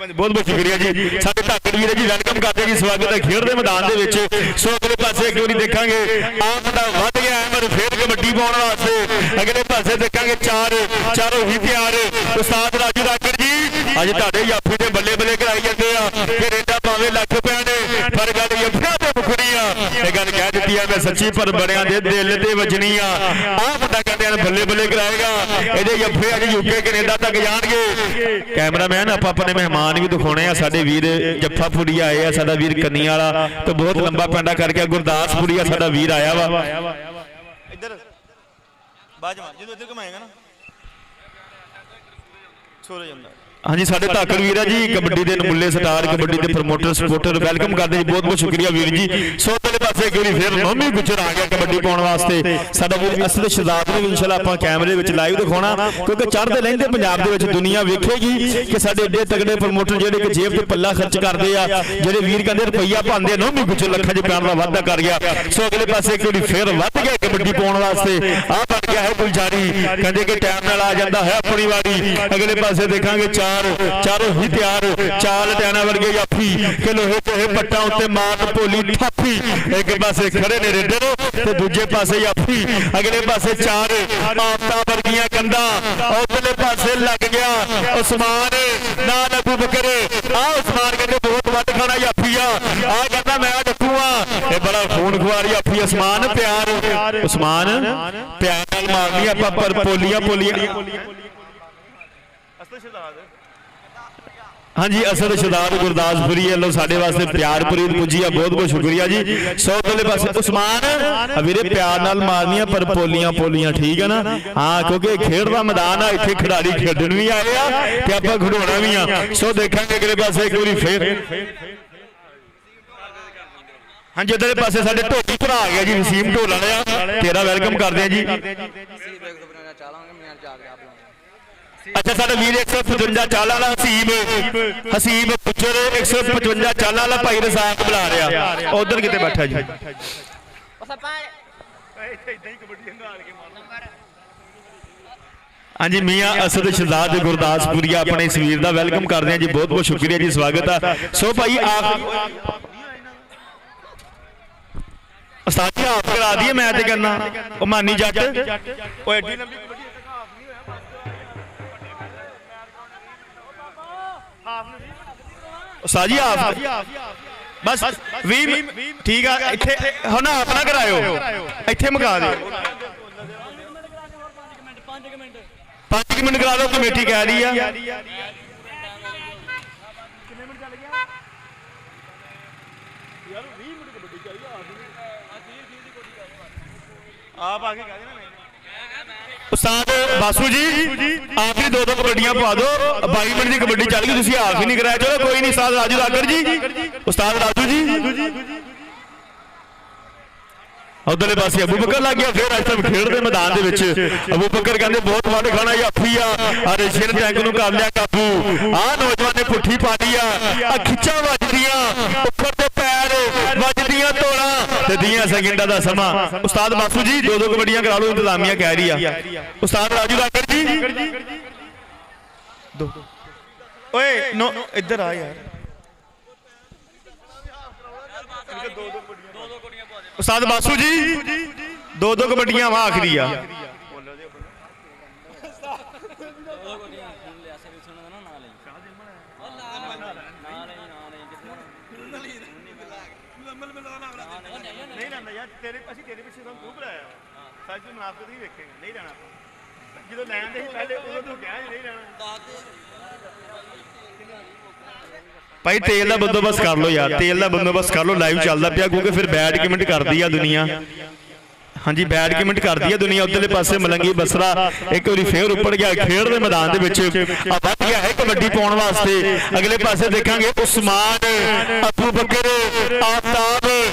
ਬਹੁਤ ਬਹੁਤ ਸ਼ੁਕਰੀਆ ਜੀ। ਸਾਡੇ ਧਾਕੜ ਵੀਰ ਜੀ ਵੈਲਕਮ ਕਰਦੇ ਜੀ, ਸਵਾਗਤ ਹੈ ਖੇਡ ਦੇ ਮੈਦਾਨ ਦੇ ਵਿੱਚ। ਸੋ ਅਗਲੇ ਪਾਸੇ ਇੱਕ ਵਾਰੀ ਦੇਖਾਂਗੇ ਆਹ ਮੁੰਡਾ ਵੱਧ ਗਿਆ ਅਹਿਮਦ ਫੇਰ ਕਬੱਡੀ ਪਾਉਣ ਵਾਸਤੇ। ਅਗਲੇ ਪਾਸੇ ਦੇਖਾਂਗੇ ਚਾਰੋਂ ਹੀ ਤਿਆਰ। ਉਸਤਾਦ ਰਾਜੂ ਰਾਕੜ ਜੀ ਅੱਜ ਤੁਹਾਡੇ ਜਾਫੀ ਦੇ ਬੱਲੇ ਬੱਲੇ ਕਰਾਈ ਜਾਂਦੇ ਆ ਕਿ ਰੇਡਾ ਭਾਵੇਂ ਲੱਖ ਪਿਆ ਨੇ ਪਰ ਗੱਲ ਯਫਿਆ ਤੇ ਮੁਖੜੀ ਆ। ਇਹ ਗੱਲ ਕਹਿ ਦਿੱਤੀ ਆ ਮੈਂ ਸੱਚੀ, ਪਰ ਬੜਿਆਂ ਦੇ ਦਿਲ ਤੇ ਵੱਜਣੀ ਆ। ਆਹ ਮੁੰਡਾ ਕਹਿੰਦੇ ਆ ਬੱਲੇ ਬੱਲੇ ਕਰਾਏਗਾ, ਇਹਦੇ ਯਫੇ ਅੱਜ ਯੂਕੇ ਕੈਨੇਡਾ ਤੱਕ ਜਾਣਗੇ। ਕੈਮਰਾਮੈਨ ਆਪਾਂ ਆਪਣੇ ਮਹਿਮਾਨ ਵੀ ਦਿਖਾਉਣੇ ਆ। ਸਾਡੇ ਵੀਰ ਜੱਫਾਪੁਰੀਆ ਆਏ ਆ, ਸਾਡਾ ਵੀਰ ਕੰਨੀਆਂ ਵਾਲਾ ਤੇ ਬਹੁਤ ਲੰਬਾ ਪੈਂਡਾ ਕਰਕੇ ਗੁਰਦਾਸਪੁਰੀਆ ਸਾਡਾ ਵੀਰ ਆਇਆ ਵਾ। ਇੱਧਰ ਬਾਜਵਾ ਜਦੋਂ ਇੱਧਰ ਘਮਾਏਗਾ ਨਾ ਛੋੜ ਜਾਂਦਾ। ਹਾਂਜੀ ਸਾਡੇ ਧਾਕੜ ਵੀਰ ਆ ਜੀ, ਕਬੱਡੀ ਦੇ ਨਮੁੱਲੇ ਸਟਾਰ, ਕਬੱਡੀ ਦੇ ਪ੍ਰਮੋਟਰ ਸਪੋਰਟਰ ਵੈਲਕਮ ਕਰਦੇ ਜੀ। ਬਹੁਤ ਬਹੁਤ ਸ਼ੁਕਰੀਆ ਵੀਰ ਜੀ। ਸੋ ਤੇਰੇ ਪਾਸੇ ਇੱਕ ਵਾਰੀ ਫੇਰ ਨੌਮੀ ਗੁੱਜਰ ਆ ਗਿਆ ਕਬੱਡੀ ਪਾਉਣ ਵਾਸਤੇ। ਸਾਡਾ ਵੀਰ ਅਸਦ ਸ਼ਦਾਦ ਨੂੰ ਇਨਸ਼ਾਅੱਲਾ ਆਪਾਂ ਕੈਮਰੇ ਵਿੱਚ ਲਾਈਵ ਦਿਖਾਉਣਾ, ਕਿਉਂਕਿ ਚੜ੍ਹਦੇ ਲਹਿੰਦੇ ਪੰਜਾਬ ਦੇ ਵਿੱਚ ਦੁਨੀਆ ਵੇਖੇਗੀ ਕਿ ਸਾਡੇ ਏਡੇ ਤਗੜੇ ਪ੍ਰਮੋਟਰ ਜਿਹੜੇ ਕਿ ਜੇਬ ਤੇ ਪੱਲਾ ਖਰਚ ਕਰਦੇ ਆ, ਜਿਹੜੇ ਵੀਰ ਕਹਿੰਦੇ ਰੁਪਈਆ ਪਾਉਂਦੇ, ਨੌਮੀ ਗੁੱਜਰ ਲੱਖਾਂ ਚ ਪਿਆਰ ਦਾ ਵਾਅਦਾ ਕਰ ਗਿਆ। ਸੋ ਅਗਲੇ ਪਾਸੇ ਇੱਕ ਵਾਰੀ ਫੇਰ ਵੱਧ ਗਿਆ ਕਬੱਡੀ ਪਾਉਣ ਵਾਸਤੇ। ਆਹ ਬਣ ਗਿਆ ਹੈ ਗੁਲਜ਼ਾਰੀ, ਕਹਿੰਦੇ ਕਿ ਟਾਈਮ ਨਾਲ ਆ ਜਾਂਦਾ ਹੈ ਆਪਣੀ ਵਾਰੀ। ਅਗਲੇ ਪਾਸੇ ਦੇਖਾਂਗੇ ਚਾਰੋਂ ਹੀ ਤਿਆਰ, ਚਾਲ ਟਿਆਣਾ ਵਰਗੇ ਜਾਫੀ ਕਿ ਲੋਹੇ ਤੋਹੇ ਪੱਟਾਂ ਉੱਤੇ ਮਾਰ ਭੋਲੀ ਥਾਪੀ। ਇੱਕ ਪਾਸੇ ਖੜੇ ਨੇ ਰੇਡਰ ਤੇ ਦੂਜੇ ਪਾਸੇ ਜਾਫੀ। ਅਗਲੇ ਪਾਸੇ ਚਾਰ ਆਫਤਾਂ ਵਰਗੀਆਂ ਕੰਧਾਂ, ਉਧਰਲੇ ਪਾਸੇ ਲੱਗ ਗਿਆ ਉਸਮਾਨ ਨਾਲ ਅਬੂ ਬਕਰ। ਆ ਉਸਮਾਨ ਕਹਿੰਦੇ ਬਹੁਤ ਵੱਧ ਖਾਣਾ ਜਾਫੀ ਆ ਕਹਿੰਦਾ ਮੈਂ ਡੱਕੂਆ। ਇਹ ਬੜਾ ਖੂਨ ਖੁਆਰ ਜਾਫੀ ਉਸਮਾਨ। ਪਿਆਰ ਉਸਮਾਨ ਪਿਆਰ ਨਾਲ ਮਾਰਨੀ ਆਪਾਂ ਪਰ ਪੋਲੀਆਂ ਹਾਂਜੀ ਅਸਦ ਸ਼ਦਾਦ ਗੁਰਦਾਸਪੁਰੀ ਵੱਲੋਂ ਸਾਡੇ ਵਾਸਤੇ ਪਿਆਰ ਪ੍ਰੀਤ ਪੁੱਜੀ ਆ। ਬਹੁਤ ਬਹੁਤ ਸ਼ੁਕਰੀਆ ਜੀ। ਸੋ ਅਗਲੇ ਪਾਸੇ ਉਸਮਾਨ ਵੀਰੇ ਪਿਆਰ ਨਾਲ ਮਾਰਨੀਆਂ ਪਰ ਪੋਲੀਆਂ ਠੀਕ ਹੈ ਨਾ। ਹਾਂ ਕਿਉਂਕਿ ਖੇਡ ਦਾ ਮੈਦਾਨ ਆ, ਇੱਥੇ ਖਿਡਾਰੀ ਖੇਡਣ ਵੀ ਆਏ ਆ ਤੇ ਆਪਾਂ ਖਿਡਾਉਣਾ ਵੀ ਆ। ਸੋ ਦੇਖਾਂਗੇ ਅਗਲੇ ਪਾਸੇ ਇੱਕ ਵਾਰੀ ਫੇਰ ਹਾਂਜੀ ਇੱਧਰਲੇ ਪਾਸੇ ਸਾਡੇ ਢੋਲੀ ਭਰਾ ਆ ਗਿਆ ਜੀ ਵਸੀਮ ਢੋਲ ਵਾਲਿਆ, ਤੇਰਾ ਵੈਲਕਮ ਕਰਦੇ ਆ ਜੀ। ਅੱਛਾ ਸਾਡਾ ਵੀਰ 155 ਚਾਲਾਂ ਵਾਲਾ ਹਸੀਬ ਪੁੱਛਰ 155 ਚਾਲਾਂ ਵਾਲਾ ਭਾਈ ਰਸਾਕ ਬੁਲਾ ਰਿਹਾ ਉਧਰ ਕਿਤੇ ਬੈਠਾ ਜੀ ਹਾਂਜੀ ਮੀਆਂ ਅਸਦ ਸ਼ਹਜ਼ਾਦ ਗੁਰਦਾਸਪੁਰੀਆ ਆਪਣੇ ਇਸ ਵੀਰ ਦਾ ਵੈਲਕਮ ਕਰਦੇ ਹਾਂ ਜੀ ਬਹੁਤ ਬਹੁਤ ਸ਼ੁਕਰੀਆ ਜੀ ਸਵਾਗਤ ਆ ਸੋ ਭਾਈ ਉਸਤਾਦ ਜੀ ਆਪ ਕਰਾ ਦਈਏ ਮੈਂ ਤੇ ਕਰਨਾ ਉਹ ਮਾਨੀ ਜੱਟ ਉਹ ਐਡੀ ਲੰਬੀ ਕਬੱਡੀ ਹਾਫ ਨਹੀਂ ਹੋਇਆ ਉਸਤਾਦ ਜੀ ਹਾਫ ਬਸ 20 ਠੀਕ ਆ ਇੱਥੇ ਹੁਣ ਆਪਣਾ ਕਰਾਇਓ ਇੱਥੇ ਮੁਕਾ ਦਿਓ 5 ਮਿੰਟ ਕਰਾ ਦਿਓ ਕਮੇਟੀ ਕਹਿ ਰਹੀ ਆ ਆਪ ਆਗੇ ਕਹਿ ਦੇਣਾ ਉਸਤਾਦ ਬਾਸੂ ਜੀ ਆਖਰੀ ਦੋ ਕਬੱਡੀਆਂ ਪਵਾ ਦਿਓ 22 ਮਿੰਟ ਦੀ ਕਬੱਡੀ ਚੱਲ ਗਈ ਤੁਸੀਂ ਹਾਫ ਹੀ ਨਹੀਂ ਕਰਾਇਆ ਚਲੋ ਕੋਈ ਨਹੀਂ ਉਸਤਾਦ ਰਾਜੂ ਰਾਗੜ ਜੀ ਉਸਤਾਦ ਰਾਜੂ ਜੀ ਉਧਰਲੇ ਪਾਸੇ ਅਬੂ ਬਕਰ ਲੱਗ ਗਿਆ ਫਿਰ ਅੱਜ ਤੱਕ ਖੇਡ ਦੇ ਮੈਦਾਨ ਦੇ ਵਿੱਚ ਅਬੂ ਬਕਰ ਕਹਿੰਦੇ ਬਹੁਤ ਵੱਡ ਖਾਣਾ ਜਾਫੀ ਆ ਰੇਸ਼ੀਅਨ ਟੈਂਕ ਨੂੰ ਕਰ ਲਿਆ ਕਾਬੂ ਆ ਨੌਜਵਾਨ ਨੇ ਪੁੱਠੀ ਪਾ ਲਈ ਆ ਖਿੱਚਾਂ ਵੱਜਦੀਆਂ ਉੱਪਰ ਦੇ ਪੈਰ ਵੱਜਦੀਆਂ ਤੋੜਾਂ ਤੇ ਦੀਆਂ ਸੈਕਿੰਡਾਂ ਦਾ ਸਮਾਂ ਉਸਤਾਦ ਬਾਸੂ ਜੀ ਦੋ ਕਬੱਡੀਆਂ ਕਰਾ ਲਓ ਇੰਤਜ਼ਾਮੀਆ ਕਹਿ ਰਹੀ ਆ ਉਸਤਾਦ ਰਾਜੂ ਰਾਗੜ ਜੀ ਓਏ ਨੋ ਇੱਧਰ ਆ ਯਾਰ ਉਸਤਾਦ ਬਾਸੂ ਜੀ ਦੋ ਕਬੱਡੀਆਂ ਵਾ ਆਖਰੀ ਆ ਜਦੋਂ ਲੈਣ ਦੇ ਸੀ ਪਹਿਲੇ ਉਦੋਂ ਤੋਂ ਕਿਹਾ ਨਹੀਂ ਲੈਣਾ ਭਾਈ ਤੇਲ ਦਾ ਬੰਦੋਬਸਤ ਕਰ ਲਓ ਯਾਰ ਤੇਲ ਦਾ ਬੰਦੋਬਸਤ ਕਰ ਲਓ ਲਾਈਵ ਚੱਲਦਾ ਪਿਆ ਕਿਉਂਕਿ ਫਿਰ ਬੈਡ ਕਮੈਂਟ ਕਰਦੀ ਆ ਦੁਨੀਆ ਹਾਂਜੀ ਬੈਡ ਕਮੈਂਟ ਕਰਦੀ ਆ ਦੁਨੀਆ ਉਧਰਲੇ ਪਾਸੇ ਮਲੰਗੀ ਬਸਰਾ ਇੱਕ ਵਾਰੀ ਫੇਰ ਉੱਪਰ ਗਿਆ ਖੇਡ ਦੇ ਮੈਦਾਨ ਦੇ ਵਿੱਚ ਆ ਵੱਧ ਗਿਆ ਹੈ ਕਬੱਡੀ ਪਾਉਣ ਵਾਸਤੇ ਅਗਲੇ ਪਾਸੇ ਦੇਖਾਂਗੇ ਉਸਮਾਨ ਅਬੂ ਬਕਰ ਆਫਤਾਬ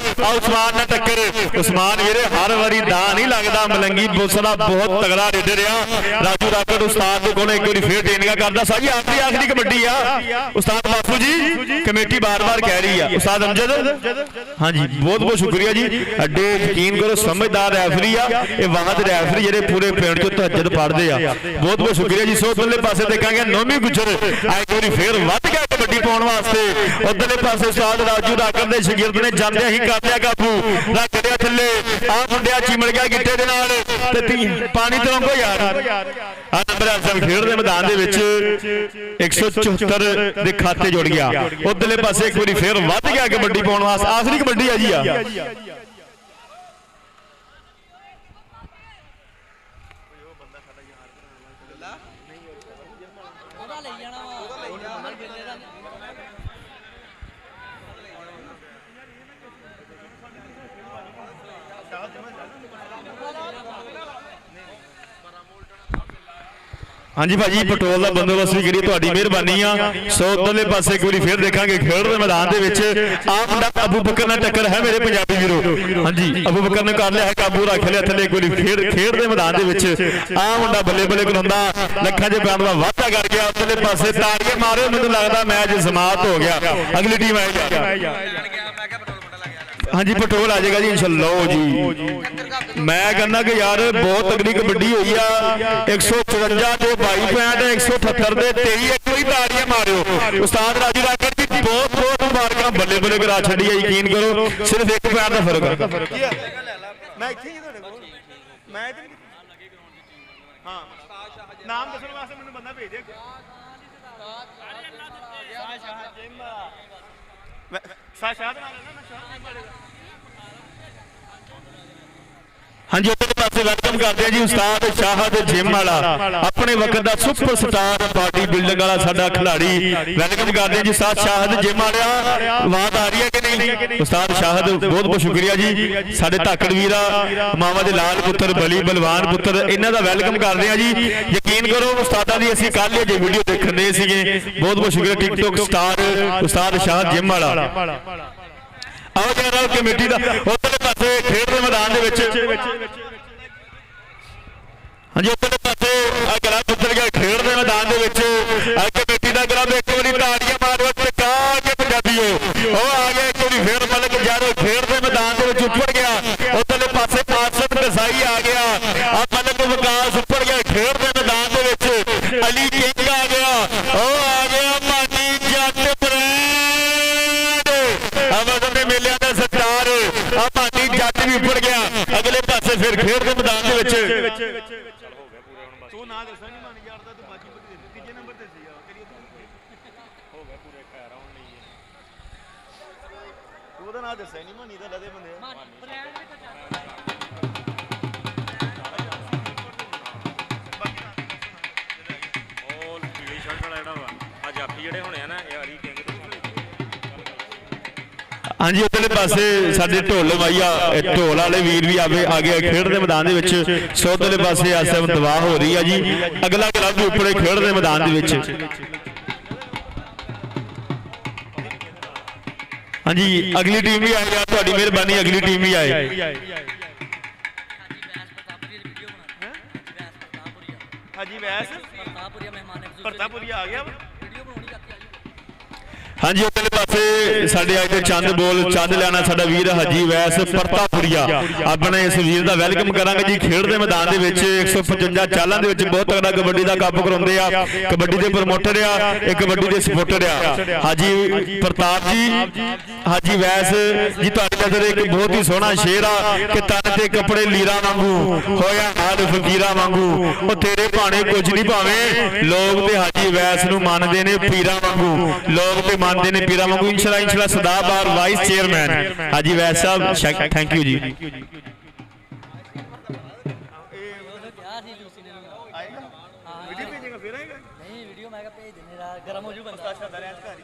ਉਸਮਾਨ ਨਾਲ ਟੱਕਰ ਉਸਮਾਨ ਵੀਰੇ ਹਰ ਵਾਰੀ ਦਾ ਨਹੀਂ ਲੱਗਦਾ ਮਲੰਗੀ ਬਸਰਾ ਬਹੁਤ ਤਗੜਾ ਰੇਡਰ ਆ ਰਾਜੂ ਰਾਗੜ ਉਸਤਾਦ ਦੇ ਕੋਲ ਇੱਕ ਵਾਰੀ ਫੇਰ ਟ੍ਰੇਨਿੰਗ ਕਰਦਾ ਸਾਜੀ ਆਖਰੀ ਕਬੱਡੀ ਆ ਉਸਤਾਦ ਬਾਪੂ ਜੀ ਕਮੇਟੀ ਬਾਰ-ਬਾਰ ਕਹਿ ਰਹੀ ਆ ਉਸਤਾਦ ਅਮਜਦ ਹਾਂਜੀ ਬਹੁਤ ਬਹੁਤ ਸ਼ੁਕਰੀਆ ਜੀ ਅੱਡੇ ਯਕੀਨ ਕਰੋ ਸਮਝਦਾਰ ਰੈਫਰੀ ਆ ਇਹ ਵਾਹਦ ਰੈਫਰੀ ਜਿਹੜੇ ਪੂਰੇ ਪਿੰਡ ਚੋਂ ਤਹੱਜਦ ਪੜਦੇ ਆ ਬਹੁਤ ਬਹੁਤ ਸ਼ੁਕਰੀਆ ਜੀ ਸੋ ਉਧਰਲੇ ਪਾਸੇ ਦੇਖਾਂਗੇ ਨੌਵੀਂ ਗੁੱਜਰ ਇੱਕ ਵਾਰੀ ਫੇਰ ਵੱਧ ਗਿਆ ਕਬੱਡੀ ਪਾਉਣ ਵਾਸਤੇ ਉਧਰਲੇ ਪਾਸੇ ਉਸਤਾਦ ਰਾਜੂ ਰਾਗੜ ਦੇ ਸ਼ਾਗਿਰਦ ਨੇ ਜਾਂਦਿਆਂ ਹੀ ਕਰ ਲਿਆ ਕਾਬੂ ਰੱਖ ਲਿਆ ਥੱਲੇ ਆ ਮੁੰਡਿਆ ਚਿਮੜ ਗਿਆ ਗਿੱਟੇ ਦੇ ਨਾਲ ਤੇ ਪਾਣੀ ਤੋਂ ਲੰਘੋ ਯਾਰ ਆ ਨੰਬਰ ਆਸਮ ਖੇਡ ਦੇ ਮੈਦਾਨ ਦੇ ਵਿੱਚ 174 ਦੇ ਖਾਤੇ ਜੁੜ ਗਿਆ ਉਧਰਲੇ ਪਾਸੇ ਇੱਕ ਵਾਰੀ ਫੇਰ ਵੱਧ ਗਿਆ ਕਬੱਡੀ ਪਾਉਣ ਵਾਸਤੇ ਆਖਰੀ ਕਬੱਡੀ ਆ ਜੀ ਆ ਹਾਂਜੀ ਭਾਜੀ ਪੈਟਰੋਲ ਦਾ ਬੰਦੋਬਸਤ ਵੀ ਕਰੀ ਤੁਹਾਡੀ ਮਿਹਰਬਾਨੀ ਆ ਸੋ ਉਧਰਲੇ ਪਾਸੇ ਇੱਕ ਵਾਰੀ ਫੇਰ ਦੇਖਾਂਗੇ ਖੇਡ ਦੇ ਮੈਦਾਨ ਦੇ ਵਿੱਚ ਆ ਮੁੰਡਾ ਅਬੂ ਬਕਰ ਨਾਲ ਟੱਕਰ ਹੈ ਮੇਰੇ ਪੰਜਾਬੀ ਵੀਰੋ ਹਾਂਜੀ ਅਬੂ ਬਕਰ ਨੇ ਕਰ ਲਿਆ ਹੈ ਕਾਬੂ ਰੱਖ ਲਿਆ ਥੱਲੇ ਇੱਕ ਵਾਰੀ ਫੇਰ ਖੇਡ ਦੇ ਮੈਦਾਨ ਦੇ ਵਿੱਚ ਆ ਮੁੰਡਾ ਬੱਲੇ ਬੱਲੇ ਕਰਾਉਂਦਾ ਲੱਖਾਂ ਦੇ ਪਿਆਰ ਦਾ ਵਾਅਦਾ ਕਰ ਗਿਆ ਉਧਰਲੇ ਪਾਸੇ ਤਾੜੀਆਂ ਮਾਰਿਓ ਮੈਨੂੰ ਲੱਗਦਾ ਮੈਚ ਸਮਾਪਤ ਹੋ ਗਿਆ ਅਗਲੀ ਟੀਮ ਆਏਗੀ ਹਾਂਜੀ ਪੈਟਰੋਲ ਆ ਜਾਏਗਾ ਜੀ ਇਨਸ਼ਾਅੱਲਾ ਜੀ ਮੈਂ ਕਹਿੰਦਾ ਕਿ ਯਾਰ ਬਹੁਤ ਤਗੜੀ ਕਬੱਡੀ ਹੋਈ ਆ 154 ਤੇ 22 ਪੁਆਇੰਟ 178 ਦੇ 23 ਇੱਕ ਵਾਰੀ ਤਾੜੀਆਂ ਮਾਰਿਓ ਉਸਤਾਦ ਰਾਜੂ ਰਾਗੜ ਜੀ ਬਹੁਤ ਬਹੁਤ ਮੁਬਾਰਕਾਂ ਬੱਲੇ ਬੱਲੇ ਕਰਾ ਛੱਡੀ ਆ ਯਕੀਨ ਕਰੋ ਸਿਰਫ ਇੱਕ ਪੁਆਇੰਟ ਦਾ ਫਰਕ ਆ ਮੈਂ ਇੱਥੇ ਹੀ ਤੁਹਾਡੇ ਕੋਲ ਮੈਂ ਹਾਂ ਨਾਮ ਦੱਸਣ ਵਾਸਤੇ ਮੈਨੂੰ ਬੰਦਾ ਭੇਜ ਦੇ ਸ਼ਾਹ ਦਾ ਨਾਮ ਹਾਂਜੀ ਉਹਦੇ ਪਾਸੇ ਵੈਲਕਮ ਕਰਦੇ ਆ ਜੀ ਉਸਤਾਦ ਸ਼ਾਹਦ ਜਿਮ ਵਾਲਾ ਆਪਣੇ ਵਕਤ ਦਾ ਸੁਪਰ ਸਟਾਰ ਬਾਡੀ ਬਿਲਡਿੰਗ ਵਾਲਾ ਸਾਡਾ ਖਿਡਾਰੀ ਵੈਲਕਮ ਕਰਦੇ ਆ ਜੀ ਉਸਤਾਦ ਸ਼ਾਹਦ ਜਿਮ ਵਾਲਿਆ ਆਵਾਜ਼ ਆ ਰਹੀ ਹੈ ਕਿ ਨਹੀਂ ਉਸਤਾਦ ਸ਼ਾਹਦ ਬਹੁਤ ਬਹੁਤ ਸ਼ੁਕਰੀਆ ਜੀ ਸਾਡੇ ਧਾਕੜ ਵੀਰਾ ਮਾਵਾ ਦੇ ਲਾਲ ਪੁੱਤਰ ਬਲੀ ਬਲਵਾਨ ਪੁੱਤਰ ਇਹਨਾਂ ਦਾ ਵੈਲਕਮ ਕਰਦੇ ਆ ਜੀ ਯਕੀਨ ਕਰੋ ਉਸਤਾਦਾਂ ਦੀ ਅਸੀਂ ਕੱਲ ਜੇ ਵੀਡੀਓ ਦੇਖਣ ਦੇ ਸੀਗੇ ਬਹੁਤ ਬਹੁਤ ਸ਼ੁਕਰੀਆ ਟਿਕਟੋਕ ਸਟਾਰ ਉਸਤਾਦ ਸ਼ਾਹਦ ਜਿਮ ਵਾਲਾ ਆਓ ਜਨਰਲ ਕਮੇਟੀ ਦਾ ਉਧਰਲੇ ਪਾਸੇ ਖੇਡ ਦੇ ਮੈਦਾਨ ਦੇ ਵਿੱਚ ਹਾਂਜੀ ਉਧਰਲੇ ਪਾਸੇ ਆ ਗਲਾ ਪੁੱਤਰ ਗਿਆ ਖੇਡ ਦੇ ਮੈਦਾਨ ਕਮੇਟੀ ਦਾ ਗਰਾਬ ਇੱਕ ਵਾਰੀ ਤਾੜੀਆਂ ਮਾਰੋ ਤੇ ਕਾਗੇ ਪੰਜਾਬੀਓ ਉਹ ਆ ਗਿਆ ਇੱਕ ਵਾਰੀ ਫੇਰ ਮਲਕ ਯਾਰੋ ਖੇਡ ਦੇ ਮੈਦਾਨ ਦੇ ਵਿੱਚ ਉੱਪਰ ਗਿਆ ਉਧਰਲੇ ਪਾਸੇ ਆਸਫ ਕਸਾਈ ਆ ਗਿਆ ਆ ਮਲਕ ਵਿਕਾਸ ਉੱਪਰ ਗਿਆ ਖੇਡ ਦੇ ਮੈਦਾਨ ਦੇ ਵਿੱਚ ਅਲੀ ਕਿੰਗ ਆ ਗਿਆ ਉਹ ਆ ਗਿਆ ਮਾਨੀ ਜੱਟ ਬ੍ਰਾਂਡ ਆਵਾਜ਼ਾਂ ਦੇ ਮੇਲਿਆਂ ਦਾ ਸਰਦਾਰ ਆ ਮਾਨੀ ਜੱਟ ਵੀ ਉੱਪਰ ਗਿਆ ਅਗਲੇ ਪਾਸੇ ਫਿਰ ਖੇਡ ਦੇ ਮੈਦਾਨ ਦੇ ਵਿੱਚ ਤੂੰ ਨਾ ਦੱਸਾਂ ਨਹੀਂ ਮਨ ਯਾਰਦਾ ਤੂੰ ਬਾਜੀ ਬਤੀ ਦੇ ਤੀਜੇ ਨੰਬਰ ਤੇ ਸੀ ਯਾਰ ਕਰੀਏ ਹੋ ਗਿਆ ਪੂਰੇ ਖੈਰ ਆਉਣ ਲਈ ਤੂੰ ਉਹਦਾ ਨਾਂ ਦੱਸਿਆ ਨਹੀਂ ਮਨੀ ਦਾ ਲਦੇ ਬੰਦੇ ਉਹ ਪੀਲੀ ਸ਼ਰਟ ਵਾਲਾ ਜਿਹੜਾ ਵਾ ਆ ਜਾਫੀ ਜਿਹੜੇ ਹੋਣੇ ਆ ਨਾ ਇਹ ਅਲੀ ਕਿੰਗ ਤੋਂ ਹਾਂਜੀ ਉਧਰਲੇ ਪਾਸੇ ਸਾਡੇ ਢੋਲ ਮਾਈਆ ਢੋਲ ਵਾਲੇ ਵੀਰ ਵੀ ਆ ਗਏ ਖੇਡ ਦੇ ਮੈਦਾਨ ਦੇ ਵਿੱਚ ਸੋ ਉਧਰਲੇ ਪਾਸੇ ਆਸਮ ਦਵਾ ਹੋ ਰਹੀ ਆ ਜੀ ਅਗਲਾ ਕਲੱਬ ਵੀ ਉੱਪਰੇ ਖੇਡ ਦੇ ਮੈਦਾਨ ਦੇ ਵਿੱਚ ਹਾਂਜੀ ਅਗਲੀ ਟੀਮ ਵੀ ਆਈ ਆ ਤੁਹਾਡੀ ਮਿਹਰਬਾਨੀ ਅਗਲੀ ਟੀਮ ਵੀ ਆਏ ਹਾਜੀ ਵੈਸ ਪ੍ਰਤਾਪੁਰੀਆ ਆ ਗਿਆ ਹਾਂਜੀ ਉਧਰਲੇ ਪਾਸੇ ਸਾਡੇ ਅੱਜ ਦੇ ਚੰਦ ਬੋਲ ਚੰਦ ਲਿਆਣਾ ਸਾਡਾ ਵੀਰ ਹਾਜੀ ਵੈਸ ਪ੍ਰਤਾਪੁਰੀਆ ਆਪਣੇ ਇਸ ਵੀਰ ਦਾ ਵੈਲਕਮ ਕਰਾਂਗੇ ਜੀ ਖੇਡ ਦੇ ਮੈਦਾਨ ਦੇ ਵਿੱਚ 155 ਚਾਲਾਂ ਦੇ ਵਿੱਚ ਬਹੁਤ ਤਗੜਾ ਕਬੱਡੀ ਦਾ ਕੱਪ ਕਰਾਉਂਦੇ ਆ ਕਬੱਡੀ ਦੇ ਪ੍ਰਮੋਟਰ ਆ ਇਹ ਕਬੱਡੀ ਦੇ ਸਪੋਰਟਰ ਆ ਹਾਜੀ ਪ੍ਰਤਾਪ ਜੀ ਹਾਜੀ ਵੈਸ ਜੀ ਤੁਹਾਡੇ ਨਜ਼ਰ ਇੱਕ ਬਹੁਤ ਹੀ ਸੋਹਣਾ ਸ਼ੇਰ ਆ ਕਿ ਤਨ ਤੇ ਕੱਪੜੇ ਲੀਰਾ ਵਾਂਗੂ ਹੋਇਆ ਹਾਲ ਫਕੀਰਾਂ ਵਾਂਗੂ ਉਹ ਤੇਰੇ ਭਾਣੇ ਕੁਝ ਨਹੀਂ ਭਾਵੇਂ ਲੋਕ ਤੇ ਹਾਜੀ ਵੈਸ ਨੂੰ ਮੰਨਦੇ ਨੇ ਪੀਰਾਂ ਵਾਂਗੂ ਲੋਕ ਤੇ ਮੰਨਦੇ ਨੇ ਪੀਰਾਂ ਵਾਂਗੂ ਇਨਸ਼ਾਅੱਲਾ ਸਦਾਬਾਰ ਵਾਈਸ ਚੇਅਰਮੈਨ ਹਾਜੀ ਵੈਸ ਸਾਹਿਬ ਥੈਂਕ ਯੂ ਜੀ ਵੀਡੀਓ ਭੇਜੇਗਾ ਫਿਰ ਆਏਗਾ ਨਹੀਂ ਵੀਡੀਓ ਮੈਂ ਕਿਹਾ ਭੇਜ ਦਿੰਨੇ ਰਾ ਗਰਮ ਹੋ ਜੂ ਬੰਦਾ ਸਾਡਾ ਰੈਂਚ ਘਰ ਹੀ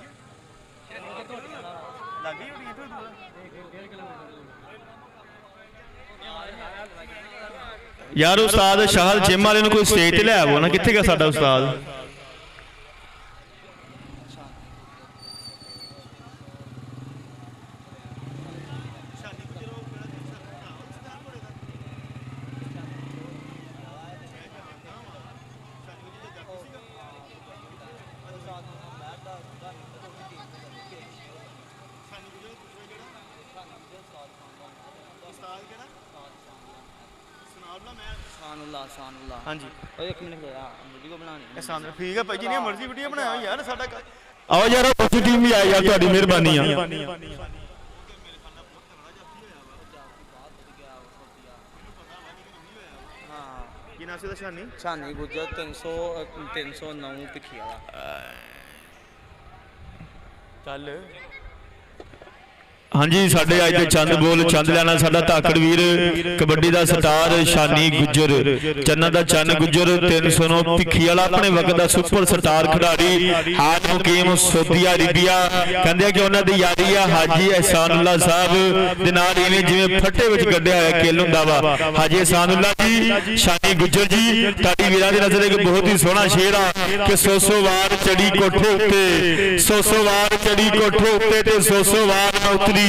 ਲੱਗੀ ਹੋਣੀ ਇੱਥੋਂ ਦੂਰ ਯਾਰ ਉਸਤਾਦ ਸ਼ਾਹਲ ਜਿਮ ਵਾਲੇ ਨੂੰ ਕੋਈ ਸਟੇਜ ਤੇ ਲੈ ਆਵੋ ਨਾ ਕਿੱਥੇ ਗਿਆ ਸਾਡਾ ਉਸਤਾਦ ਸਾਨੂਲਾ ਹਾਂਜੀ ਓਏ ਇੱਕ ਮਿੰਟ ਹੋਇਆ ਵੀਡੀਓ ਬਣਾਣੀ ਇਹ ਸਾਹਮਣੇ ਠੀਕ ਹੈ ਭਾਈ ਜਿੰਨੀ ਮਰਜ਼ੀ ਵੀਡੀਓ ਬਣਾਓ ਯਾਰ ਸਾਡਾ ਆਓ ਯਾਰ ਦੂਜੀ ਟੀਮ ਵੀ ਆਈ ਯਾਰ ਤੁਹਾਡੀ ਮਿਹਰਬਾਨੀ ਆ ਕੀ ਨਾਮ ਸੀ ਉਹਦਾ ਸ਼ਾਨੀ ਛਾਨੀ ਗੁੱਜਰ 309 ਪਿੱਖੀ ਵਾਲਾ ਚੱਲ ਹਾਂਜੀ ਸਾਡੇ ਅੱਜ ਦੇ ਚੰਦ ਬੋਲ ਚੰਦ ਲੈਣਾ ਸਾਡਾ ਧਾਕੜ ਵੀਰ ਕਬੱਡੀ ਦਾ ਸਟਾਰ ਸ਼ਾਨੀ ਗੁੱਜਰ ਚੰਨਾ ਦਾ ਚੰਨ ਗੁੱਜਰ 309 ਭਿੱਖੀ ਵਾਲਾ ਆਪਣੇ ਵਕਤ ਦਾ ਸੁਪਰ ਸਟਾਰ ਖਿਡਾਰੀ ਹਾਜ ਮੁਕੀਮ ਸਊਦੀ ਅਰਬੀਆ ਕਹਿੰਦੇ ਕਿ ਉਹਨਾਂ ਦੀ ਯਾਰੀ ਆ ਹਾਜੀ ਅਹਿਸਾਨੁੱਲਾ ਸਾਹਿਬ ਦੇ ਨਾਲ ਇਵੇਂ ਜਿਵੇਂ ਫੱਟੇ ਵਿੱਚ ਗੱਡਿਆ ਹੋਇਆ ਕਿੱਲ ਹੁੰਦਾ ਵਾ ਹਾਜੀ ਅਹਿਸਾਨੁੱਲਾ ਜੀ ਸ਼ਾਨੀ ਗੁੱਜਰ ਜੀ ਤੁਹਾਡੀ ਵੀਰਾਂ ਦੀ ਨਜ਼ਰ ਇੱਕ ਬਹੁਤ ਹੀ ਸੋਹਣਾ ਸ਼ੇਰ ਆ ਕਿ 100 ਵਾਰ ਚੜੀ ਕੋਠੇ ਉੱਤੇ 100 ਵਾਰ ਚੜੀ ਕੋਠੇ ਉੱਤੇ ਤੇ 100 ਵਾਰ ਮੈਂ ਉਤਰੀ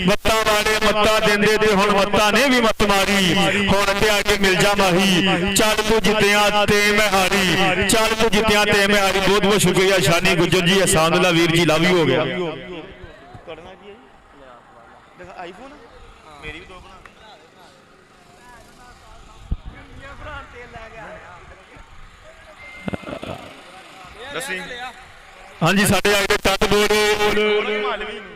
ਮੱਤਾਂ ਵਾਲੇ ਮੱਤਾਂ ਦਿੰਦੇ ਤੇ ਹੁਣ ਮੱਤਾਂ ਨੇ ਵੀ ਮੱਤ ਮਾਰੀ ਹੁਣ ਤੇ ਆ ਕੇ ਮਿਲ ਜਾ ਮਾਹੀ ਚੱਲ ਤੂੰ ਜਿੱਤਿਆ ਤੇ ਮੈਂ ਹਾਰੀ ਚੱਲ ਤੂੰ ਜਿੱਤਿਆ ਤੇ ਮੈਂ ਹਾਰੀ ਬਹੁਤ ਬਹੁਤ ਸ਼ੁਕਰੀਆ ਸ਼ਾਨੀ ਗੁੱਜਰ ਜੀ ਅਹਿਸਾਨੁੱਲਾ ਵੀਰ ਜੀ ਲਵ ਯੂ ਹੋ ਗਿਆ ਕਰਨਾ ਕੀ ਹੈ ਜੀ ਦੇਖ ਆਈਫੋਨ ਮੇਰੀ ਵੀ ਦੋ ਬਣਾ ਦੱਸੀ ਹਾਂਜੀ ਸਾਡੇ ਅੱਜ ਦੇ ਚੰਦ ਬੋਲ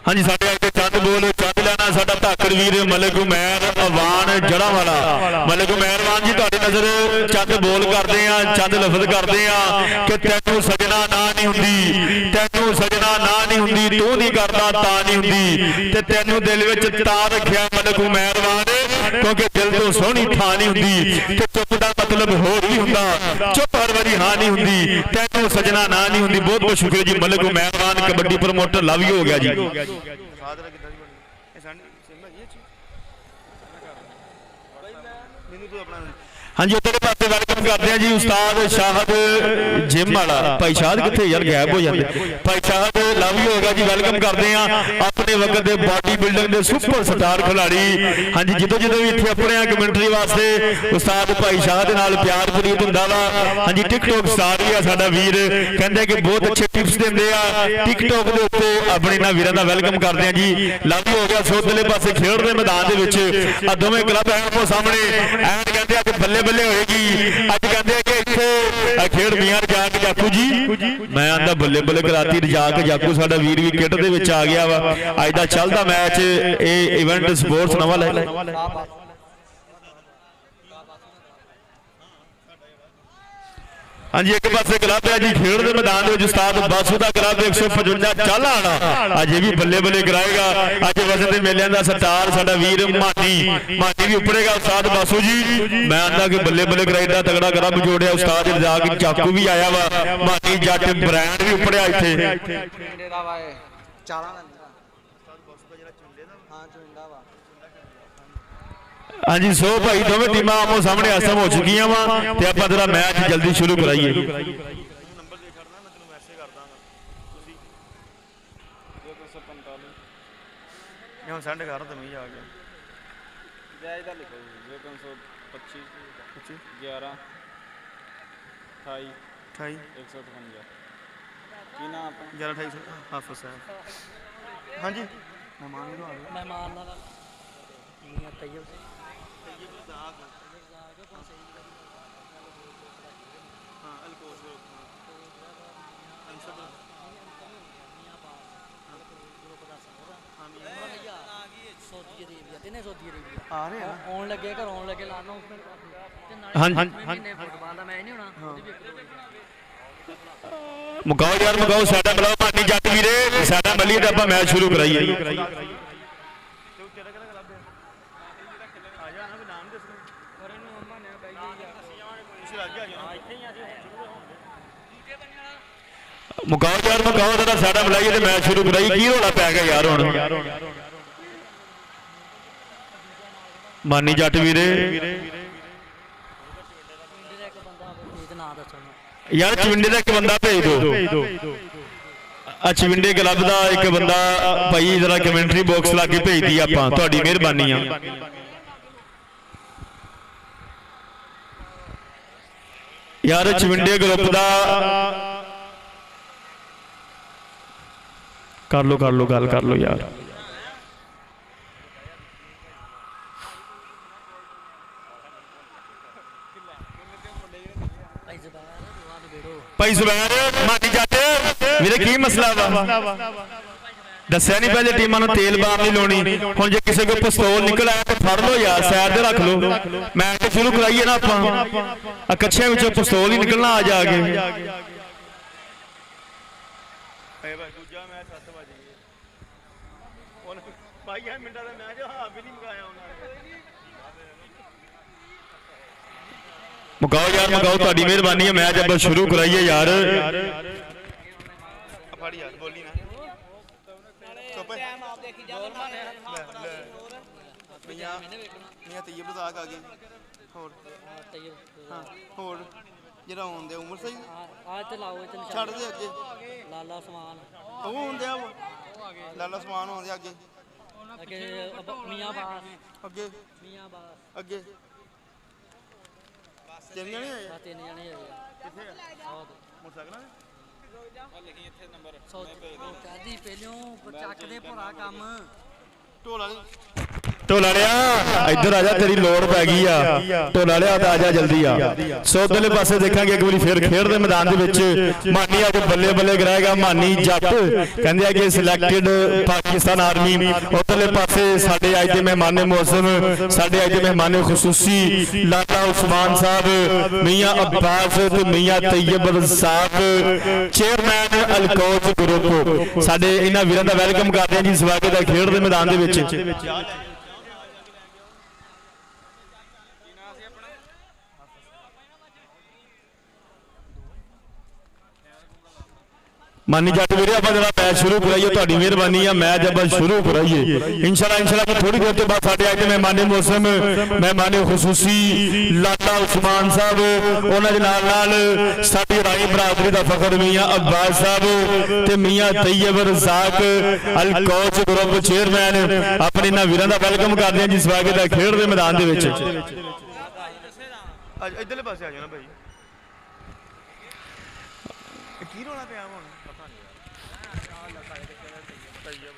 ਹਾਂਜੀ ਸਾਡੇ ਅੱਜ ਦੇ ਚੰਦ ਬੋਲ ਚੰਦ ਲੈਣਾ ਸਾਡਾ ਧਾਕੜ ਵੀਰ ਮਲਕ ਉਮੈਰ ਅਵਾਨ ਜੜਾ ਵਾਲਾ ਮਲਕ ਉਮੈਰ ਅਵਾਨ ਜੀ ਤੁਹਾਡੀ ਨਜ਼ਰ ਚੰਦ ਬੋਲ ਕਰਦੇ ਆ ਚੰਦ ਲਫ਼ਜ਼ ਕਰਦੇ ਆ ਕਿ ਤੈਨੂੰ ਸਜਣਾ ਨਾ ਨਹੀਂ ਹੁੰਦੀ ਤੈਨੂੰ ਸਜਣਾ ਨਾ ਨਹੀਂ ਹੁੰਦੀ ਤੂੰ ਨਹੀਂ ਕਰਦਾ ਤਾਂ ਨਹੀਂ ਹੁੰਦੀ ਤੇ ਤੈਨੂੰ ਦਿਲ ਵਿੱਚ ਤਾਂ ਰੱਖਿਆ ਮਲਕ ਉਮੈਰ ਅਵਾਨ ਕਿਉਂਕਿ ਦਿਲ ਤੋਂ ਸੋਹਣੀ ਥਾਂ ਨਹੀਂ ਹੁੰਦੀ ਤੇ ਚੁੱਪ ਦਾ ਮਤਲਬ ਹੋਰ ਵੀ ਹੁੰਦਾ ਚੁੱਪ ਹਰ ਵਾਰੀ ਹਾਂ ਨਹੀਂ ਹੁੰਦੀ ਤੈਨੂੰ ਸਜਣਾ ਨਾ ਨਹੀਂ ਹੁੰਦੀ ਬਹੁਤ ਬਹੁਤ ਸ਼ੁਕਰੀਆ ਜੀ Malik Umair Awan kabaddi promoter love you ਹੋ ਗਿਆ ਜੀ ਖਾਦਰਾ ਕਿੱਦਾਂ ਦੀ ਬਣੀ ਇਹ ਸਾਡੀ ਸਿੰਮਾ ਜੀ ਮੈਨੂੰ ਤੂੰ ਆਪਣਾ ਹਾਂਜੀ ਉਧਰਲੇ ਪਾਸੇ ਵੈਲਕਮ ਕਰਦੇ ਆ ਜੀ ਉਸਤਾਦ ਸ਼ਾਹਦ ਜਿਮ ਵਾਲਾ। ਭਾਈ ਸ਼ਾਹਦ ਕਿੱਥੇ ਯਾਰ, ਗਾਇਬ ਹੋ ਜਾਂਦੇ। ਭਾਈ ਸ਼ਾਹਦ ਲਵ ਯੂ ਹੋਗਾ ਜੀ, ਵੈਲਕਮ ਕਰਦੇ ਆ ਆਪਣੇ ਵਕਤ ਦੇ ਬਾਡੀ ਬਿਲਡਿੰਗ ਦੇ ਸੁਪਰ ਸਟਾਰ ਖਿਡਾਰੀ। ਹਾਂਜੀ ਜਦੋਂ ਜਦੋਂ ਵੀ ਇੱਥੇ ਆਪਣੇ ਕਮੈਂਟਰੀ ਵਾਸਤੇ ਉਸਤਾਦ ਭਾਈ ਸ਼ਾਹਦ ਨਾਲ ਪਿਆਰ ਪ੍ਰੀਤ ਹੁੰਦਾ ਵਾ। ਹਾਂਜੀ ਟਿਕਟੋਕ ਸਟਾਰ ਵੀ ਆ ਸਾਡਾ ਵੀਰ, ਕਹਿੰਦੇ ਕਿ ਬਹੁਤ ਅੱਛੇ ਟਿਪਸ ਦਿੰਦੇ ਆ ਟਿਕਟੋਕ ਦੇ ਉੱਤੇ। ਆਪਣੇ ਇਹਨਾਂ ਵੀਰਾਂ ਦਾ ਵੈਲਕਮ ਕਰਦੇ ਆ ਜੀ। ਲਵ ਯੂ ਹੋ ਗਿਆ। ਸੋ ਉਧਰਲੇ ਪਾਸੇ ਖੇਡ ਦੇ ਮੈਦਾਨ ਦੇ ਵਿੱਚ ਆ ਦੋਵੇਂ ਕਲੱਬ ਆਪੋ ਸਾਹਮਣੇ ਐਨ ਕਹਿੰਦੇ ਆ ਕਿ ਬੱਲੇ ਬੱਲੇ ਹੋਏਗੀ। ਅੱਜ ਕਹਿੰਦੇ ਆ ਕਿ ਇੱਥੇ ਖੇਡ ਮੀਆਂ ਰਜਾਕ ਜਾਕੂ ਜੀ, ਮੈਂ ਆਂਦਾ ਬੱਲੇ ਬੱਲੇ ਕਰਾਤੀ। ਰਜਾਕ ਜਾਕੂ ਸਾਡਾ ਵੀਰ ਵੀ ਕਿੱਟ ਦੇ ਵਿੱਚ ਆ ਗਿਆ ਵਾ। ਅੱਜ ਦਾ ਚੱਲਦਾ ਮੈਚ ਇਹ ਇਵੈਂਟ ਸਪੋਰਟਸ ਨਵਾਂ ਲੈ ਹਾਂਜੀ ਇੱਕ ਪਾਸੇ ਕਲੱਬ ਹੈ ਜੀ ਖੇਡ ਦੇ ਮੈਦਾਨ ਦੇ ਵਿੱਚ ਉਸਤਾਦ ਬਾਸੂ ਦਾ ਕਲੱਬ 155 ਚੱਲ ਆਣਾ ਅੱਜ ਵੀ ਬੱਲੇ ਬੱਲੇ ਕਰਾਏਗਾ। ਅੱਜ ਵਜਨ ਦੇ ਮੇਲਿਆਂ ਦਾ ਸਰਦਾਰ ਸਾਡਾ ਵੀਰ ਮਾਨੀ ਵੀ ਉੱਪਰੇਗਾ। ਉਸਤਾਦ ਬਾਸੂ ਜੀ ਮੈਂ ਆਂਦਾ ਕਿ ਬੱਲੇ ਬੱਲੇ ਕਰਾਈਦਾ ਤਗੜਾ ਕਲੱਬ ਜੋੜਿਆ। ਉਸਤਾਦ ਰਜ਼ਾਕ ਚਾਕੂ ਵੀ ਆਇਆ ਵਾ, ਮਾਨੀ ਜੱਟ ਬ੍ਰਾਂਡ ਵੀ ਉੱਪਰਿਆ ਇੱਥੇ। ਹਾਂਜੀ ਸੋ ਭਾਈ ਦੋਵੇਂ ਟੀਮਾਂ ਆਮੋ ਸਾਹਮਣੇ ਆਸਮ ਹੋ ਚੁੱਕੀਆਂ ਵਾ ਤੇ ਆਪਾਂ ਤੇਰਾ ਮੈਚ ਜਲਦੀ ਸ਼ੁਰੂ ਕਰਾਈਏ। ਨੰਬਰ ਦੇ ਖੜਨਾ ਮੈਂ ਤੈਨੂੰ ਮੈਸੇਜ ਕਰ ਦਾਂਗਾ। ਤੁਸੀਂ 245 ਇਹ ਹੁਣ ਸੈਂਡ ਕਰ ਤੈਨੂੰ ਹੀ ਆ ਗਿਆ। ਜਾਇਜ਼ ਦਾ ਲਿਖੋ 325 25 11 28 28 155 ਕੀ ਨਾਮ ਆਪਣਾ 11 28 ਹਾਫਿਜ਼ ਸਾਹਿਬ। ਹਾਂਜੀ ਮਹਿਮਾਨ ਨੂੰ ਆ ਗਏ। ਮਹਿਮਾਨ ਨਾਲ ਮੀਆਂ ਤੈਯਬ ਆ ਰਹੇ ਆ ਆਉਣ ਲੱਗੇ ਘਰ ਆਉਣ ਲੱਗੇ ਲਾਣਾ ਹਾਂਜੀ ਫੁੱਟਬਾਲ ਦਾ ਮੈਚ ਨਹੀਂ ਹੋਣਾ ਉਹਦੀ ਵੀ ਮੁਕਾਓ ਯਾਰ ਮੁਕਾਓ ਸਾਡਾ ਬਲਾਓ ਮਾਨੀ ਜੱਟ ਵੀਰੇ ਸਾਡਾ ਬੱਲੀ ਤੇ ਆਪਾਂ ਮੈਚ ਸ਼ੁਰੂ ਕਰਾਈਏ। ਮੁਕਾਓ ਯਾਰ ਮੁਕਾਓ ਤੇਰਾ ਸਾਡਾ ਬੁਲਾਈਏ ਤੇ ਮੈਚ ਸ਼ੁਰੂ ਕਰਾਈ। ਕੀ ਰੋਲਾ ਪੈ ਗਿਆ ਯਾਰ ਹੁਣ ਮਾਨੀ ਜੱਟ ਵੀਰੇ ਯਾਰ ਚਵਿੰਡੇ ਦਾ ਇੱਕ ਬੰਦਾ ਭੇਜ ਦਿਓ। ਆ ਚਵਿੰਡੇ ਕਲੱਬ ਦਾ ਇੱਕ ਬੰਦਾ ਭਾਈ ਜਰਾ ਕਮੈਂਟਰੀ ਬਾਕਸ ਲਾ ਕੇ ਭੇਜਦੀ ਆਪਾਂ, ਤੁਹਾਡੀ ਮਿਹਰਬਾਨੀ ਆ। ਯਾਰ ਚਵਿੰਡੇ ਗਰੁੱਪ ਦਾ ਕਰ ਲੋ ਗੱਲ ਕਰ ਲੋ ਯਾਰ। ਭਾਈ ਜ਼ੁਬੈਰ ਮਾਨੀ ਜੱਟ ਵੀਰੇ ਕੀ ਮਸਲਾ ਵਾ? ਦੱਸਿਆ ਨਹੀਂ ਪਹਿਲੇ ਟੀਮਾਂ ਨੂੰ ਤੇਲ ਬਾਮ ਨਹੀਂ ਲਾਉਣੀ। ਹੁਣ ਜੇ ਕਿਸੇ ਕੋਲ ਪਿਸਤੌਲ ਨਿਕਲ ਆਇਆ ਤਾਂ ਫੜ ਲਓ ਯਾਰ, ਸਾਈਡ ਤੇ ਰੱਖ ਲਓ। ਮੈਚ ਸ਼ੁਰੂ ਕਰਾਈਏ ਨਾ ਆਪਾਂ। ਕੱਛਿਆਂ ਵਿੱਚੋਂ ਪਿਸਤੌਲ ਹੀ ਨਿਕਲਣਾ ਆ ਜਾ ਕੇ। ਦੂਜਾ ਮੈਚ 7 ਵਜੇ ਹੁਣ ਭਾਈ ਇਹ ਮਿੰਟਾਂ ਦਾ ਮੈਚ ਹਾਫ ਵੀ ਨਹੀਂ ਮੁਕਾਇਆ ਉਹਨਾਂ ਨੇ। ਮੁਕਾਓ ਯਾਰ ਮੁਕਾਓ, ਤੁਹਾਡੀ ਮਿਹਰਬਾਨੀ ਹੈ। ਮੈਚ ਆਪਾਂ ਸ਼ੁਰੂ ਕਰਾਈਏ ਯਾਰ। ਫੜ ਯਾਰ ਬੋਲੀ ਨਾ ਚੁੱਪ ਟਾਈਮ ਆਪ ਦੇਖੀ ਜਾ ਮੀਆਂ ਤੈਯਬ ਰਜ਼ਾਕ ਆ ਗਏ। ਹੋਰ ਹਾਂ ਹੋਰ ਜਿਹੜਾ ਆਉਂਦੇ ਉਮਰ ਸਹੀ ਆ ਚਲਾਓ ਇਹ ਛੱਡ ਦੇ ਅੱਗੇ ਲਾਲਾ ਸਮਾਨ ਉਹ ਹੁੰਦੇ ਆ ਲਾਲਾ ਸਮਾਨ ਆਉਂਦੇ ਅੱਗੇ ਅੱਗੇ ਮੀਆਂ ਬਾਸ ਅੱਗੇ ਮੀਆਂ ਬਾਸ ਅੱਗੇ ਤਿੰਨ ਜਣੇ ਆਏ ਬਸ ਤਿੰਨ ਜਣੇ ਹੈਗੇ ਕਿੱਥੇ ਆ ਮੋਟਰਸਾਈਕਲਾਂ ਲਿਖੀ ਇੱਥੇ ਨੰਬਰ ਸੌ ਕਹਦੀ ਪਹਿਲੋਂ ਚੱਕਦੇ ਭਰਾ ਕੰਮ ਢੋਲਾ ਢੋਲਾ ਲਿਆ ਇੱਧਰ ਆ ਜਾ, ਤੇਰੀ ਲੋੜ ਪੈ ਗਈ ਆ। ਢੋਲਾ ਲਿਆ ਤਾਂ ਆ ਜਾ ਜਲਦੀ ਆ। ਸੋ ਉਧਰਲੇ ਪਾਸੇ ਦੇਖਾਂਗੇ ਇੱਕ ਵਾਰੀ ਫੇਰ ਖੇਡ ਦੇ ਮੈਦਾਨ ਦੇ ਵਿੱਚ ਮਾਨੀ ਅੱਜ ਬੱਲੇ ਬੱਲੇ ਕਰਾਏਗਾ। ਮਾਨੀ ਜੱਟ ਕਹਿੰਦੇ ਆ ਕਿ ਸਿਲੈਕਟਡ ਪਾਕਿਸਤਾਨ ਆਰਮੀ। ਉਧਰਲੇ ਪਾਸੇ ਸਾਡੇ ਅੱਜ ਦੇ ਮਹਿਮਾਨੇ ਮੌਸਮ, ਸਾਡੇ ਅੱਜ ਦੇ ਮਹਿਮਾਨੇ ਖੁਸੂਸੀ ਲਾਲਾ ਉਸਮਾਨ ਸਾਹਿਬ, ਮੀਆਂ ਅब्बास ਤੇ ਮੀਆਂ ਤੈਯਬ ਰਜ਼ਾਕ, ਚੇਅਰਮੈਨ ਅਲਕੋਚ ਗਰੁੱਪ। ਸਾਡੇ ਇਹਨਾਂ ਵੀਰਾਂ ਦਾ ਵੈਲਕਮ ਕਰਦੇ ਹਾਂ ਜੀ ਸਵਾਗਤ ਹੈ ਖੇਡ ਦੇ ਮੈਦਾਨ ਦੇ ਵਿੱਚ। ਮਾਨੀ ਜੱਟ ਵੀਰੇ ਆਪਾਂ ਜਿਹੜਾ ਮੈਚ ਸ਼ੁਰੂ ਕਰਾਈਏ ਤੁਹਾਡੀ ਮਿਹਰਬਾਨੀ ਆ ਮੈਚ ਆਪਾਂ ਸ਼ੁਰੂ ਕਰਾਈਏ ਇਨਸ਼ਾਅੱਲਾ ਕਿ ਥੋੜੀ ਦੇਰ ਤੋਂ ਬਾਅਦ ਸਾਡੇ ਅੱਜ ਦੇ ਮਹਿਮਾਨੇ ਮੌਸਮ ਮਹਿਮਾਨੇ ਖੁਸੂਸੀ ਲਾਲਾ ਉਸਮਾਨ ਸਾਹਿਬ ਉਹਨਾਂ ਦੇ ਨਾਲ ਸਾਡੀ ਰਾਈ ਬਰਾਦਰੀ ਦਾ ਫਖਰ ਮੀਆਂ ਅब्बास ਸਾਹਿਬ ਤੇ ਮੀਆਂ ਤੈयब ਰਜ਼ਾਕ ਅਲ ਕੋਚ ਗਰੁੱਪ ਚੇਅਰਮੈਨ ਆਪਣੇ ਇਹਨਾਂ ਵੀਰਾਂ ਦਾ ਵੈਲਕਮ ਕਰਦੇ ਹਾਂ ਜੀ ਸਵਾਗਤ ਹੈ ਖੇਡ ਦੇ ਮੈਦਾਨ ਦੇ ਵਿੱਚ ਅੱਜ ਇਧਰਲੇ ਪਾਸੇ ਆ ਜਾਣਾ ਭਾਈ ਕੀ ਰੋਣਾ ਪਿਆ ਹੁਣ ਪਤਾ ਨਹੀਂ ਯਾਰ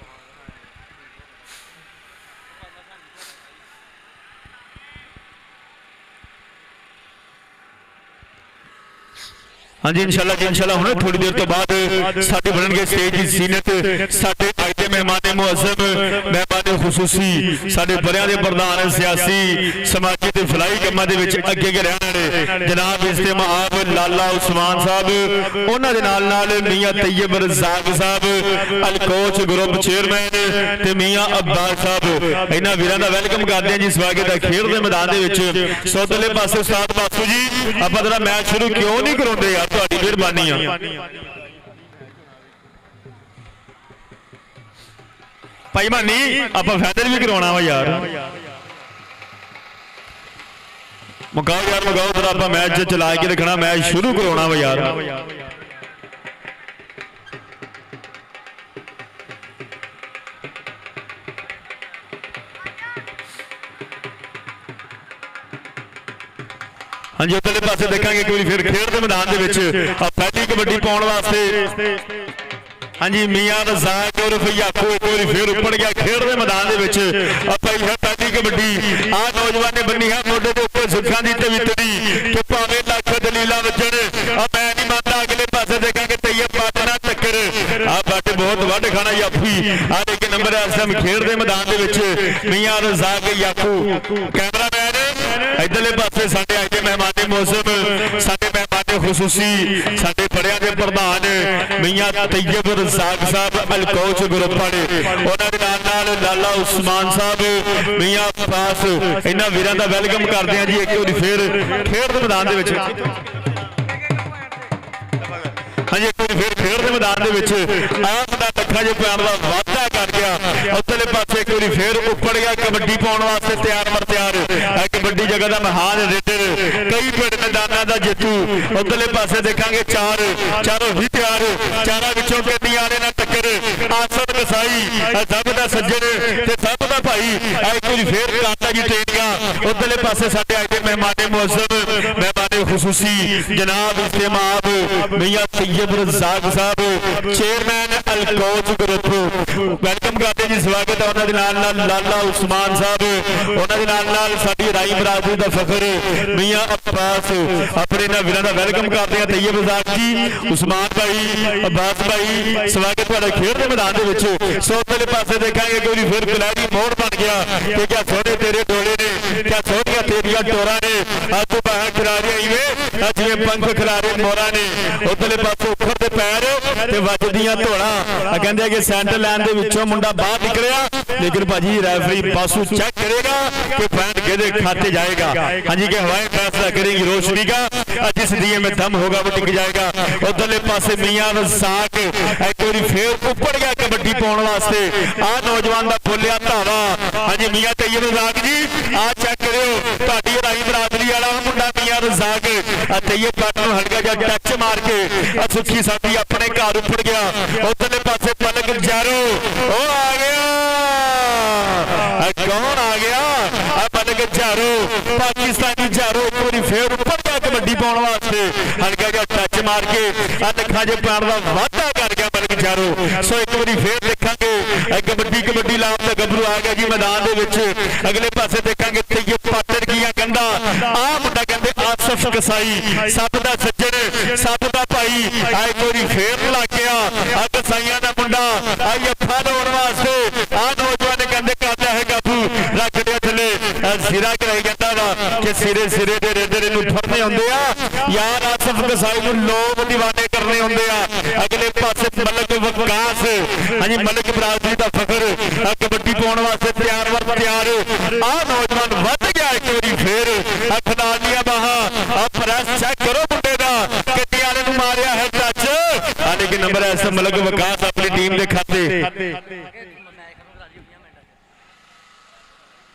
ਹਾਂਜੀ ਇਨਸ਼ਾਅੱਲਾ ਹੁਣੇ ਥੋੜੀ ਦੇਰ ਤੋਂ ਬਾਅਦ ਸਾਡੇ ਬਣਨਗੇ ਸਟੇਜ ਦੀ ਜ਼ੀਨਤ ਸਾਡੇ ਅੱਜ ਦੇ ਮਹਿਮਾਨੇ ਮੁਅੱਜ਼ਮ ਮਹਿਮਾਨੇ ਖੁਸੂਸੀ ਸਾਡੇ ਬਰਿਆਂ ਦੇ ਪ੍ਰਧਾਨ ਸਿਆਸੀ ਸਮਾਜੀ ਤੇ ਫਲਾਈ ਕੰਮਾਂ ਦੇ ਵਿੱਚ ਅੱਗੇ ਰਹਿਣ ਵਾਲੇ ਜਨਾਬ ਇਸਤਿਮਾਬ ਲਾਲਾ ਉਸਮਾਨ ਸਾਹਿਬ ਉਹਨਾਂ ਦੇ ਨਾਲ ਮੀਆਂ ਤੈयब ਰਜ਼ਾਕ ਸਾਹਿਬ ਅਲ ਕੋਚ ਗਰੁੱਪ ਚੇਅਰਮੈਨ ਤੇ ਮੀਆਂ अब्बास ਸਾਹਿਬ ਇਹਨਾਂ ਵੀਰਾਂ ਦਾ ਵੈਲਕਮ ਕਰਦੇ ਹਾਂ ਜੀ ਸਵਾਗਤ ਹੈ ਖੇਡ ਦੇ ਮੈਦਾਨ ਦੇ ਵਿੱਚ ਸੋਦਲੇ ਪਾਸੇ ਉਸਤਾਦ ਬਾਸੂ ਜੀ ਆਪਾਂ ਜਿਹੜਾ ਮੈਚ ਸ਼ੁਰੂ ਕਿਉਂ ਨਹੀਂ ਕਰਾਉਂਦੇ ਯਾਰ ਤੁਹਾਡੀ ਮਿਹਰਬਾਨੀ ਆ ਭਾਈ ਮਾਨੀ ਆਪਾਂ ਫਾਇਦਾ ਵੀ ਕਰਾਉਣਾ ਵਾ ਯਾਰ ਮਗਾਓ ਯਾਰ ਮਗਾਓ ਫਿਰ ਆਪਾਂ ਮੈਚ ਚਲਾ ਕੇ ਰੱਖਣਾ ਮੈਚ ਸ਼ੁਰੂ ਕਰਾਉਣਾ ਵਾ ਯਾਰ ਹਾਂਜੀ ਉਧਰਲੇ ਪਾਸੇ ਦੇਖਾਂਗੇ ਕੋਈ ਫਿਰ ਖੇਡ ਦੇ ਮੈਦਾਨ ਦੇ ਵਿੱਚ ਪਹਿਲੀ ਕਬੱਡੀ ਪਾਉਣ ਵਾਸਤੇ ਹਾਂਜੀ ਮੀਆਂ ਰਜ਼ਾਕ ਉਰਫ ਯਾਕੂ ਇੱਕ ਵਾਰੀ ਫਿਰ ਉੱਪੜ ਗਿਆ ਖੇਡ ਦੇ ਮੈਦਾਨ ਦੇ ਵਿੱਚ ਆਪਾਂ ਇਹ ਪਹਿਲੀ ਕਬੱਡੀ ਆਹ ਨੌਜਵਾਨ ਨੇ ਬੰਨੀ ਹੈ ਮੋਢੇ ਦੇ ਉੱਪਰ ਸੁੱਖਾਂ ਦੀ ਤਵਿਤਰੀ ਕਿ ਭਾਵੇਂ ਲੱਖ ਦਲੀਲਾਂ ਵੱਜਣ ਆ ਮੈਂ ਨਹੀਂ ਮੰਨਦਾ ਅਗਲੇ ਪਾਸੇ ਦੇਖਾਂਗੇ ਤੈयब ਪੱਟ ਨਾਲ ਟੱਕਰ ਆ ਬੱਟ ਬਹੁਤ ਵੱਢ ਖਾਣਾ ਯਾਫੀ ਆ ਇੱਕ ਨੰਬਰ ਇਸ ਟਾਈਮ ਖੇਡ ਦੇ ਮੈਦਾਨ ਦੇ ਵਿੱਚ ਮੀਆਂ ਰਜ਼ਾਕ ਯਾਕੂ ਕੈਮਰਾਮੈਨ ਇਧਰਲੇ ਪਾਸੇ ਸਾਡੇ ਅੱਜ ਦੇ ਮਹਿਮਾਨੇ ਮੌਸਮ ਸਾਡੇ ਮਹਿਮਾਨੇ ਖੁਸੂਸੀ ਸਾਡੇ ਬੜਿਆਂ ਦੇ ਪ੍ਰਧਾਨ ਮੀਆਂ ਤੈयब ਰਜ਼ਾਕ ਸਾਹਿਬ ਅਲ ਕੋਚ ਗਰੁੱਪ ਵਾਲੇ ਉਹਨਾਂ ਦੇ ਨਾਲ ਲਾਲਾ ਉਸਮਾਨ ਸਾਹਿਬ ਮੀਆਂ अब्बास ਇਹਨਾਂ ਵੀਰਾਂ ਦਾ ਵੈਲਕਮ ਕਰਦੇ ਹਾਂ ਜੀ ਇੱਕ ਵਾਰੀ ਫਿਰ ਖੇਡ ਦੇ ਮੈਦਾਨ ਦੇ ਵਿੱਚ ਹਾਂਜੀ ਇੱਕ ਵਾਰੀ ਫਿਰ ਖੇਡ ਦੇ ਮੈਦਾਨ ਦੇ ਵਿੱਚ ਆਹ ਦਾ ਲੱਖਾਂ ਜੇ ਪਿਆਰ ਦਾ ਵਾਅਦਾ ਕਰ ਗਿਆ ਉੱਤਲੇ ਪਾਸੇ ਇੱਕ ਵਾਰੀ ਫਿਰ ਉੱਪੜ ਗਿਆ ਕਬੱਡੀ ਪਾਉਣ ਵਾਸਤੇ ਤਿਆਰ ਮਰ ਤਿਆਰ ਕਬੱਡੀ ਜਗ੍ਹਾ ਦਾ ਮਹਾਨ ਰੇਡਰ ਕਈ ਪਿੰਡ ਮੈਦਾਨਾਂ ਦਾ ਜੇਤੂ ਉੱਤਲੇ ਪਾਸੇ ਦੇਖਾਂਗੇ ਚਾਰੋਂ ਹੀ ਤਿਆਰ ਚਾਰਾਂ ਵਿੱਚੋਂ ਕਿੰਨੀ ਆਲੇ ਨਾਲ ਟੱਕਰ ਆਸਦ ਕਸਾਈ ਸਭ ਦਾ ਸੱਜਣ ਤੇ ਸਭ ਦਾ ਭਾਈ ਇੱਕ ਵਾਰੀ ਫਿਰ ਕਾਤਾ ਜੀ ਟ੍ਰੇਨਿੰਗਾਂ ਉੱਤਲੇ ਪਾਸੇ ਸਾਡੇ ਅੱਜ ਦੇ ਮਹਿਮਾਨੇ ਮੁਅੱਜ਼ਮ ਮਹਿਮਾਨੇ ਖੁਸੂਸੀ ਜਨਾਬ ਇਸਤਿਮਾਬ ਮੀਆਂ तैयब रज़ाक साहब चेयरमैन अल कोच ग्रुप वेलकम करते जी स्वागत है उन्होंने नाल लाला उस्मान साहब उन्होंने नाल साडी राई बरादरी दा फखर मियां अब्बास अपने इन्हां वीरां दा वेलकम करते हैं तैयब रज़ाक जी उस्मान भाई अब्बास भाई स्वागत तुहाडा खेड दे मैदान दे विच सो उधरले पासे देखांगे कोई फिर खिलाड़ी मोड़ बन गया कि क्या सोने तेरे डोले ने क्या सोनिया तेरिया टोरा ने अज बाहर खिलाड़ी आई वे जिवें पंख खिलाड़ी मोरा ने उधरले पासे उखड़ दे पैर ते वजदियां धोड़ा कहंदे कि सेंटर लाइन दे विचों मुंडा बाहर निकलिया लेकिन भाजी रेफरी पासू चेक करेगा कि पॉइंट किहदे खाते जाएगा हां जी कि हवाएं फैसला करेगी रोशनी का जिस दिए में दम होगा वो टिक जाएगा उधरले पासे मियां रज़ाक एक बारी फिर उपर गया कबड्डी पाउण वास्ते आ नौजवान दा बोलिया धावा हां जी मियां तैयब रज़ाक जी आ चेक करियो तुहाडी राई बरादरी वाला मुंडा मियां रज़ाक तैयब पट नूं हल्का जिहा टच मार के सुखी साडी अपने घर उपड़ गया उधरले पासे पलक जारो ओ आ गया कौन आ गया पलक जारो पाकिस्तानी जारो पूरी फिर उपर गया कबड्डी पाउण वास्ते हल्का जिहा टच मार के लखा जे प्यार दा वाधा कर गया पलक जारो सो एक बारी फिर देखांगे कबड्डी लाभ दा गबरू आ गया जी मैदान दे विच अगले पासे देखांगे तैयब पाटर कीया कहंदा आ मुंडा कहंदे आसफ कसाई सब दा सज्जण सब दा भाई आई कोरी फेर लग गया आ कसाईयां दा मुंडा आई अफा लाउण वास्ते आ नौजवान कहंदे करदा है काबू रख दे थले सिरा कराई जांदा वा कि सिरे दे रेडर इनू फड़ने हुंदे आ यार आसफ कसाई नू लोग दीवाने करने हुंदे आ अगले पासे मलक वकास हां जी मलक बरादरी दा फखर कबड्डी पाउण वास्ते तैयार आ नौजवान वध गया एक बारी फिर खिलाड़ दिया बाहां आ प्रेस चेक करो मुंडे दा गड्डी वाले नू मारिया है टच लेकिन ਕਿੰਨੇ ਨੰਬਰ ਹੈ ਇਸ ਮਲਕ ਵਿਕਾਸ ਆਪਣੀ ਟੀਮ ਦੇ ਖਾਤੇ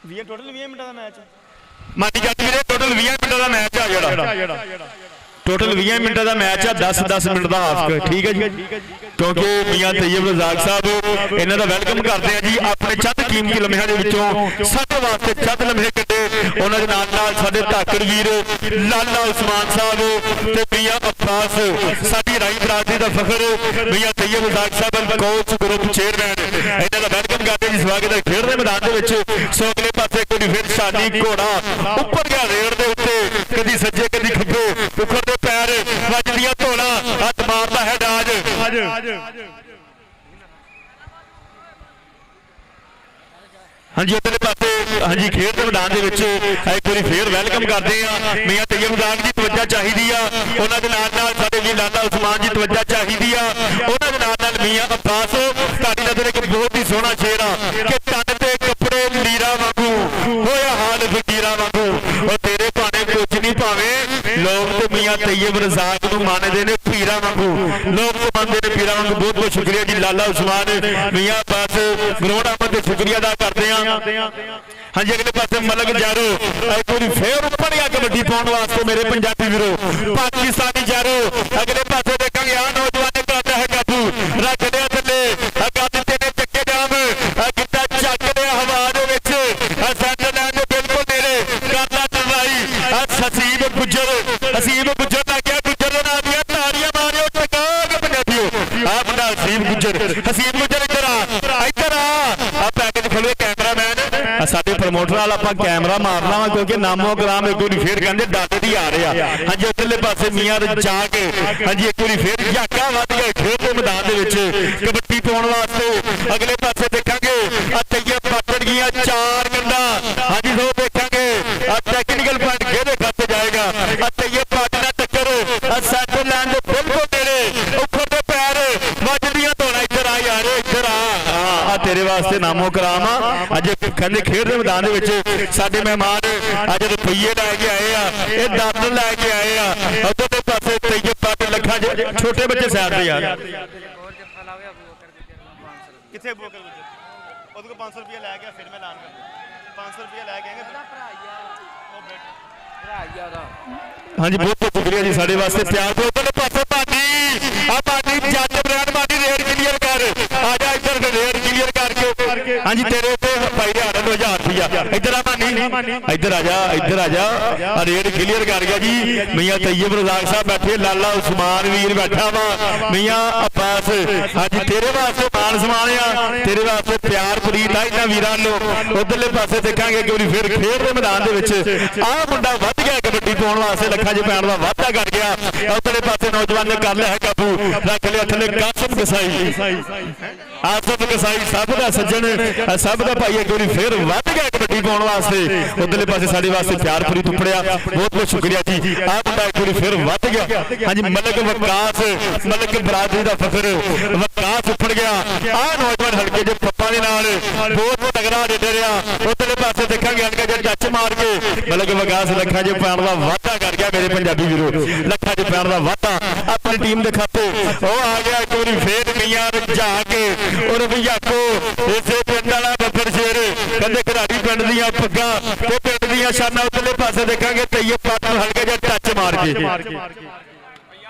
20 ਟੋਟਲ 20 ਮਿੰਟਾਂ ਦਾ ਮੈਚ ਮਾਨੀ ਜੱਟ ਵੀਰੇ ਟੋਟਲ 20 ਮਿੰਟਾਂ ਦਾ ਮੈਚ ਆ ਜਿਹੜਾ ਟੋਟਲ 20 ਮਿੰਟਾਂ ਦਾ ਮੈਚ ਆ 10-10 ਮਿੰਟ ਦਾ ਹਾਫ ਠੀਕ ਹੈ ਜੀ ਕਿਉਂਕਿ ਮੀਆਂ ਤੈਯਬ ਰਜ਼ਾਕ ਸਾਹਿਬ ਇਹਨਾਂ ਦਾ ਵੈਲਕਮ ਕਰਦੇ ਆ ਜੀ ਆਪਣੇ ਚੰਦ ਕੀਮਤੀ ਲਮਹਿਆਂ ਦੇ ਵਿੱਚੋਂ ਸਾਡੇ ਵਾਸਤੇ ਚੰਦ ਲਮਹੇ ਕੱਢੇ ਉਹਨਾਂ ਦੇ ਨਾਲ ਸਾਡੇ ਧਾਕੜ ਵੀਰ ਲਾਲਾ ਉਸਮਾਨ ਸਾਹਿਬ ਤੇ ਮੀਆਂ ਅਫਾਸ ਸਾਡੀ ਰਾਈ ਬਰਾਦਰੀ ਦਾ ਫਖਰ ਮੀਆਂ ਤੈਯਬ ਰਜ਼ਾਕ ਸਾਹਿਬ ਕੋਚ ਗਰੁੱਪ ਚੇਅਰਮੈਨ ਇਹਨਾਂ ਦਾ ਵੈਲਕਮ ਕਰਦੇ ਜੀ ਸਵਾਗਤ ਹੈ ਖੇਡ ਦੇ ਮੈਦਾਨ ਦੇ ਵਿੱਚ ਸੋ ਅਗਲੇ ਪਾਸੇ ਕੋਈ ਫਿਰ ਸ਼ਾਨੀ ਘੋੜਾ ਉੱਪਰ ਗਿਆ ਰੇਡ ਦੇ ਉੱਤੇ ਕਦੀ ਸੱਜੇ ਕਦੀ ਖੱਬੇ ਉੱਖਰ ਦੇ ਪੈਰ ਵੱਜਦੀਆਂ ਧੋਲਾ ਹੱਥ ਮਾਰਦਾ ਹੈ ਡਾਜ ਹਾਂਜੀ ਉਧਰਲੇ ਪਾਸੇ ਹਾਂਜੀ ਖੇਡ ਦੇ ਮੈਦਾਨ ਦੇ ਵਿੱਚ ਇੱਕ ਵਾਰੀ ਫੇਰ ਵੈਲਕਮ ਕਰਦੇ ਆ ਮੀਆਂ ਤੈਯਬ ਰਜ਼ਾਕ ਦੀ ਤਵੱਜਾ ਚਾਹੀਦੀ ਆ ਉਹਨਾਂ ਦੇ ਨਾਲ ਸਾਡੇ ਵੀ ਲਾਲਾ ਉਸਮਾਨ ਦੀ ਤਵੱਜਾ ਚਾਹੀਦੀ ਆ ਉਹਨਾਂ ਦੇ ਨਾਲ ਮੀਆਂ ਅਫਾਸ ਤੁਹਾਡੀ ਨਜ਼ਰ ਇੱਕ ਬਹੁਤ ਹੀ ਸੋਹਣਾ ਸ਼ੇਰ ਆ ਕਿ ਤਨ ਤੇ ਕੱਪੜੇ ਲੀਰਾ ਵਾਂਗੂ ਹੋਇਆ ਹਾਲ ਫਕੀਰਾਂ ਵਾਂਗੂ ਉਹ ਤੇਰੇ ਭਾਣੇ ਕੁਝ ਨਹੀਂ ਭਾਵੇਂ ਲੋਕ ਤੇ ਮੀਆਂ ਤੈਯਬ ਰਜ਼ਾਕ ਨੂੰ ਮੰਨਦੇ ਨੇ ਪੀਰਾਂ ਵਾਂਗੂ ਲੋਕ ਤੇ ਮੰਨਦੇ ਨੇ ਪੀਰਾਂ ਵਾਂਗੂ ਬਹੁਤ ਬਹੁਤ ਸ਼ੁਕਰੀਆ ਜੀ ਲਾਲਾ ਉਸਮਾਨ ਮੀਆਂ ਅਫਾਸ ਗਰੋੜ ਅਹਿਮਦ ਦੇ ਸ਼ੁਕਰੀਆ ਅਦਾ ਕਰਦੇ ਆ ਹਾਂਜੀ ਅਗਲੇ ਪਾਸੇ ਮਲਕ ਜਾਰੋ ਇੱਕ ਵਾਰੀ ਫੇਰ ਉੱਪਰ ਗਿਆ ਕਬੱਡੀ ਪਾਉਣ ਵਾਸਤੇ ਮੇਰੇ ਪੰਜਾਬੀ ਵੀਰੋ ਪਾਕਿਸਤਾਨੀ ਜਾਰੋ ਅਗਲੇ ਪਾਸੇ ਦੇਖਾਂਗੇ ਆ ਨੌਜਵਾਨ ਕਰਦਾ ਹੈ ਕਾਬੂ ਰੱਖ ਲਿਆ ਥੱਲੇ ਅੱਗਾ ਦਿੱਤੇ ਨੇ ਚੱਕੇ ਜਾਮ ਕਿੱਦਾਂ ਚੱਕ ਲਿਆ ਹਵਾ ਦੇ ਵਿੱਚ ਸੈਂਟਰ ਲਾਈਨ ਦੇ ਬਿਲਕੁਲ ਨੇੜੇ ਕਰਦਾ ਟਰਾਈ ਹਸੀਬ ਗੁੱਜਰ ਲੱਗ ਗਿਆ ਗੁੱਜਰ ਦੇ ਨਾਲ ਦੀਆਂ ਤਾੜੀਆਂ ਮਾਰਿਓ ਟਕਾਗ ਪੰਜਾਬੀਓ ਆ ਮੁੰਡਾ ਹਸੀਬ ਗੁੱਜਰ ਇੱਧਰ ਆ ਪੈਕੇਜ ਖੋਲ੍ਹੇ ਕੈਮਰਾਮੈਨ ਸਾਡੇ ਪ੍ਰਮੋਟਰ ਵਾਲਾ ਆਪਾਂ ਕੈਮਰਾ ਮਾਰਨਾ ਵਾ ਕਿਉਂਕਿ ਨਾਮੋ ਗ੍ਰਾਮ ਇੱਕ ਵਾਰੀ ਫੇਰ ਕਹਿੰਦੇ ਡੱਟ ਦੀ ਆ ਰਿਹਾ ਹਾਂਜੀ ਉੱਧਰਲੇ ਪਾਸੇ ਮੀਆਂ ਜਾ ਕੇ ਹਾਂਜੀ ਇੱਕ ਵਾਰੀ ਫੇਰ ਝਾਕਾ ਵੱਧ ਗਿਆ ਖੇਡ ਦੇ ਮੈਦਾਨ ਦੇ ਵਿੱਚ ਕਬੱਡੀ ਪਾਉਣ ਵਾਸਤੇ ਅਗਲੇ ਪਾਸੇ ਦੇਖਾਂਗੇ ਆ ਤੈਯਬ ਪਾਟੜ ਗਈਆਂ 4 ਗੰਡਾ ਹਾਂਜੀ ਸੋ ਦੇਖਾਂਗੇ ਆ ਟੈਕਨੀਕਲ ਪੁਆਇੰਟ ਕਿਹਦੇ ਖਾਤੇ ਜਾਏਗਾ ਆ ਤੈਯਬ ਪਾਟੜ ਨਾਲ ਟੱਕਰ ਸੈਂਟਰ ਲਾਈਨ ਦੇ ਬਿਲਕੁਲ ਨੇੜੇ ਉੱਪਰ ਦੇ ਪੈਰ ਵੱਜਦੀਆਂ ਧੋਣਾ ਇੱਧਰ ਆ ਯਾਰ ਇੱਧਰ ਆ ਤੇਰੇ ਵਾਸਤੇ ਨਾਮੋ ਕਰਾਮ ਅੱਜ ਕਹਿੰਦੇ ਖੇਡ ਦੇ ਮੈਦਾਨ ਦੇ ਵਿੱਚ ਸਾਡੇ ਮਹਿਮਾਨ ਅੱਜ ਰੁਪਈਏ ਲੈ ਕੇ ਆਏ ਆ ਇਹ ਦਰਦ ਲੈ ਕੇ ਆਏ ਆ ਉਧਰ ਦੇ ਪਾਸੇ ਤੈਯਬ ਪਾਟੜ ਲੱਖਾਂ ਛੋਟੇ ਬੱਚੇ ਸਾਈਡ ਤੇ ਯਾਰ ਕਿੱਥੇ ਬੋਕਰ ਗੁੱਜਰ ਉਹਦੇ ਕੋਲ 500 ਰੁਪਏ ਲੈ ਗਿਆ ਫਿਰ ਮੈਂ ਐਲਾਨ ਕਰ 500 ਰੁਪਏ ਲੈ ਕੇ ਆਏਗਾ ਹਾਂਜੀ ਬਹੁਤ ਬਹੁਤ ਸ਼ੁਕਰੀਆ ਜੀ ਸਾਡੇ ਵਾਸਤੇ ਪਿਆਰ ਦੇ ਉਧਰਲੇ ਪਾਸੇ ਬਾਡੀ ਜੱਜ ਬ੍ਰਾਂਡ ਬਾਡੀ ਰੇਡ ਕਲੀਅਰ ਕਰ ਆ ਜਾ ਇੱਧਰ ਰੇਡ ਕਲੀਅਰ ਕਰਕੇ ਹਾਂਜੀ ਤੇਰੇ ਉੱਤੇ ਭਾਈ ਰਿਹਾੜਾ 2000 ਰੁਪਇਆ ਇੱਧਰ ਆ ਮਾਨੀ ਇੱਧਰ ਆ ਜਾ ਆ ਰੇਡ ਕਲੀਅਰ ਕਰ ਗਿਆ ਜੀ ਮੀਆਂ ਤੈਯਬ ਰਜ਼ਾਕ ਸਾਹਿਬ ਬੈਠੇ ਲਾਲਾ ਉਸਮਾਨ ਵੀਰ ਬੈਠਾ ਵਾ ਮੀਆਂ ਅਫਾਸ ਹਾਂਜੀ ਤੇਰੇ ਵਾਸਤੇ ਮਾਨ ਸਮਾਨ ਆ ਤੇਰੇ ਵਾਸਤੇ ਪਿਆਰ ਪ੍ਰੀਤ ਆ ਇਹਨਾਂ ਵੀਰਾਂ ਨੂੰ ਉਧਰਲੇ ਪਾਸੇ ਦੇਖਾਂਗੇ ਕਿ ਉਹਦੀ ਫਿਰ ਖੇਡ ਦੇ ਮੈਦਾਨ ਦੇ ਵਿੱਚ ਆਹ ਮੁੰਡਾ ਵੱਧ ਗਿਆ ਕਬੱਡੀ ਪਾਉਣ ਵਾਸਤੇ ਲੱਖਾਂ 'ਚ ਪੈਣ ਦਾ ਵਾਅਦਾ ਕਰ ਗਿਆ ਉਧਰਲੇ ਪਾਸੇ ਨੌਜਵਾਨ ਨੇ ਕਰ ਲਿਆ ਹੈ ਕਾਬੂ ਰੱਖ ਲਿਆ ਥੱਲੇ ਕਾਸਮ ਕਸਾਈ ਸਭ ਦਾ ਸੱਜਣ ਸਭ ਦਾ ਭਾਈ ਇੱਕ ਵਾਰੀ ਫਿਰ ਵੱਧ ਗਿਆ ਕਬੱਡੀ ਪਾਉਣ ਵਾਸਤੇ ਉਧਰਲੇ ਪਾਸੇ ਸਾਡੇ ਵਾਸਤੇ ਪਿਆਰ ਪ੍ਰੀਤ ਉੱਪੜਿਆ ਬਹੁਤ ਬਹੁਤ ਸ਼ੁਕਰੀਆ ਜੀ ਆਹ ਮੁੰਡਾ ਇੱਕ ਵਾਰੀ ਫਿਰ ਵੱਧ ਗਿਆ ਹਾਂਜੀ ਮਲਕ ਬਰਾਦਰੀ ਦਾ ਫਖਰ ਵਿਕਾਸ ਉੱਪੜ ਗਿਆ ਆਹ ਨੌਜਵਾਨ ਹਲਕੇ ਦੇ ਪੱਪਾਂ ਦੇ ਨਾਲ ਬਹੁਤ ਤਗੜਾ ਡੇ ਰਿਹਾ ਉਧਰਲੇ ਪਾਸੇ ਦੇਖਾਂਗੇ ਹਲਕਾ ਜਿਹਾ ਟੱਚ ਮਾਰ ਕੇ ਮਲਕ ਵਿਕਾਸ ਲੱਖਾਂ 'ਚ ਪੈਣ ਦਾ ਵਾਅਦਾ ਕਰ ਗਿਆ ਮੇਰੇ ਪੰਜਾਬੀ ਵੀਰੋ ਲੱਖਾਂ 'ਚ ਪੈਣ ਦਾ ਵਾਅਦਾ ਆਪਣੀ ਟੀਮ ਦੇ ਖਾਤੇ ਉਹ ਆ ਗਿਆ ਇੱਕ ਵਾਰੀ ਫੇਰ ਮੀਆਂ ਰਜਾ ਕੇ ਔਰ ਭਈਆਕੋ ਇਸੇ ਪਿੰਡ ਵਾਲਾ ਬੱਬਰ ਸ਼ੇਰ ਕਹਿੰਦੇ ਘਰਾੜੀ ਪਿੰਡ ਦੀਆਂ ਪੱਗਾਂ ਤੇ ਪਿੰਡ ਦੀਆਂ ਸ਼ਾਨਾਂ ਉਧਰਲੇ ਪਾਸੇ ਦੇਖਾਂਗੇ ਤੈਯਬ ਪਾਟੜ ਹਲਕੇ ਜਿਹਾ ਟੱਚ ਮਾਰ ਕੇ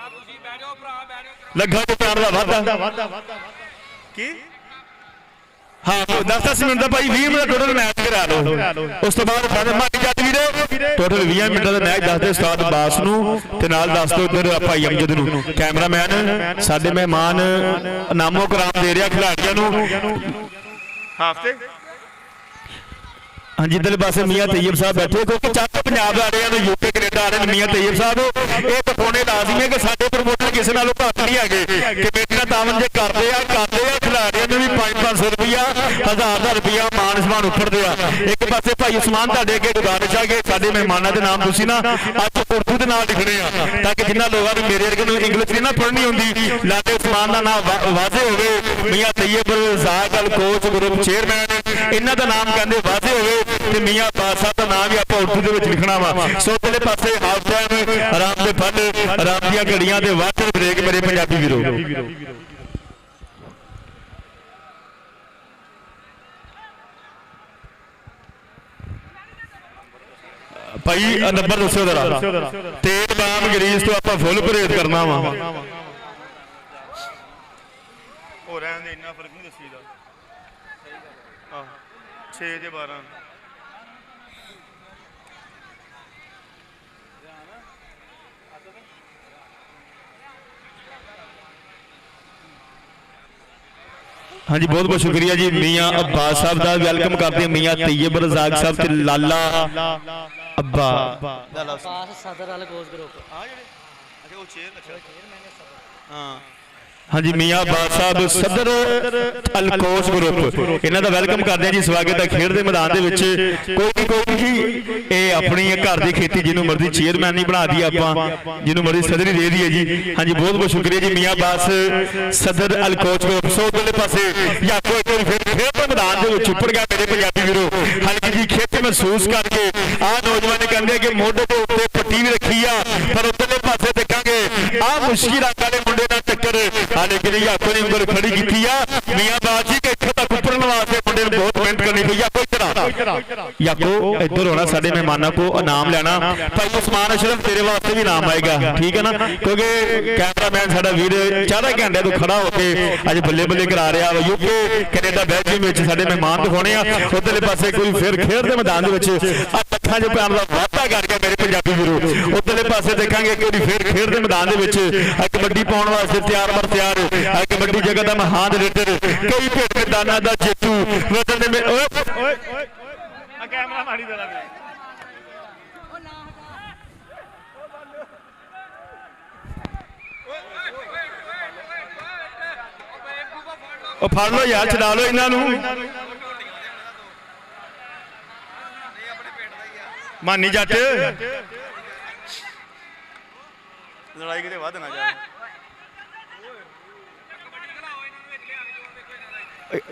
ਲੱਖਾਂ 'ਚ ਪੈਣ ਦਾ ਵਾਅਦਾ ਕੀ ਹਾਂ 10 ਮਿੰਟ ਦਾ ਭਾਈ 20 ਮਿੰਟ ਟੋਟਲ ਮੈਚ ਕਰਾ ਲਓ ਉਸ ਤੋਂ ਬਾਅਦ ਫਾਦਰ ਮਾਨੀ ਜੱਟ ਵੀਰੇ ਟੋਟਲ 20 ਮਿੰਟਾਂ ਦਾ ਮੈਚ ਦੱਸਦੇ ਉਸਤਾਦ ਬਾਸ ਨੂੰ ਤੇ ਨਾਲ ਦੱਸ ਦਿਓ ਉਧਰ ਭਾਈ ਅਮਜਦ ਨੂੰ ਕੈਮਰਾਮੈਨ ਸਾਡੇ ਮਹਿਮਾਨ ਨਾਮੋ ਕਰਾਮ ਦੇ ਰਿਹਾ ਖਿਡਾਰੀਆਂ ਨੂੰ ਹਾਫਤੇ ਹਾਂਜੀ ਇੱਧਰਲੇ ਪਾਸੇ ਮੀਆਂ ਤੈਯਬ ਸਾਹਿਬ ਬੈਠੇ ਕਿਉਂਕਿ ਚੱਕ ਪੰਜਾਬ ਵਾਲਿਆਂ ਨੂੰ ਯੂਕੇ ਕੈਨੇਡਾ ਵਾਲਿਆਂ ਨੂੰ ਮੀਆਂ ਤੈਯਬ ਸਾਹਿਬ ਇਹ ਦਿਖਾਉਣੇ ਲਾਜ਼ਮੀ ਹੈ ਕਿ ਸਾਡੇ ਪ੍ਰਮੋਟਰ ਕਿਸੇ ਨਾਲੋਂ ਘੱਟ ਨਹੀਂ ਹੈਗੇ ਕਮੇਟੀ ਦਾ ਤਾਵਨ ਜੇ ਕਰਦੇ ਆ ਖਿਡਾਰੀਆਂ ਨੂੰ ਵੀ 500 ਰੁਪਇਆ 1000 ਰੁਪਇਆ ਮਾਨ ਸਮਾਨ ਉੱਪਰਦੇ ਆ ਇੱਕ ਪਾਸੇ ਭਾਈ ਉਸਮਾਨ ਤੁਹਾਡੇ ਅੱਗੇ ਗੁਜ਼ਾਰਿਸ਼ ਆ ਕਿ ਸਾਡੇ ਮਹਿਮਾਨਾਂ ਦੇ ਨਾਮ ਤੁਸੀਂ ਨਾ ਅੱਜ ਉਰਦੂ ਦੇ ਨਾਲ ਲਿਖਣੇ ਆ ਤਾਂ ਕਿ ਜਿਨ੍ਹਾਂ ਲੋਕਾਂ ਨੂੰ ਮੇਰੇ ਵਰਗੇ ਨੂੰ ਇੰਗਲਿਸ਼ ਨਹੀਂ ਨਾ ਪੜ੍ਹਨੀ ਹੁੰਦੀ ਲਾਡੇ ਉਸਮਾਨ ਦਾ ਨਾਮ ਵਾਜ਼ੇ ਹੋਵੇ ਮੀਆਂ ਤੈਯਬ ਰਜ਼ਾਕ ਕੋਚ ਗਰੁੱਪ ਚੇਅਰਮੈਨ ਇਹਨਾਂ ਦਾ ਨਾਮ ਕਹਿੰਦੇ ਵਾਜ਼ੇ ਹੋਵੇ ਤੇ ਮੀਆਂ ਅਫਾਸ ਦਾ ਨਾਮ ਵੀ ਆਪਾਂ ਉਰਦੂ ਦੇ ਵਿੱਚ ਲਿਖਣਾ ਵਾ ਸੋ ਪਹਿਲੇ ਪਾਸੇ ਹਾਫ ਟਾਈਮ ਆਰਾਮ ਦੇ ਫਲ ਰਾਮ ਦੀਆਂ ਘੜੀਆਂ ਦੇ ਵਾਟਰ ਬ੍ਰੇਕ ਮੇਰੇ ਪੰਜਾਬੀ ਵੀਰੋ। ਭਾਈ ਨੰਬਰ ਦੱਸੋ ਜਰਾ। ਤੇਲ ਬਾਮ ਗਰੀਸ ਤੋਂ ਆਪਾਂ ਫੁੱਲ ਪਰਹੇਜ਼ ਕਰਨਾ ਵਾ। ਹੋ ਰਹਿਣ ਦੇ, ਇੰਨਾ ਫਰਕ ਨਹੀਂ ਦੱਸੀਦਾ। ਆਹ 6 ਤੇ 12 ਹਾਂਜੀ ਬਹੁਤ ਬਹੁਤ ਸ਼ੁਕਰੀਆ ਜੀ। ਮੀਆਂ ਅब्बास ਸਾਹਿਬ ਦਾ ਵੈਲਕਮ ਕਰਦੇ ਹਾਂ। ਮੀਆਂ ਤैयब रज़ाक ਸਾਹਿਬ ਤੇ ਲਾਲਾ ਅੱਬਾ ਪਾਸ ਸਦਰ ਵਾਲੇ ਕੋਚ ਗਰੁੱਪ ਆ ਜਿਹੜੇ ਅੱਛਾ ਉਹ ਚੇਅਰ ਹਾਂ ਹਾਂਜੀ ਮੀਆਂ ਅब्बास ਸਾਹਿਬ ਸਦਰ ਅਲਕੋਸ ਗਰੁੱਪ, ਇਹਨਾਂ ਦਾ ਵੈਲਕਮ ਕਰਦੇ ਹਾਂ ਜੀ। ਸਵਾਗਤ ਹੈ ਖੇਡ ਦੇ ਮੈਦਾਨ ਦੇ ਵਿੱਚ। ਕੋਈ ਜੀ ਇਹ ਆਪਣੀ ਘਰ ਦੀ ਖੇਤੀ, ਜਿਹਨੂੰ ਮਰਜ਼ੀ ਚੇਅਰਮੈਨ ਨਹੀਂ ਬਣਾ ਦਈਏ ਆਪਾਂ, ਜਿਹਨੂੰ ਮਰਜ਼ੀ ਸਦਰ ਹੀ ਦੇ ਦਈਏ ਜੀ। ਹਾਂਜੀ ਬਹੁਤ ਬਹੁਤ ਸ਼ੁਕਰੀਆ ਜੀ ਮੀਆਂ ਅब्बास ਸਦਰ ਅਲਕੋਸ ਗਰੁੱਪ। ਸੋ ਉਧਰਲੇ ਪਾਸੇ ਯਾਕੋ ਇੱਕ ਵਾਰੀ ਫਿਰ ਖੇਡ ਦੇ ਮੈਦਾਨ ਦੇ ਵਿੱਚ ਉੱਪਰ ਗਿਆ ਮੇਰੇ ਪੰਜਾਬੀ ਵੀਰੋ। ਹਲਕੀ ਜੀ ਖੇਤ ਮਹਿਸੂਸ ਕਰਕੇ ਆਹ ਨੌਜਵਾਨ ਕਹਿੰਦੇ ਕਿ ਮੋਢੇ ਦੇ ਉੱਤੇ ਪੱਟੀ ਵੀ ਰੱਖੀ ਆ, ਪਰ ਉਧਰਲੇ ਪਾਸੇ ਦੇਖਾਂਗੇ ਆਹ ਮੁਸ਼ਕਿਲ ਰੰਗ ਵਾਲੇ ਮੁੰਡੇ ਨਾਲ ਟੱਕਰ ਹਾਲੇ ਕਿ ਯਾਕੋ ਨੇ ਉਂਗਲ ਖੜੀ ਕੀਤੀ ਆ। ਮੀਆਂ ਅब्बास ਜੀ ਕਿ ਇੱਥੋਂ ਤੱਕ ਉੱਪਰਨ ਵਾਸਤੇ ਮੁੰਡੇ ਨੂੰ ਬਹੁਤ ਮਿਹਨਤ ਕਰਨੀ ਪਈ। ਯਾਕੋ ਇੱਧਰ ਹੋਣਾ, ਸਾਡੇ ਮਹਿਮਾਨਾਂ ਕੋ ਇਨਾਮ ਲੈਣਾ। ਭਾਈ ਉਸਮਾਨ ਅਸ਼ਰਫ ਤੇਰੇ ਵਾਸਤੇ ਵੀ ਇਨਾਮ ਆਏਗਾ, ਠੀਕ ਹੈ ਨਾ, ਕਿਉਂਕਿ ਕੈਮਰਾਮੈਨ ਸਾਡਾ ਵੀਰ 4 ਘੰਟੇ ਤੋਂ ਖੜਾ ਹੋ ਕੇ ਅੱਜ ਬੱਲੇ ਬੱਲੇ ਕਰਾ ਰਿਹਾ ਵਾ। ਯੂਕੇ ਕੈਨੇਡਾ ਬੈਲਜੀਅਮ ਵਿੱਚ ਸਾਡੇ ਮਹਿਮਾਨ ਦਿਖਾਉਣੇ ਆ। ਉਧਰਲੇ ਪਾਸੇ ਕੋਈ ਫਿਰ ਖੇਡ ਦੇ ਮੈਦਾਨ ਦੇ ਵਿੱਚ ਲੱਖਾਂ ਚ ਪਿਆਰ ਦਾ ਵਾਅਦਾ ਕਰ ਗਿਆ ਮੇਰੇ ਪੰਜਾਬੀ ਵੀਰੋ। ਉਧਰਲੇ ਪਾਸੇ ਦੇਖਾਂਗੇ ਕਿ ਫਿਰ ਖੇਡ ਦੇ ਮੈਦਾਨ ਦੇ ਵਿੱਚ ਕਬੱਡੀ ਪਾਉਣ ਵਾਸਤੇ ਤਿਆਰ ਬਰ ਤਿਆਰ ਕਬੱਡੀ ਜਗਤ ਦਾ ਮਹਾਨ ਰੇਡਰ, ਕਈ ਭੇਡ ਮੈਦਾਨਾਂ ਦਾ ਜੇਤੂ ਵਤਨ ਦੇ ਓਏ ਓਏ ਓਏ ਆ ਕੈਮਰਾ ਮਾਰੀ ਦੇਣਾ ਵੀ ਉਹ ਫੜ ਲਓ ਯਾਰ, ਛਡਾ ਲਓ ਇਹਨਾਂ ਨੂੰ। ਮਾਨੀ ਜੱਟ ਲੜਾਈ ਕਿਤੇ ਵੱਧ ਨਾ ਜਾਵੇ।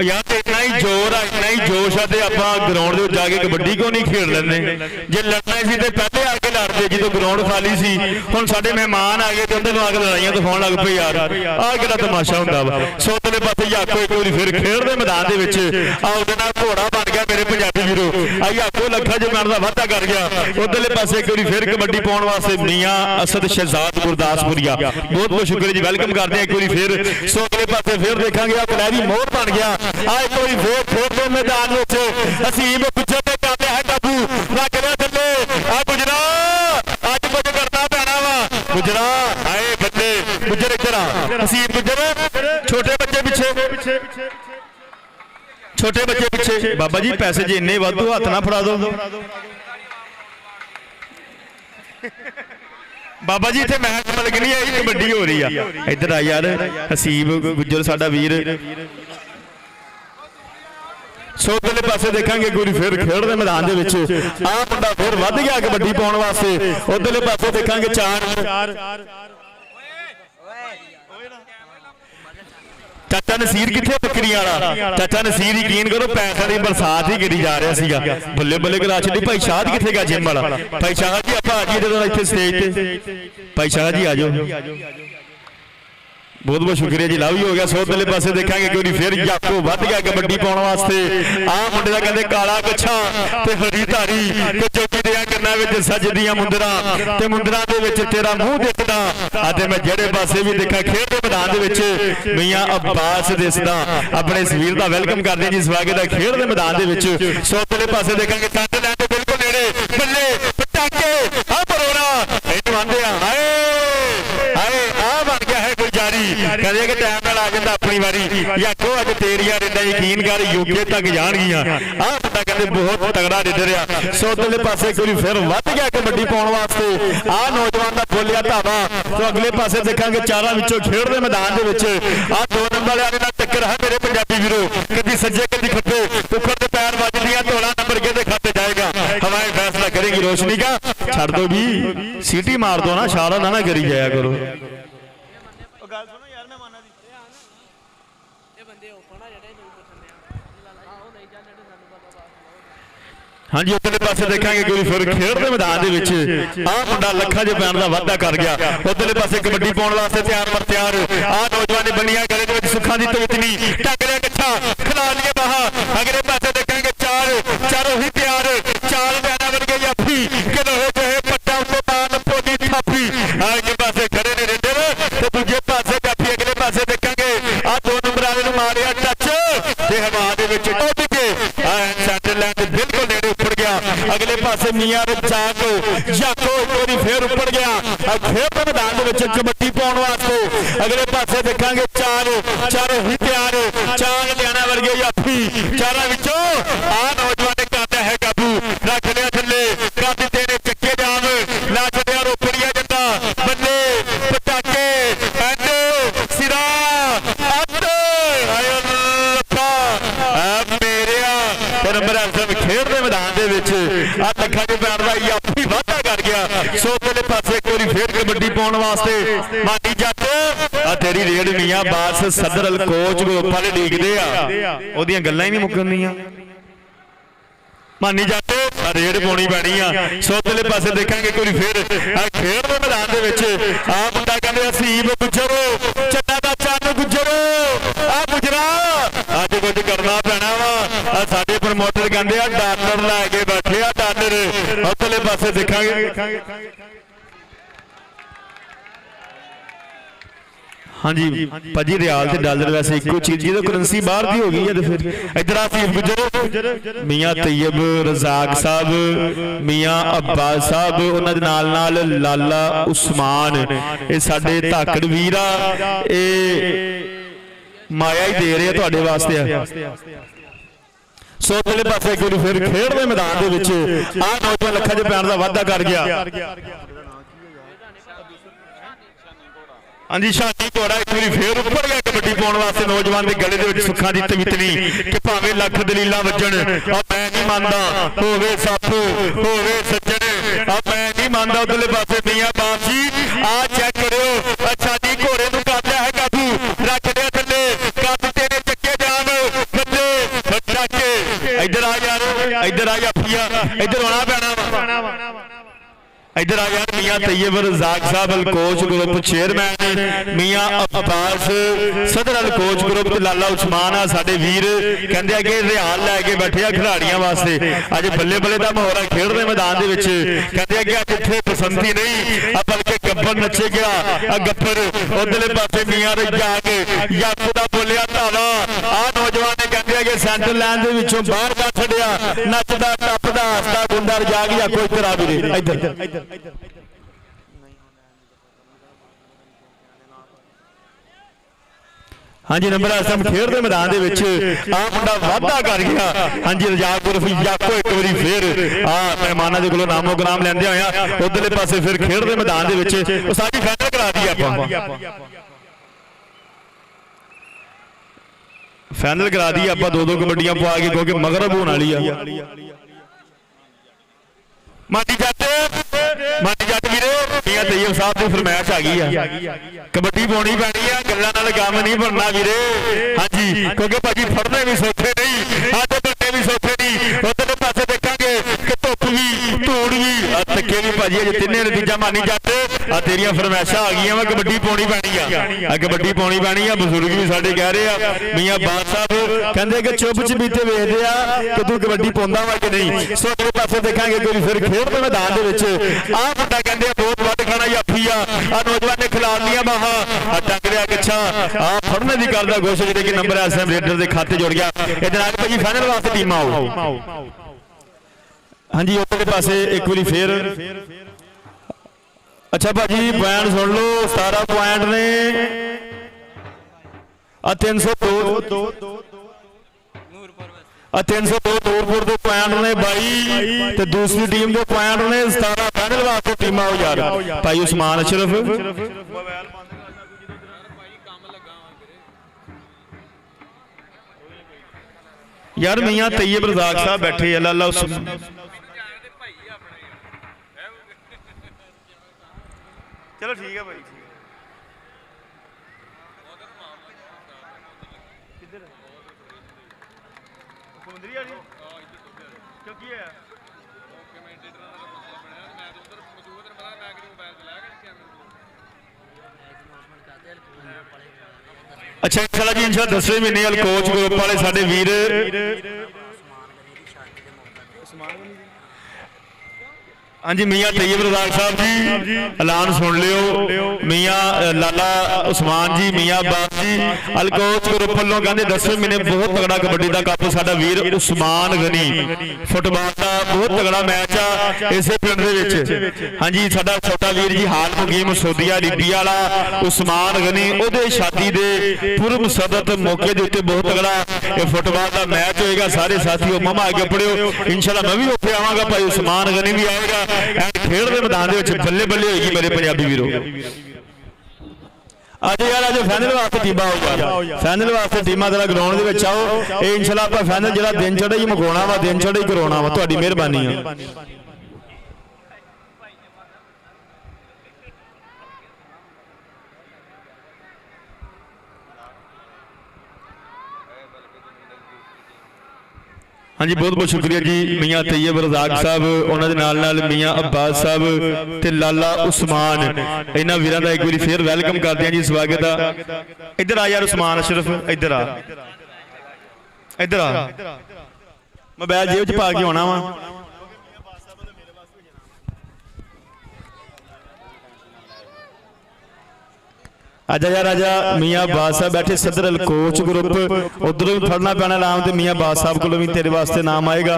ਯਾਰ ਇਤਨਾ ਹੀ ਜ਼ੋਰ ਆ, ਇਤਨਾ ਹੀ ਜੋਸ਼ ਆ ਤੇ ਆਪਾਂ ਗਰਾਊਂਡ ਦੇ ਵਿੱਚ ਜਾ ਕੇ ਕਬੱਡੀ ਕਿਉਂ ਨਹੀਂ ਖੇਡ ਲੈਂਦੇ? ਜੇ ਲੜਨਾ ਸੀ ਤੇ ਪਹਿਲੇ ਆ ਕੇ ਲੜਦੇ ਜਦੋਂ ਗਰਾਊਂਡ ਖਾਲੀ ਸੀ। ਹੁਣ ਸਾਡੇ ਮਹਿਮਾਨ ਆ ਗਏ ਤੇ ਉਹਨਾਂ ਨੂੰ ਆ ਕੇ ਲੜਾਈਆਂ ਦਿਖਾਉਣ ਲੱਗ ਪਏ। ਯਾਰ ਆਹ ਕਿਹੜਾ ਤਮਾਸ਼ਾ ਹੁੰਦਾ ਵਾ। ਸੋ ਉਧਰਲੇ ਪਾਸੇ ਯਾਕੋ ਇੱਕ ਵਾਰੀ ਫਿਰ ਖੇਡ ਦੇ ਮੈਦਾਨ ਦੇ ਵਿੱਚ ਆ ਉਹਦੇ ਨਾਲ ਘੋੜਾ ਬਣ ਗਿਆ ਮੇਰੇ ਪੰਜਾਬੀ ਵੀਰੋ। ਆ ਯਾਕੋ ਲੱਖਾਂ ਜਮਾਨ ਦਾ ਵਾਅਦਾ ਕਰ ਗਿਆ। ਉਧਰਲੇ ਪਾਸੇ ਇੱਕ ਵਾਰੀ ਫਿਰ ਕਬੱਡੀ ਪਾਉਣ ਵਾਸਤੇ ਮੀਆਂ ਅਸਦ ਸ਼ਹਿਜ਼ਾਦ ਗੁਰਦਾਸਪੁਰੀਆ, ਬਹੁਤ ਬਹੁਤ ਸ਼ੁਕਰੀਆ ਜੀ, ਵੈਲਕਮ ਕਰਦੇ ਆ ਇੱਕ ਵਾਰੀ ਫਿਰ। ਸੋ ਅਗਲੇ ਪਾਸੇ ਫਿਰ ਦੇਖਾਂਗੇ ਆ ਕਲੈਰੀ ਮੋਹਰ ਬਣ ਗਿਆ। ਆ ਇੱਕ ਵਾਰੀ ਫੇਰ ਖੇਡ ਦੇ ਮੈਦਾਨ ਵਿੱਚ ਹਸੀਬ ਗੁੱਜਰ ਤੇ ਕਰ ਲਿਆ ਹੈ ਕਾਬੂ, ਰੱਖ ਲਿਆ ਥੱਲੇ। ਆ ਗੁਜਰਾ ਅੱਜ ਕੁਝ ਕਰਨਾ ਪੈਣਾ ਵਾ। ਗੁਜਰਾ ਆਏ ਬੱਲੇ ਗੁਜਰ ਇੱਧਰ ਆ। ਹਸੀਬ ਗੁੱਜਰ ਛੋਟੇ ਬੱਚੇ ਪਿੱਛੇ, ਛੋਟੇ ਬੱਚੇ ਪਿੱਛੇ। ਬਾਬਾ ਜੀ ਪੈਸੇ ਜੇ ਇੰਨੇ ਵਾਧੂ ਹੱਥ ਨਾ ਫੜਾ ਦੋ ਬਾਬਾ ਜੀ। ਇੱਥੇ ਮੈਚ ਮਲਕ ਨਹੀਂ ਆਈ, ਕਬੱਡੀ ਹੋ ਰਹੀ ਆ। ਇੱਧਰ ਆ ਯਾਰ ਹਸੀਬ ਗੁੱਜਰ ਸਾਡਾ ਵੀਰ। ਸੋ ਉਧਰਲੇ ਪਾਸੇ ਦੇਖਾਂਗੇ ਗੁਰੀ ਫਿਰ ਖੇਡ ਦੇ ਮੈਦਾਨ ਦੇ ਵਿੱਚ ਆਹ ਮੁੰਡਾ ਫਿਰ ਵੱਧ ਗਿਆ ਕਬੱਡੀ ਪਾਉਣ ਵਾਸਤੇ। ਉਧਰਲੇ ਪਾਸੇ ਦੇਖਾਂਗੇ ਚਾਰ ਚਾਚਾ ਨਸੀਰ ਕਿੱਥੇ ਬੱਕਰੀਆਂ ਵਾਲਾ? ਚਾਚਾ ਨਸੀਰ ਯਕੀਨ ਕਰੋ ਪੈਸਿਆਂ ਦੀ ਬਰਸਾਤ ਹੀ ਗਿਰੀ ਜਾ ਰਿਹਾ ਸੀਗਾ। ਬੱਲੇ ਬੱਲੇ ਕਰਾ ਛੱਡੀ। ਭਾਈ ਸ਼ਾਹ ਕਿੱਥੇ ਗਿਆ ਜਿੰਮ ਵਾਲਾ? ਭਾਈ ਸ਼ਾਹ ਜੀ ਆਪਾਂ ਆ ਜਾਈਏ ਜਦੋਂ ਇੱਥੇ ਸਟੇਜ ਤੇ। ਭਾਈ ਸ਼ਾਹ ਜੀ ਆ ਜਾਓ। ਬਹੁਤ ਬਹੁਤ ਸ਼ੁਕਰੀਆ ਜੀ, ਲਵ ਹੀ ਹੋ ਗਿਆ। ਸੋ ਉਧਰਲੇ ਪਾਸੇ ਦੇਖਾਂਗੇ ਕਿ ਉਹਦੀ ਫਿਰ ਯਾਕੋ ਵੱਧ ਗਿਆ ਕਬੱਡੀ ਪਾਉਣ ਵਾਸਤੇ। ਆਹ ਮੁੰਡੇ ਦਾ ਕਹਿੰਦੇ ਕਾਲਾ ਕੱਛਾ ਤੇ ਹਰੀ ਧਾਰੀ ਤੇ ਚੋਟੀ ਦੀਆਂ ਕੰਨਾਂ ਵਿੱਚ ਸੱਜਦੀਆਂ ਮੁੰਦਰਾਂ ਤੇ ਮੁੰਦਰਾਂ ਦੇ ਵਿੱਚ ਤੇਰਾ ਮੂੰਹ ਦਿਖਦਾ। ਅਤੇ ਮੈਂ ਜਿਹੜੇ ਪਾਸੇ ਵੀ ਦੇਖਾਂ ਖੇਡ ਦੇ ਮੈਦਾਨ ਦੇ ਵਿੱਚ ਮੀਆਂ ਅब्बास ਦਿਸਦਾ। ਆਪਣੇ ਸਵੀਰ ਦਾ ਵੈਲਕਮ ਕਰਦੇ ਜੀ, ਸਵਾਗਤ ਹੈ ਖੇਡ ਦੇ ਮੈਦਾਨ ਦੇ ਵਿੱਚ। ਸੋ ਉਧਰਲੇ ਪਾਸੇ ਦੇਖਾਂਗੇ ਟੰਡ ਲੈਣ ਦੇ ਬਿਲਕੁਲ ਨੇੜੇ ਬੱਲੇ ਪਟਾਕੇ ਆ ਬਰੋਰਾ ਇਹਨੂੰ ਆਂਦੇ ਆ। ਹਾਏ ਹਾਏ ਆ ਬਣ ਗਿਆ ਹੈ ਗੁਲਜਾਰੀ, ਕਹਿੰਦੇ ਕਿ ਟਾਈਮ ਨਾਲ ਆ ਜਾਂਦਾ ਆਪਣੀ ਵਾਰੀ। ਯਾਕੋ ਅੱਜ ਤੇਰੀਆਂ ਰੇਡਾਂ ਯਕੀਨ ਕਰ ਯੂਕੇ ਤੱਕ ਜਾਣਗੀਆਂ। ਆਹ ਬੰਦਾ ਕਹਿੰਦੇ ਬਹੁਤ ਤਗੜਾ ਰੇਡਰ ਆ। ਸੋ ਉਧਰਲੇ ਪਾਸੇ ਕੋਈ ਫਿਰ ਵੱਧ ਗਿਆ ਕਬੱਡੀ ਪਾਉਣ ਵਾਸਤੇ। ਆਹ ਨੌਜਵਾਨ ਦਾ ਬੋਲਿਆ ਧਾਵਾ। ਸੋ ਅਗਲੇ ਪਾਸੇ ਦੇਖਾਂਗੇ ਚਾਰਾਂ ਵਿੱਚੋਂ ਖੇਡ ਦੇ ਮੈਦਾਨ ਦੇ ਵਿੱਚ ਆਹ 2 ਨੰਬਰ ਵਾਲਿਆਂ ਦੇ ਨਾਲ ਟੱਕਰ ਹੈ ਮੇਰੇ ਪੰਜਾਬੀ ਵੀਰੋ। ਕਦੀ ਸੱਜੇ ਕਦੀ ਖੱਬੇ ਉੱਪਰ ਤੇ ਪੈਰ ਵੱਜਦੀਆਂ। 16 ਨੰਬਰ ਕਿਹਦੇ ਖਾਤੇ ਜਾਏਗਾ? ਹਵਾਏ ਫੈਸਲਾ ਕਰੇਗੀ ਰੋਸ਼ਨੀ ਦਾ। ਛੱਡ ਦੋ ਵੀ ਸੀਟੀ ਮਾਰ ਦੋ ਨਾ, ਛਾਲਾ ਨਾ ਕਰੀ ਜਾਇਆ ਕਰੋ। ਗੱਲ ਸੁਣੋ ਯਾਰ ਮਹਿਮਾਨਾਂ ਦੀ। ਇਹ ਬੰਦੇ ਓਪਨ ਆ ਜਿਹੜੇ ਨਹੀਂ ਪੁੱਛਦੇ ਆ। ਆਹੋ ਨਹੀਂ ਜਾਂਦੇ ਸਾਨੂੰ ਪਤਾ ਬਾਤ। हाँ जी उधरले पासे देखेंगे कि फिर खेड दे मैदान दे विच आ मुंडा लखा जे पैण दा वाधा कर गया। उधरले पासे कबड्डी पाउण वास्ते तैयार पर तैयार आ नौजवान ने बनिया गले दे विच सुखा दी तवितनी टक लिया कच्छा खिला लिया बाहा। अगले पासे देखेंगे चारों ही तैयार चाल पैना बन गई अफी कि लोहे जो है पट्टा उतो पान पोदी थापी आगे पासे खड़े ने रेडर ते दूजे पासे जाफी। अगले पासे देखेंगे आ 2 नंबर वाले नु मारिया टच ते हवा दे विच उड़ के सेंटर लाइन दे बिल्कुल नेड़े उपर गया। अगले पासे मियां जाको जाको एक बारी फिर उपर गया। खेड मैदान दे विच कबड्डी पाउण वास्ते अगले पासे देखांगे चारों ही तैयार चाल लियाना वर्गे याफी चारां विचों आ नौजवान ने करदा है काबू रख लिया थल्ले कर दित्ते ने चक्के जाम ला छड्डिया रोकड़िया जंदा बल्ले पटाके एंड सिरा अट आयो लखा मेरिया ते नंबर आसम खेड दे मैदान दे विच आ लखा जे पैण दा याफी वाधा कर गया। सो उधरले पासे एक बारी फिर कबड्डी पाउण वास्ते मानी जट आ तेरी रेड मियां बास सदर अल कोच ग्रुप वाले ਡੀਕਦੇ ਆ ਉਹਦੀਆਂ ਗੱਲਾਂ ਹੀ ਨਹੀਂ ਮੁੱਕਣੀਆਂ। मानी जट रेड पाउणी पैनी आ। सो उधरले पासे देखेंगे कोई फिर खेड दे मैदान दे विच आ मुंडा कहंदे हसीब गुजरो चन्ना दा चन्न गुजरो आ गुजरा अज कुछ करना पैना वा। साडे प्रमोटर कहंदे आ डॉलर लै के बैठे आ डॉलर। उधरले पासे देखांगे हाँ जी भाजी रियाल ते डॉलर वैसे इको चीज जो करंसी बाहर की हो गई है। तो फिर इधर आसिफ गुजर मियां तैयब रजाक साहब मियां अब्बास साहब उन्हां दे नाल नाल लाला उस्मान ये साडे धाकड़ वीर आ ये माया ही दे रहे तुहाडे वास्ते। सो उधरले पासे एक बार फिर खेड दे मैदान दे विच आ नौजवान लखा जे पैण दा वाधा कर गया। हाँ जी शानी घोड़ा एक बार फिर उपर गया कबड्डी पाउण वास्ते नौजवान के गले दे सुखा दी तवितनी कि भावें लख दलीलां वजन और मैं नहीं मानदा होवे सप होवे सज्जन और मैं नहीं मानदा। उधरले पासे मियां बाप जी आ चेक करियो अच्छा जी घोड़े नूं कर लिया है काबू रख लिया थल्ले कर दित्ते ने चक्के जान बल्ले पटाके। इधर आ यार इधर आ याफिया इधर आना पैना वा। इधर आ यार मियां तैयब रजाक साहब अल कोच ग्रुप चेयरमैन मियां अब्बास सदर अल कोच ग्रुप लाला उस्मान आ साडे वीर कहंदे आ कि रियाल लैके बैठे आ खिलाड़ियां वास्ते। अज बल्ले बल्ले दा माहौल है खेड दे मैदान दे विच कहंदे आ कि अज इत्थे बसंती नहीं बल्कि गब्बर नचे गया गब्बर। उधरले पासे मियां रजाक याकू दा बोलिया धावा आ नौजवान ने कहंदे आ कि सेंटर लाइन दे विचों बाहर कर छड्डिया नचदा टपदा हसदा गुंडा रजाक याकू इधर आ वीरे इधर। हाँ जी नंबर आसम खेड दे मैदान दे विच आ मुंडा वाधा कर गया। हाँ जी रजाक उर्फ याको एक बारी फिर आ मेहमानां दे कोलों नामो ग्राम लैंदे होया उधरले पासे फिर खेड दे मैदान दे विच ओ साडी फाइनल करा दी आपां फाइनल करा दी आपां 2-2 कबड्डियां पवा के क्योंकि मगरब होने वाली आ। माटी जट वीरे मियां तैयब साहब की फरमाइश आ गई है कबड्डी पाउणी पैनी है गल्लां नाल काम नहीं बनना वीरे। हाँ जी क्योंकि भाजी फड़ने भी सौखे नहीं अज बनने भी सौखे नहीं। उधरले पासे देखांगे कि धुप भी धूड़ भी तके भी भाजी अज तिन्ने नतीजा मानी जट आ तेरियां फरमाइशां आ गई वा कबड्डी पाउणी पैनी आ कबड्डी पाउणी पैनी आ। बजुर्ग भी साडे कह रहे आ मियां बाद साहब कहंदे कि चुप चबीते वेखदे आ कि तू कबड्डी पाउंदा वा कि नहीं। सो अगले पासे देखांगे कोई फिर खेड दे मैदान दे विच आ मुंडा कहंदे बहुत वध खाना याफी आ नौजवान ने खिला लिया बाहा टंग लिया कच्छा आ फड़ने की करदा कोशिश जिहड़े कि नंबर एसएम रेडर के खाते जुड़ गया। इधर आज भाजी फाइनल वास्ते टीम आओ। हाँ जी उधरले पासे एक बारी फिर अच्छा भाजी पॉइंट सुन लो 17 पॉइंट ने 302 302 दूरपुर के पॉइंट ने 22 तो दूसरी टीम के पॉइंट ने 17 फाइनल वास्ते टीम आओ यार भाई उस्मान अशरफ यार मियां तैयब रजाक साहब बैठे अल्लाह चलो ठीक है भाई समुद्री वाली क्यों की है ਕਮੈਂਟੇਟਰਾਂ ਦਾ ਮਸਲਾ ਬਣਿਆ ਮੈਂ ਤਾਂ ਉਧਰ ਮੌਜੂਦ ਨੇ ਪਤਾ ਮੈਂ ਕਿ ਮੋਬਾਈਲ ਚਲਾਇਆ ਕਿ ਕੈਮਰੇ ਅੱਛਾ ਇੰਸ਼ਾਅੱਲਾ ਜੀ ਇੰਸ਼ਾਅੱਲਾ 10ਵੇਂ ਮਹੀਨੇ ਵਾਲ ਕੋਚ ਗਰੁੱਪ ਵਾਲੇ ਸਾਡੇ ਵੀਰ ਹਾਂਜੀ ਮੀਆਂ ਤੈयब रज़ाक साहब जी ऐलान सुन लियो मियाँ लाला उस्मान जी मियाँ अब्बास जी अलकोच ग्रुप वालों कहते 10वें महीने बहुत तगड़ा कबड्डी का कप साडा वीर उस्मान गनी फुटबॉल का बहुत तगड़ा मैच आ इसे पिंड दे विच ਹਾਂਜੀ ਸਾਡਾ ਛੋਟਾ ਵੀਰ ਜੀ ਹਾਲ ਮੁਕੀਮ ਸੌਦੀਆ ਲੀਬੀਆ ਵਾਲਾ ਉਸਮਾਨ ਗਨੀ ਉਹਦੇ ਸ਼ਾਦੀ ਦੇ ਪੂਰਬ ਸਦਤ ਮੌਕੇ ਦੇ ਉੱਤੇ ਬਹੁਤ ਤਗੜਾ ਇਹ ਫੁੱਟਬਾਲ ਦਾ ਮੈਚ ਹੋਏਗਾ ਸਾਰੇ ਸਾਥੀਓ ਮਮਾ ਅੱਗੇ ਪੜਿਓ ਇਨਸ਼ਾਅੱਲਾ ਮੈਂ ਵੀ ਉੱਥੇ ਆਵਾਂਗਾ ਭਾਈ ਉਸਮਾਨ ਗਨੀ ਵੀ ਆਏਗਾ ਐਂਡ ਖੇਡ ਦੇ ਮੈਦਾਨ ਦੇ ਵਿੱਚ ਬੱਲੇ ਬੱਲੇ ਹੋਏਗੀ ਮੇਰੇ ਪੰਜਾਬੀ ਵੀਰੋ ਅੱਜ ਯਾਰ ਅੱਜ ਫਾਈਨਲ ਵਾਸਤੇ ਟੀਮਾਂ ਆਊਗਾ ਫਾਈਨਲ ਵਾਸਤੇ ਟੀਮਾਂ ਜਰਾ ਗਰਾਊਂਡ ਦੇ ਵਿੱਚ ਆਓ ਇਹ ਇਨਸ਼ਾਅੱਲਾ ਆਪਾਂ ਫਾਈਨਲ ਜਿਹੜਾ ਦਿਨ ਚੜ੍ਹੇ ਹੀ ਮਗਾਉਣਾ ਵਾ ਦਿਨ ਚੜ੍ਹੇ ਹੀ ਕਰਾਉਣਾ ਵਾ ਤੁਹਾਡੀ ਮਿਹਰਬਾਨੀ ਆ ਹਾਂਜੀ ਬਹੁਤ ਬਹੁਤ ਸ਼ੁਕਰੀਆ ਜੀ ਮੀਆਂ ਤैयब रज़ाक ਸਾਹਿਬ ਉਹਨਾਂ ਦੇ ਨਾਲ ਮੀਆਂ ਅब्बास ਸਾਹਿਬ ਤੇ ਲਾਲਾ ਉਸਮਾਨ ਇਹਨਾਂ ਵੀਰਾਂ ਦਾ ਇੱਕ ਵਾਰੀ ਫੇਰ ਵੈਲਕਮ ਕਰਦੇ ਹਾਂ ਜੀ ਸਵਾਗਤ ਆ ਇੱਧਰ ਆ ਯਾਰ ਉਸਮਾਨ ਅਸ਼ਰਫ ਇੱਧਰ ਆ ਮੋਬਾਈਲ ਜੇਬ 'ਚ ਪਾ ਕੇ ਆਉਣਾ ਵਾ आजा यार आजा मियाँ अब्बास साहब बैठे सदर अल कोच ग्रुप उधरों भी फड़ना पैना नाम तो मियाँ अब्बास साहब को भी तेरे वास्ते नाम आएगा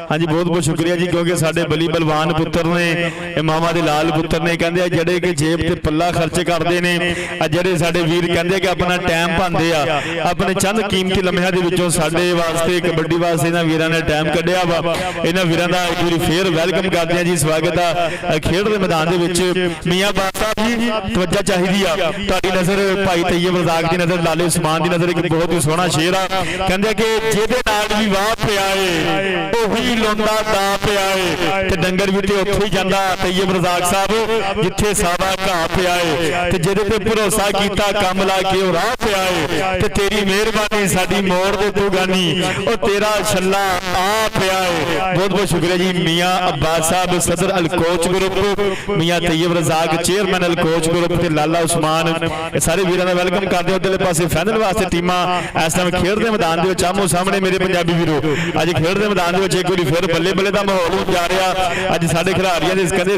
हाँ जी बहुत बहुत शुक्रिया जी क्योंकि साडे बली बलवान पुत्र ने मामा दे लाल पुत्र ने कहते जड़े कि जेब ते पल्ला खर्च करते हैं जड़े साडे वीर कहते कि अपना टाइम भांदे आ अपने चंद कीमती लम्हिਆਂ ਦੇ ਵਿੱਚੋਂ ਸਾਡੇ ਵਾਸਤੇ कबड्डी वास्ते ਇਹਨਾਂ ਵੀਰਾਂ ਨੇ टाइम ਕੱਢਿਆ ਵਾ ਇਹਨਾਂ ਵੀਰਾਂ ਦਾ ਇੱਕ ਵਾਰੀ ਫੇਰ ਵੈਲਕਮ ਕਰਦੇ ਆ ਜੀ ਸਵਾਗਤ ਆ ਖੇਡ ਦੇ ਮੈਦਾਨ ਦੇ ਵਿੱਚ मियाँ अब्बास साहब जी ਤਵੱਜਾ ਚਾਹੀਦੀ ਆ ਤੁਹਾਡੀ नजर भाई तैयब रज़ाक की नजर लाले उस्मान की नजर एक बहुत ही सोहना शेर आ कहंदे कि जेदे नाल भी वाह पिया है ओही लोंदा दा पिया है ते डंगर भी ते उत्थे ही जांदा तैयब रज़ाक साहब जिथे सावा घा पिया है ते जेदे ते भरोसा कीता काम ला के ओ राह पिया है ते तेरी मेहरबानी साडी मोड़ दे तू गानी ओ तेरा छल्ला आ पिया है बहुत बहुत शुक्रिया जी मियाँ अब्बास साहब सदर अल कोच ग्रुप मियाँ तैयब रज़ाक चेयरमैन अल कोच ग्रुप ते लाला उस्मान सारे वीरों का वेलकम करते हो उधरले पासे फाइनल वास्ते टीमां इस टाइम खेड दे मैदान दे विच आमो सामने मेरे पंजाबी वीरो अज खेड दे मैदान दे विच एक बारी फिर बल्ले बल्ले दा माहौल हो जा रहा अज साडे खिलाड़ियां दे कहंदे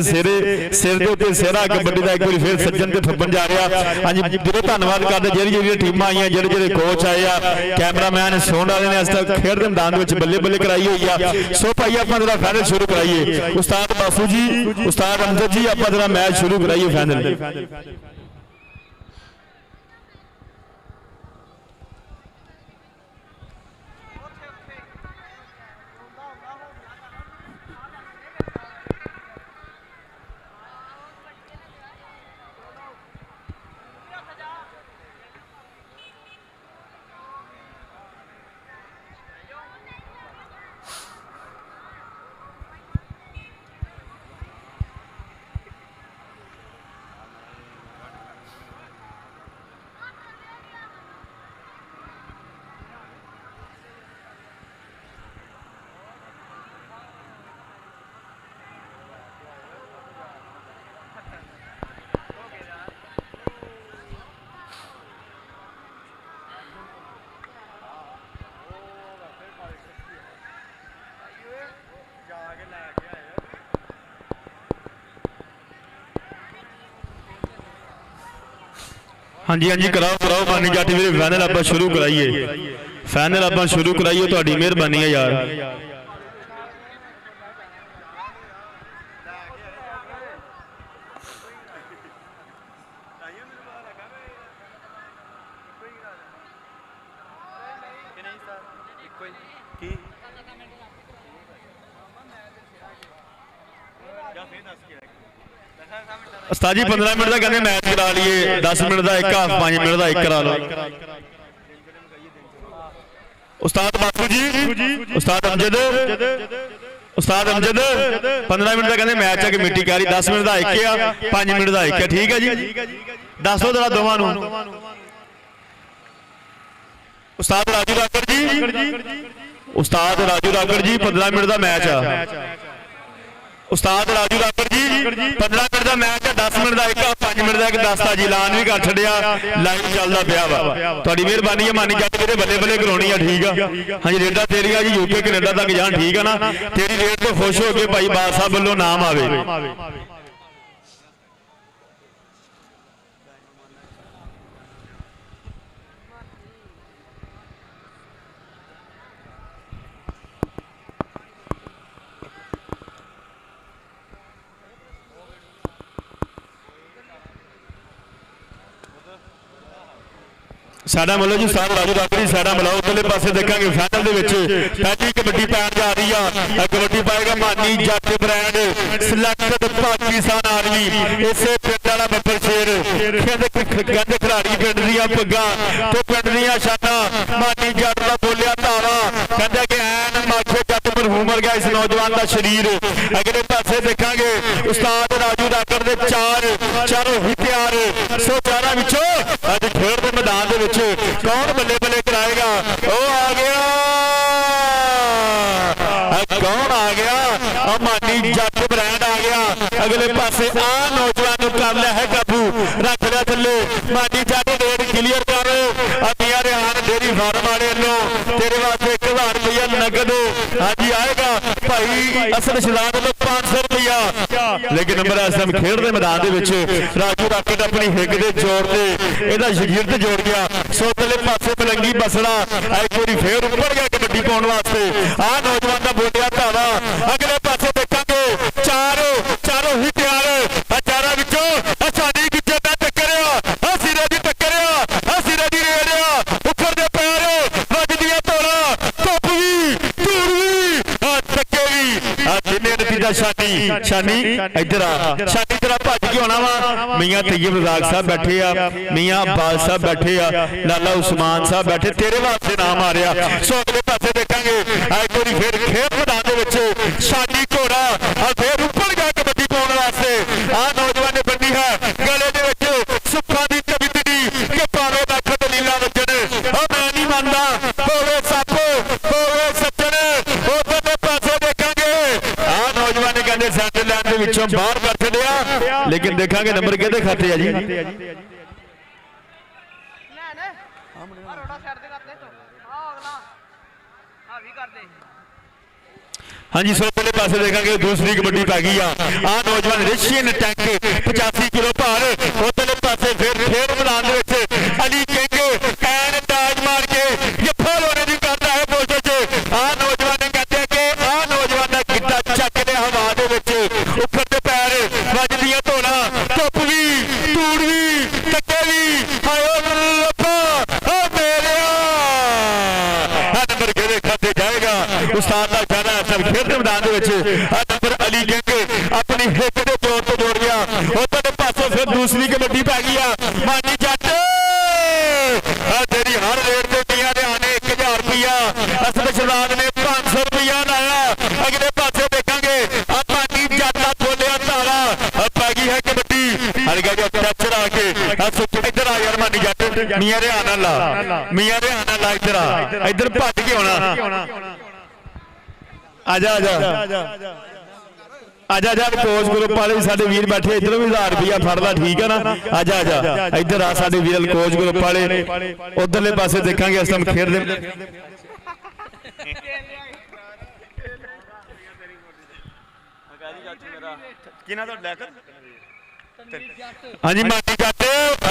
सिर दे उत्ते सिरा कबड्डी दा एक बारी फिर सज्जन ते थप्पन जा रहा अज दिलो धन्नवाद करदे जेहड़ी टीमां आईयां जेहड़े कोच आए आ कैमरामैन सोन वाले ने इस टाइम खेड दे मैदान दे विच बल्ले बल्ले कराई हुई आ सो भाई आपां जरा फाइनल शुरू कराइए उस्ताद बापू जी उस्ताद अमजद जी आपां जरा मैच शुरू कराइए फाइनल हाँ जी हाँ जी कराओ कराओ मानी जाटी मेरे फाइनल आप शुरू कराइए फाइनल आप शुरू कराइए थोड़ी मेहरबानी है यार उस्ताद जी 15 मिनट का कहते मैच करा लिए 10 मिनट का एक हाफ 5 मिनट का एक करा लो उस्ताद बापू जी उस्ताद अमजद 15 मिनट का कहते मैच है कमेटी कह रही 10 मिनट का एक है 5 मिनट का एक है ठीक है जी दसो जरा दोवां नूं उस्ताद राजू रागड़ जी उस्ताद राजू रागड़ जी 15 मिनट का मैच है ਉਸਤਾਦ ਰਾਜੂ ਰਾਕਰ ਜੀ 15 ਮਿੰਟ ਦਾ ਮੈਚ ਹੈ, 10 ਮਿੰਟ ਦਾ ਇੱਕ, 5 ਮਿੰਟ ਦਾ ਇੱਕ, 10 ਦਾ ਜੀ ਐਲਾਨ ਵੀ ਕਰ ਛੱਡਿਆ, ਲਾਈਵ ਚੱਲਦਾ ਪਿਆ ਵਾ। ਤੁਹਾਡੀ ਮਿਹਰਬਾਨੀ ਹੈ ਮਾਨੀ ਜੱਟ ਵੀਰੇ, ਬੱਲੇ ਬੱਲੇ ਕਰਾਉਣੀ ਆ, ਠੀਕ ਆ। ਹਾਂਜੀ ਰੇਡਾ ਤੇਰੀ ਆ ਜੀ, ਯੂਕੇ ਕੈਨੇਡਾ ਤੱਕ ਜਾਣ, ਠੀਕ ਆ ਨਾ। ਤੇਰੀ ਰੇਡ ਤੋਂ ਖੁਸ਼ ਹੋ ਕੇ ਭਾਈ ਬਾਦ ਸਾਹਿਬ ਵੱਲੋਂ ਨਾਮ ਆਵੇ। ਸਾਡਾ ਮਤਲਬ ਜੀ ਸਾਹਿਬ ਰਾਜੂ ਰਾਕਰੀ ਸਾਡਾ ਮਿਲਾਓ। ਉਧਰਲੇ ਪਾਸੇ ਦੇਖਾਂਗੇ ਫਾਈਨਲ ਦੇ ਵਿੱਚ ਪਹਿਲੀ ਕਬੱਡੀ ਪੈਣ ਜਾ ਰਹੀ ਆ। ਕਬੱਡੀ ਪਾਏਗਾ ਮਾਨੀ ਜੱਟ ਬ੍ਰਾਂਡ ਸਿਲੈਕਟਡ ਪਾਕਿਸਤਾਨ ਆਰਮੀ, ਇਸੇ ਪਿੰਡ ਵਾਲਾ ਬੱਬਰ ਸ਼ੇਰ, ਕਹਿੰਦੇ ਖਿਡਾਰੀ ਪਿੰਡ ਦੀਆਂ ਪੱਗਾਂ ਤੇ ਪਿੰਡ ਦੀਆਂ ਸ਼ਾਨਾਂ। ਮਾਨੀ ਜੱਟ ਦਾ ਬੋਲਿਆ ਧਾਵਾ, ਕਹਿੰਦੇ ਕਿ ਐਨ ਮਾਛੇ ਜੱਟ ਮਰਹੂਮ ਵਰਗਾ ਇਸ ਨੌਜਵਾਨ ਦਾ ਸਰੀਰ। ਅਗਲੇ ਪਾਸੇ ਦੇਖਾਂਗੇ ਉਸਤਾਦ ਰਾਜੂ ਰਾਕਰ ਦੇ ਚਾਰੋਂ ਹੀ ਤਿਆਰ। ਸੋ ਚਾਰਾਂ ਵਿੱਚੋਂ ਅੱਜ ਖੇਡ ਦੇ ਮੈਦਾਨ ਦੇ ਵਿੱਚ ਕੌਣ ਬੱਲੇ ਬੱਲੇ ਕਰਾਏਗਾ? ਉਹ ਆ ਗਿਆ, ਕੌਣ ਆ ਗਿਆ? ਮਾਨੀ ਜੱਟ ਬ੍ਰਾਂਡ ਆ ਗਿਆ। ਅਗਲੇ ਪਾਸੇ ਆ ਨੌਜਵਾਨ ਨੂੰ ਕਰ ਲਿਆ ਹੈ ਕਾਬੂ, ਰੱਖ ਲਿਆ ਥੱਲੇ। ਮਾਨੀ ਜੱਟ ਰੇਡ ਕਲੀਅਰ ਕਰ। ਅਮੀਆਂ ਰਿਹਾਨ ਡੇਰੀ ਫਾਰਮ ਵਾਲੇ ਵੱਲੋਂ ਤੇਰੇ ਵਾਸਤੇ 1000 ਰੁਪਇਆ ਨਗਦ ਹਾਂਜੀ ਆਏਗਾ। ਭਾਈ ਅਸਲ ਸ਼ਿਲਾਦ ਵੱਲੋਂ 500 ਰੁਪਇਆ। ਲੇਕਿਨ ਨੰਬਰ ਇਸ ਟਾਈਮ ਖੇਡ ਦੇ ਮੈਦਾਨ ਦੇ ਵਿੱਚ ਰਾਜੂ ਰਾਕਰ ਆਪਣੀ ਹਿੱਕ ਦੇ ਜ਼ੋਰ ਤੇ ਇਹਦਾ ਸ਼ਗਿਰਦ ਜੋੜ ਗਿਆ। ਸੋ ਥੱਲੇ ਪਾਸੇ ਮਲੰਗੀ ਬਸੜਾ ਇੱਕ ਵਾਰੀ ਫੇਰ ਉੱਪਰ ਗਿਆ ਕਬੱਡੀ ਪਾਉਣ ਵਾਸਤੇ। ਆਹ ਨੌਜਵਾਨ ਦਾ ਬੋਲਿਆ ਧਾਵਾ। ਅਗਲੇ ਪਾਸੇ ਦੇਖਾਂਗੇ ਚਾਰੋਂ ਹੀ ਤਿਆਰ। ਚਾਰਾਂ ਵਿੱਚੋਂ ਸਾਡੀ ਕਿੱਥੇ ਦਾ ਟੱਕਰਿਆ, ਸਿਰੇ ਦੀ ਟੱਕਰਿਆ, ਸਿਰੇ ਦੀ ਰੇੜਿਆ, ਉੱਪਰ ਦੇ ਪੈਰ ਵੱਜਦੀਆਂ ਧੋਲਾ, ਧੁੱਪ ਵੀ ਧੂੜ ਵੀ ਟੱਕੇ ਵੀ। ਜਿੰਨੇ ਨਤੀਜਾ ਸ਼ਾਨੀ ਇੱਧਰ ਆ, ਸ਼ਾਨੀ ਤੇਰਾ ਭੱਜ ਕੇ ਆਉਣਾ ਵਾ। ਮੀਆਂ ਤੈਯਬ ਰਜ਼ਾਕ ਸਾਹਿਬ ਬੈਠੇ ਆ, ਮੀਆਂ ਅब्बास ਸਾਹਿਬ ਬੈਠੇ ਆ, ਲਾਲਾ ਉਸਮਾਨ ਸਾਹਿਬ ਬੈਠੇ, ਤੇਰੇ ਵਾਸਤੇ ਨਾਮ ਆ ਰਿਹਾ। ਸੋ ਅਗਲੇ ਪਾਸੇ ਦੇਖਾਂਗੇ ਇੱਕ ਵਾਰੀ ਫਿਰ ਖੇਡ ਮੈਦਾਨ ਦੇ ਵਿੱਚ ਸ਼ਾਨੀ ਘੋੜਾ ਫਿਰ ਉੱਪਰ ਗਿਆ ਕਬੱਡੀ ਪਾਉਣ ਵਾਸਤੇ। ਆਹ ਨੌਜਵਾਨ ਨੇ ਬੰਨੀ ਹੈ ਗਲੇ ਦੇ ਵਿੱਚ ਸੁੱਖਾਂ ਦੀ ਚਬਿੱਤੜੀ ਕਿ ਭਾਵੇਂ ਲੱਖ ਦਲੀਲਾਂ ਵੱਜਣ। ਉਹ ਮੈਂ ਨਹੀਂ ਮੰਨਦਾ, ਹੋਵੇ ਸੱਪ ਹੋਵੇ ਸੱਜਣ। ਉਧਰਲੇ ਪਾਸੇ ਦੇਖਾਂਗੇ ਆਹ ਨੌਜਵਾਨ ਨੇ ਕਹਿੰਦੇ ਸੈਂਟਰ ਲਾਈਨ ਦੇ ਵਿੱਚੋਂ ਬਾਹਰ ਕਰ ਛੱਡਿਆ। ਲੇਕਿਨ ਦੇਖਾਂਗੇ ਨੰਬਰ ਕਿਹਦੇ ਖਾਤੇ ਆ ਜੀ? ਹਾਂਜੀ ਸੋ ਪਹਿਲੇ ਪਾਸੇ ਦੇਖਾਂਗੇ ਦੂਸਰੀ ਕਬੱਡੀ ਪੈ ਗਈ ਆ। ਆਹ ਨੌਜਵਾਨ ਰਸ਼ੀਅਨ ਟੈਂਕ 85 ਕਿਲੋ ਭਾਰ। ਉਧਰਲੇ ਪਾਸੇ ਫਿਰ ਖੇਡ ਮੈਦਾਨ ਦੇ ਵਿੱਚ ਅਲੀ ਕਿੰਗ ਐਨ ਤਾਜ ਮਾਰ ਕੇ ਜੱਫਾ ਲੋੜੇ ਦੀ ਕਰਦਾ ਹੈ ਕੋਸ਼ਿਸ਼। ਆਹ ਨੌਜਵਾਨ ਨੇ ਕਹਿੰਦੇ ਕਿ ਆਹ ਨੌਜਵਾਨ ਦਾ ਗਿੱਟਾ ਚੱਕ ਦੇ ਹਵਾ ਦੇ ਵਿੱਚ, ਉੱਪਰ ਦੇ ਪੈਰ ਵੱਜਦੀਆਂ ਧੋਲਾ, ਧੁੱਪ ਵੀ ਧੂੜ ਵੀ ਟੱਕੇ ਵੀ। ਹਾਏ ਰੱਬਾ ਓ ਮੇਰਿਆ, ਨੰਬਰ ਕਿਹਦੇ ਖਾਤੇ ਜਾਏਗਾ? ਉਸਤਾਦ ਦਾ ਕਹਿਣਾ ਸਭ ਖੇਡ ਦੇ ਮੈਦਾਨ ਦੇ ਵਿੱਚ ਨੰਬਰ ਅਲੀ ਕਿੰਗ ਆਪਣੀ ਹਿੱਕ ਦੇ ਜ਼ੋਰ ਤੋਂ ਜੋੜ ਗਿਆ। ਉਧਰਲੇ ਪਾਸੇ ਫਿਰ ਦੂਸਰੀ ਕਬੱਡੀ ਪੈ ਗਈ ਆ। ਮਾਨੀ ਜੱਟ ਤੇਰੀ ਹਰ ਰੇਡ ਤੇ ਦੀਆਂ ਦੇ ਆਨੇ 1000 ਰੁਪਇਆ, ਅਸਲ ਸ਼ਰਾਦ ਨੇ 500 ਰੁਪਇਆ ਲਾਇਆ। ਅਗਲੇ ਪਾਸੇ ਦੇਖਾਂਗੇ ਆ ਮਾਨੀ ਜੱਟ ਦਾ ਬੋਲਿਆ ਧਾਰਾ ਪੈ ਗਈ ਹੈ ਕਬੱਡੀ। ਹਲਕਾ ਜਿਹਾ ਟੱਚ ਆ ਕੇ ਇੱਧਰ ਆ ਯਾਰ ਮਾਨੀ ਜੱਟ, ਮੀਆਂ ਰਿਹਾਨ ਨਾਲ ਲਾ, ਮੀਆਂ ਰਿਹਾਨ ਨਾਲ ਲਾ, ਇੱਧਰ ਆ, ਇੱਧਰ ਭੱਜ ਕੇ ਆਉਣਾ। ਆਜਾ ਕੋਚ ਗਰੁੱਪ ਵਾਲੇ ਵੀ ਸਾਡੇ ਵੀਰ ਬੈਠੇ, ਇੱਧਰੋਂ ਵੀ 1000 ਰੁਪਇਆ ਫੜਦਾ, ਠੀਕ ਹੈ ਨਾ। ਆਜਾ ਇੱਧਰ ਆ ਸਾਡੇ ਵੀਰ ਕੋਚ ਗਰੁੱਪ ਵਾਲੇ। ਉਧਰਲੇ ਪਾਸੇ ਦੇਖਾਂਗੇ ਇਸ ਟਾਈਮ ਖੇਡਦੇ ਕਿਹਨਾਂ ਦਾ ਲੈਕਰ। ਹਾਂਜੀ ਮਾਨੀ ਜੱਟ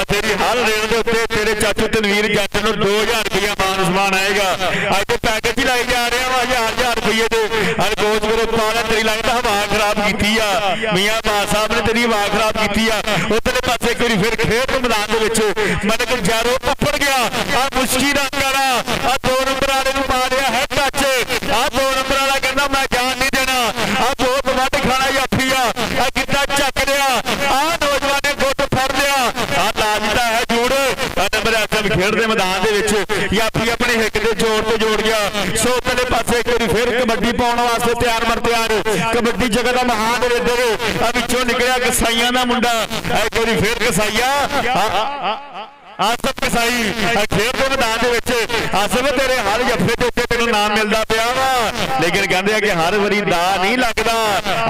ਤੇਰੀ ਹਰ ਰੇਡ ਦੇ ਉੱਤੇ ਤੇਰੇ ਚਾਚੂ ਤਨਵੀਰ ਜੱਟ ਨੂੰ 2000 ਰੁਪਇਆ ਮਾਨ ਸਨਮਾਨ ਆਏਗਾ। ਅੱਜ ਦੇ ਪੈਕੇਜ ਹੀ ਲਾਈ ਜਾ ਰਿਹਾ ਵਾ 1000 ਰੁਪਏ ਦੇ। ਅੱਜ ਕੋਚ ਗਰੁੱਪ ਵਾਲਾ ਤੇਰੀ ਲੱਗਦਾ ਹਵਾ ਖਰਾਬ ਕੀਤੀ ਆ, ਮੀਆਂ ਬਾਦ ਸਾਹਿਬ ਨੇ ਤੇਰੀ ਹਵਾ ਖਰਾਬ ਕੀਤੀ ਆ। ਉਧਰਲੇ ਪਾਸੇ ਇੱਕ ਵਾਰੀ ਫਿਰ ਖੇਡ ਮੈਦਾਨ ਦੇ ਵਿੱਚ ਮਨਕ ਜੈਰੋ ਉੱਪੜ ਗਿਆ। ਆ ਮੁਸ਼ਕੀ ਰੰਗ ਵਾਲਾ ਆ 2 ਨੰਬਰ ਵਾਲੇ ਨੂੰ ਪਾ ਰਿਹਾ ਹੈ ਟੱਚ। ਆ 2 ਨੰਬਰ ਵਾਲਾ ਕਹਿੰਦਾ ਮੈਂ ਜਾਣ ਨਹੀਂ ਦੇਣਾ, ਆ ਬਹੁਤ ਵੱਡ ਖਾਣਾ ਜਾਫੀ ਆ ਕਿੱਦਾਂ ਚੱਕ ਰਿਹਾ। ਆ ਨੌਜਵਾਨ ਨੇ ਗੁੱਟ ਫੜ ਲਿਆ, ਆ ਲਾਜਦਾ ਹੈ ਜੂੜ। ਨੰਬਰ ਐਸਐਮ ਖੇਡ ਦੇ ਮੈਦਾਨ ਦੇ ਵਿੱਚ ਜਾਫੀ ਆਪਣੇ ਹਿੱਕ ਦੇ ਜ਼ੋਰ ਤੋਂ ਜੋੜ ਗਿਆ। ਸੋ ਪਹਿਲੇ ਪਾਸੇ ਇੱਕ ਵਾਰੀ ਫਿਰ ਕਬੱਡੀ ਪਾਉਣ ਵਾਸਤੇ ਤਿਆਰ ਬਰ ਤਿਆਰ। ਕਬੱਡੀ ਜਗਤ ਦਾ ਮਹਾਨ ਰੇਡਰ ਆ ਵਿੱਚੋਂ ਨਿਕਲਿਆ ਕਸਾਈਆਂ ਦਾ ਮੁੰਡਾ। ਇੱਕ ਵਾਰੀ ਫਿਰ ਕਸਾਈਆ ਆਸਫ ਕਸਾਈ ਖੇਡ ਦੇ ਮੈਦਾਨ ਦੇ ਵਿੱਚ। ਆਸਫ ਤੇਰੇ ਹਰ ਜੱਫੇ ਦੇ ਉੱਤੇ ਤੈਨੂੰ ਨਾਮ ਮਿਲਦਾ ਪਿਆ ਵਾ, ਲੇਕਿਨ ਕਹਿੰਦੇ ਆ ਕਿ ਹਰ ਵਾਰੀ ਦਾ ਨਹੀਂ ਲੱਗਦਾ,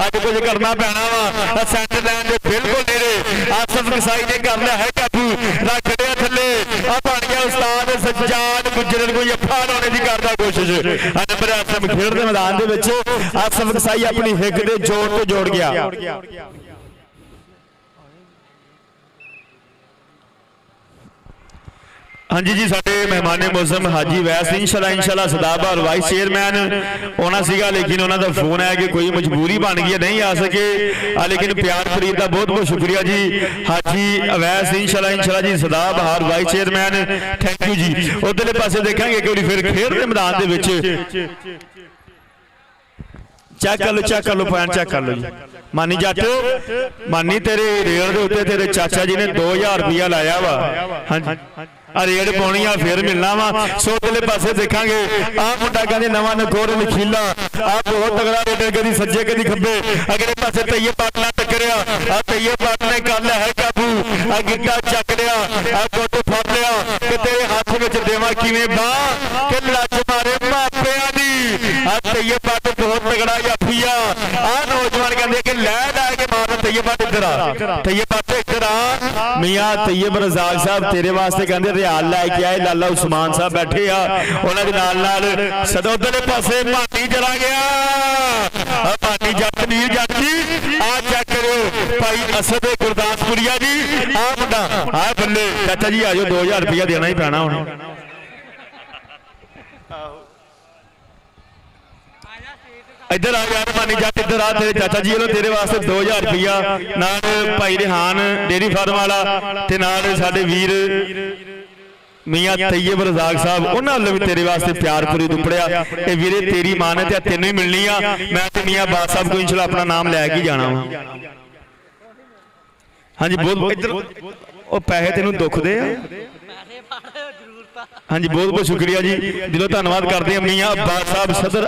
ਅੱਜ ਕੁਝ ਕਰਨਾ ਪੈਣਾ ਵਾ। ਸੈਂਟਰ ਲਾਈਨ ਦੇ ਬਿਲਕੁਲ ਨੇੜੇ ਆਸਫ ਕਸਾਈ ਨੇ ਕਰ ਲਿਆ ਹੈ ਕਾਬੂ, ਰੱਖ ਲਿਆ ਥੱਲੇ, ਆ ਬਣ ਗਿਆ ਉਸਤਾਦ ਸੱਜਾਦ ਗੁੱਜਰ, ਕੋਈ ਅੱਖਾਂ ਲਾਉਣੇ ਦੀ ਕਰਦਾ ਕੋਸ਼ਿਸ਼। ਨੰਬਰ ਆਸਫ ਖੇਡ ਦੇ ਮੈਦਾਨ ਦੇ ਵਿੱਚ ਆਸਫ ਕਸਾਈ ਆਪਣੀ ਹਿੱਕ ਦੇ ਜੋੜ ਤੋਂ ਜੋੜ ਗਿਆ। ਹਾਂਜੀ ਜੀ, ਸਾਡੇ ਮਹਿਮਾਨੇ ਮੌਸਮ ਹਾਜੀ ਵੈਸ ਇੰਸ਼ਾਅੱਲਾ ਸਦਾਬਾ ਵਾਈਸ ਚੇਅਰਮੈਨ ਆਉਣਾ ਸੀਗਾ, ਲੇਕਿਨ ਉਹਨਾਂ ਦਾ ਫੋਨ ਆਇਆ ਕਿ ਕੋਈ ਮਜਬੂਰੀ ਬਣ ਗਈ, ਨਹੀਂ ਆ ਸਕੇ। ਲੇਕਿਨ ਪਿਆਰ ਫਰੀਦ ਦਾ ਬਹੁਤ ਬਹੁਤ ਸ਼ੁਕਰੀਆ ਜੀ। ਹਾਜੀ ਅਵੈਸ ਇੰਸ਼ਾਅੱਲਾ ਜੀ ਸਦਾਬਹਾਰ ਵਾਈਸ ਚੇਅਰਮੈਨ, ਥੈਂਕ ਯੂ ਜੀ। ਉਧਰਲੇ ਪਾਸੇ ਦੇਖਾਂਗੇ ਕਿ ਫਿਰ ਖੇਡ ਦੇ ਮੈਦਾਨ ਦੇ ਵਿੱਚ ਚੈੱਕ ਕਰ ਲਓ ਪੁਆਇੰਟ ਚੈੱਕ ਕਰ ਲਓ ਜੀ। ਮਾਨੀ ਜੱਟ, ਮਾਨੀ ਤੇਰੇ ਰੇਡ ਦੇ ਉੱਤੇ ਤੇਰੇ ਚਾਚਾ ਜੀ ਨੇ 2000 ਰੁਪਇਆ ਲਾਇਆ ਵਾ। ਹਾਂਜੀ ਆ ਰੇਡ ਪਾਉਣੀ ਆ, ਫਿਰ ਮਿਲਣਾ ਵਾ। ਸੋ ਉਧਰਲੇ ਪਾਸੇ ਦੇਖਾਂਗੇ ਆ ਮੁੰਡਾ ਕਹਿੰਦੇ ਨਵਾਂ ਨਕੋਰ ਲਖੀਲਾ, ਆ ਬਹੁਤ ਤਗੜਾ ਰੇਡਰ, ਕਦੀ ਸੱਜੇ ਕਦੀ ਖੱਬੇ। ਅਗਲੇ ਪਾਸੇ ਤਈਏ ਪਾਟ ਨਾਲ ਟੱਕਰਿਆ, ਆ ਤਈਏ ਪਾਟ ਨੇ ਕਰ ਲਿਆ ਹੈ ਕਾਬੂ, ਆ ਗਿੱਟਾ ਚੱਕ ਲਿਆ, ਆ ਗੋਡੇ ਫੜ ਲਿਆ ਕਿ ਤੇਰੇ ਹੱਥ ਵਿੱਚ ਦੇਵਾਂ ਕਿਵੇਂ ਬਾਹ ਕਿ ਲੱਜ ਮਾਰੇ ਮਾਪਿਆਂ ਦੀ। ਆ ਤਈਏ ਪਾਟ ਬਹੁਤ ਤਗੜਾ ਜਾਫੀਆ। ਆ ਨੌਜਵਾਨ ਕਹਿੰਦੇ ਕਿ ਲੈ ਕੇ ਮਾਰ ਤਈਏ ਪਾਟ, ਇੱਧਰ ਆ ਤਈਏ ਪਾਟ, ਇੱਧਰ ਆ। ਮੀਆਂ ਤਈਬ ਰਜ਼ਾਕ ਸਾਹਿਬ ਤੇਰੇ ਵਾਸਤੇ ਕਹਿੰਦੇ ਰਿਆਲ ਲੈ ਕੇ ਆਏ, ਲਾਲਾ ਉਸਮਾਨ ਸਾਹਿਬ ਬੈਠੇ ਆ, ਉਹਨਾਂ ਦੇ ਨਾਲ ਸਦੋਦਰ ਦੇ ਪਾਸੇ ਮਾਨੀ ਚਲਾ ਗਿਆ। ਮਾਨੀ ਜੱਟ ਨੀਰ ਜੱਟ ਜੀ, ਆ ਚੈੱਕ ਕਰਿਓ ਭਾਈ ਅਸਦ ਗੁਰਦਾਸਪੁਰੀਆ ਜੀ, ਆ ਮੁੰਡਾ ਆ ਬੱਲੇ। ਚਾਚਾ ਜੀ ਆਜੋ, 2000 ਰੁਪਇਆ ਦੇਣਾ ਹੀ ਪੈਣਾ ਹੁਣ। ਇੱਧਰ ਆ ਯਾਰ ਮਾਨੀ ਜੱਟ, ਇੱਧਰ ਆ, ਤੇਰੇ ਚਾਚਾ ਜੀ ਵੱਲੋਂ ਤੇਰੇ ਵਾਸਤੇ 2000 ਰੁਪਇਆ, ਨਾਲ ਭਾਈ ਰਿਹਾਨ ਡੇਰੀ ਫਾਰਮ ਵਾਲਾ ਤੇ ਨਾਲ ਸਾਡੇ ਵੀਰ ਮੀਆਂ ਤਈਬ ਰਜ਼ਾਕ ਸਾਹਿਬ, ਉਹਨਾਂ ਵੱਲੋਂ ਵੀ ਤੇਰੇ ਵਾਸਤੇ ਪਿਆਰ ਪੂਰੀ ਦੁਪੜਿਆ। ਇਹ ਵੀਰੇ ਤੇਰੀ ਮਾਨਤ ਆ, ਤੈਨੂੰ ਹੀ ਮਿਲਣੀ ਆ। ਮੈਂ ਤੇ ਮੀਆਂ ਬਾਦ ਸਾਹਿਬ ਕੋਈ ਇੰਸ਼ਾਅੱਲਾ ਆਪਣਾ ਨਾਮ ਲੈ ਕੇ ਜਾਣਾ ਵਾ। ਹਾਂਜੀ ਬਹੁਤ ਇੱਧਰ, ਉਹ ਪੈਸੇ ਤੈਨੂੰ ਦੁੱਖ ਦੇ ਆ। ਹਾਂਜੀ ਬਹੁਤ ਬਹੁਤ ਸ਼ੁਕਰੀਆ ਜੀ, ਦਿਲੋਂ ਧੰਨਵਾਦ ਕਰਦੇ ਹਾਂ ਮੀਆਂ ਬਾਦ ਸਾਹਿਬ ਸਦਰ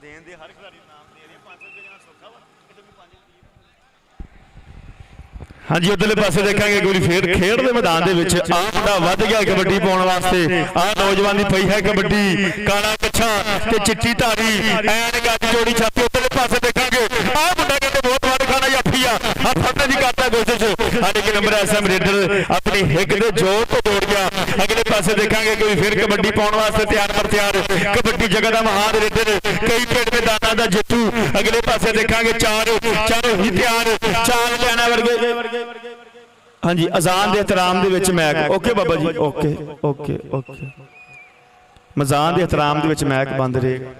ਦੇਣ ਦੇ ਹਰ ਖਿਡਾਰੀ ਨਾਮ ਦੇ ਰਹੇ 500 ਰੁਪਏ ਨਾਲ ਸੌਖਾ ਵਾ, ਕਿਤੇ ਵੀ 5 ਹਾਂਜੀ ਉਧਰਲੇ ਪਾਸੇ ਦੇਖਾਂਗੇ ਗੋਲੀ ਫੇਰ ਖੇਡ ਦੇ ਮੈਦਾਨ ਦੇ ਵਿੱਚ ਆ ਮੁੰਡਾ ਵੱਧ ਗਿਆ ਕਬੱਡੀ ਪਾਉਣ ਵਾਸਤੇ। ਆ ਨੌਜਵਾਨ ਦੀ ਪਈ ਹੈ ਕਬੱਡੀ, ਕਾਲਾ ਕੱਛਾ ਤੇ ਚਿੱਟੀ ਧਾਰੀ, ਐਨ ਗੱਜ ਜੋੜੀ ਛਾਤੀ। ਉਧਰਲੇ ਪਾਸੇ ਦੇਖਾਂਗੇ ਆ ਮੁੰਡਾ ਕਹਿੰਦੇ ਬਹੁਤ ਵੱਡ ਖਾਣਾ ਜਾਫੀ ਆ, ਆ ਫੜਨੇ ਦੀ ਕਰਦਾ ਕੋਸ਼ਿਸ਼। ਸਾਡੇ ਕਿ ਨੰਬਰ ਐਸਐਮ ਰੇਡਰ ਆਪਣੀ ਹਿੱਕ ਦੇ ਜੋਰ ਤੋਂ ਦੌੜ ਗਿਆ। ਅਗਲੇ ਪਾਸੇ ਦੇਖਾਂਗੇ ਕੋਈ ਫਿਰ ਕਬੱਡੀ ਪਾਉਣ ਵਾਸਤੇ ਤਿਆਰ ਪਰ ਤਿਆਰ, ਕਬੱਡੀ ਜਗ੍ਹਾ ਦਾ ਮਹਾਨ ਰੇਡਰ, ਕਈ ਪਿੰਡ ਮੈਦਾਨਾਂ ਦਾ ਜੇਤੂ। ਅਗਲੇ ਪਾਸੇ ਦੇਖਾਂਗੇ ਚਾਰੋਂ ਹੀ ਤਿਆਰ, ਚਾਰ ਲੈਣਾ ਵਰਗੇ। ਹਾਂਜੀ ਅਜ਼ਾਨ ਦੇ ਇhtਰਾਮ ਦੇ ਵਿੱਚ ਮੈਕ ਓਕੇ ਬਾਬਾ ਜੀ, ਓਕੇ ਮਜ਼ਾਨ ਦੇ ਇhtਰਾਮ ਦੇ ਵਿੱਚ ਮੈਕ ਬੰਦ ਰਹੇਗਾ।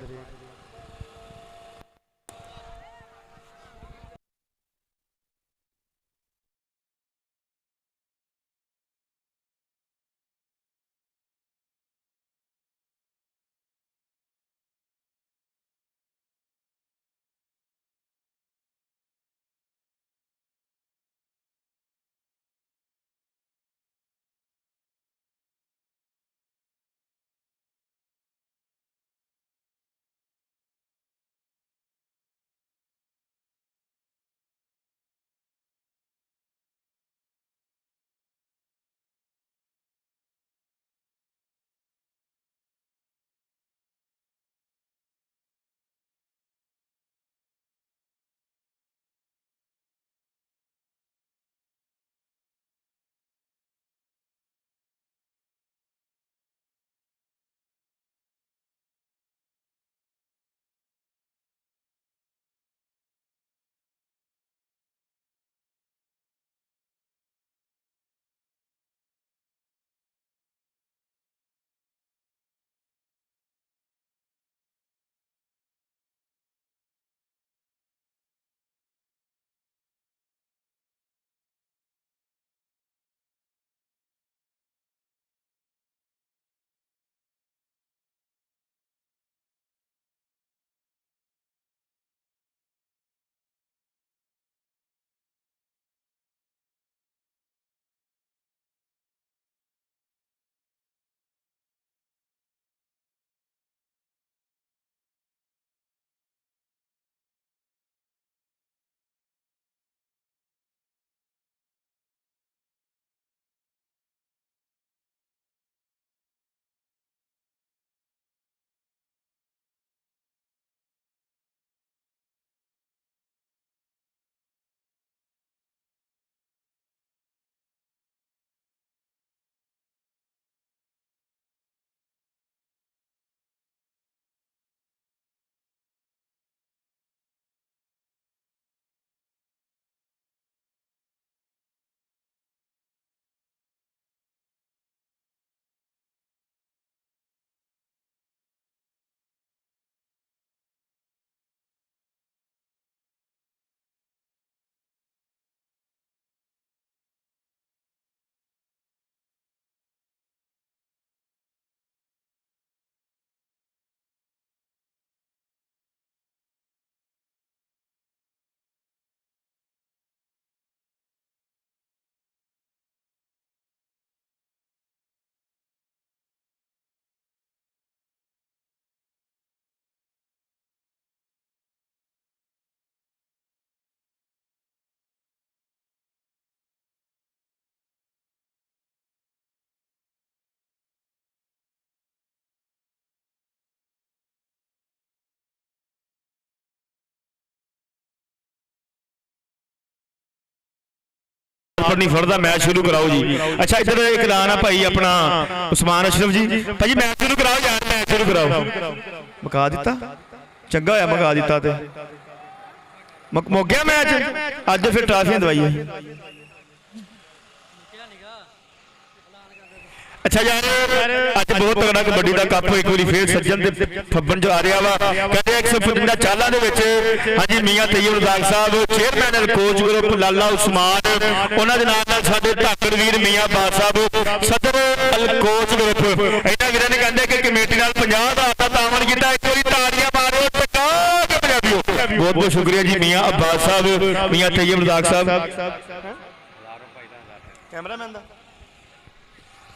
ਉੱਪਰ ਨਹੀਂ ਫੜਦਾ ਮੈਚ ਸ਼ੁਰੂ ਕਰਾਓ ਜੀ। ਅੱਛਾ ਇੱਧਰ ਇੱਕ ਨਾਂ ਆ ਭਾਈ ਆਪਣਾ ਉਸਮਾਨ ਅਸ਼ਰਫ ਜੀ, ਭਾਜੀ ਮੈਚ ਸ਼ੁਰੂ ਕਰਾਓ ਯਾਰ, ਮੈਚ ਸ਼ੁਰੂ ਕਰਾਓ। ਮੁਕਾ ਦਿੱਤਾ, ਚੰਗਾ ਹੋਇਆ ਮੁਕਾ ਦਿੱਤਾ ਤੇ ਮੁੱਕ ਗਿਆ ਮੈਚ। ਅੱਜ ਫਿਰ ਟਰਾਫੀਆਂ ਦਵਾਈਏ। ਅੱਛਾ ਯਾਰ ਅੱਜ ਬਹੁਤ ਤਗੜਾ ਕਬੱਡੀ ਦਾ ਕੱਪ ਇੱਕ ਵਾਰੀ ਫੇਰ ਸੱਜਣ ਤੇ ਫੱਬਣ ਚ ਆ ਰਿਹਾ ਵਾ। ਕਹਿੰਦੇ 155 ਚਾਲਾਂ ਦੇ ਵਿੱਚ ਹਾਂਜੀ ਮੀਆਂ ਤੈਯਬ ਰਜ਼ਾਕ ਸਾਹਿਬ ਚੇਅਰਮੈਨ ਐਂਡ ਕੋਚ ਗਰੁੱਪ ਲਾਲਾ ਉਸਮਾਨ, ਉਹਨਾਂ ਦੇ ਨਾਲ ਸਾਡੇ ਢਾਕਰ ਵੀਰ ਮੀਆਂ ਬਾਦ ਸਾਹਿਬ ਸਦਰ ਅਲ ਕੋਚ ਗਰੁੱਪ, ਇਹਨਾਂ ਵੀਰਾਂ ਨੇ ਕਹਿੰਦੇ ਕਿ ਕਮੇਟੀ ਨਾਲ 50,000 ਦਾ ਤਾਮਨ ਕੀਤਾ। ਇੱਕ ਵਾਰੀ ਤਾੜੀਆਂ ਮਾਰੋ ਟਕਾ ਕੇ ਪੰਜਾਬੀਓ। ਬਹੁਤ ਬਹੁਤ ਸ਼ੁਕਰੀਆ ਜੀ ਮੀਆਂ ਅब्बास ਸਾਹਿਬ, ਮੀਆਂ ਤੈਯਬ ਰਜ਼ਾਕ ਸਾਹਿਬ। ਕੈਮਰਾਮੈਨ ਦਾ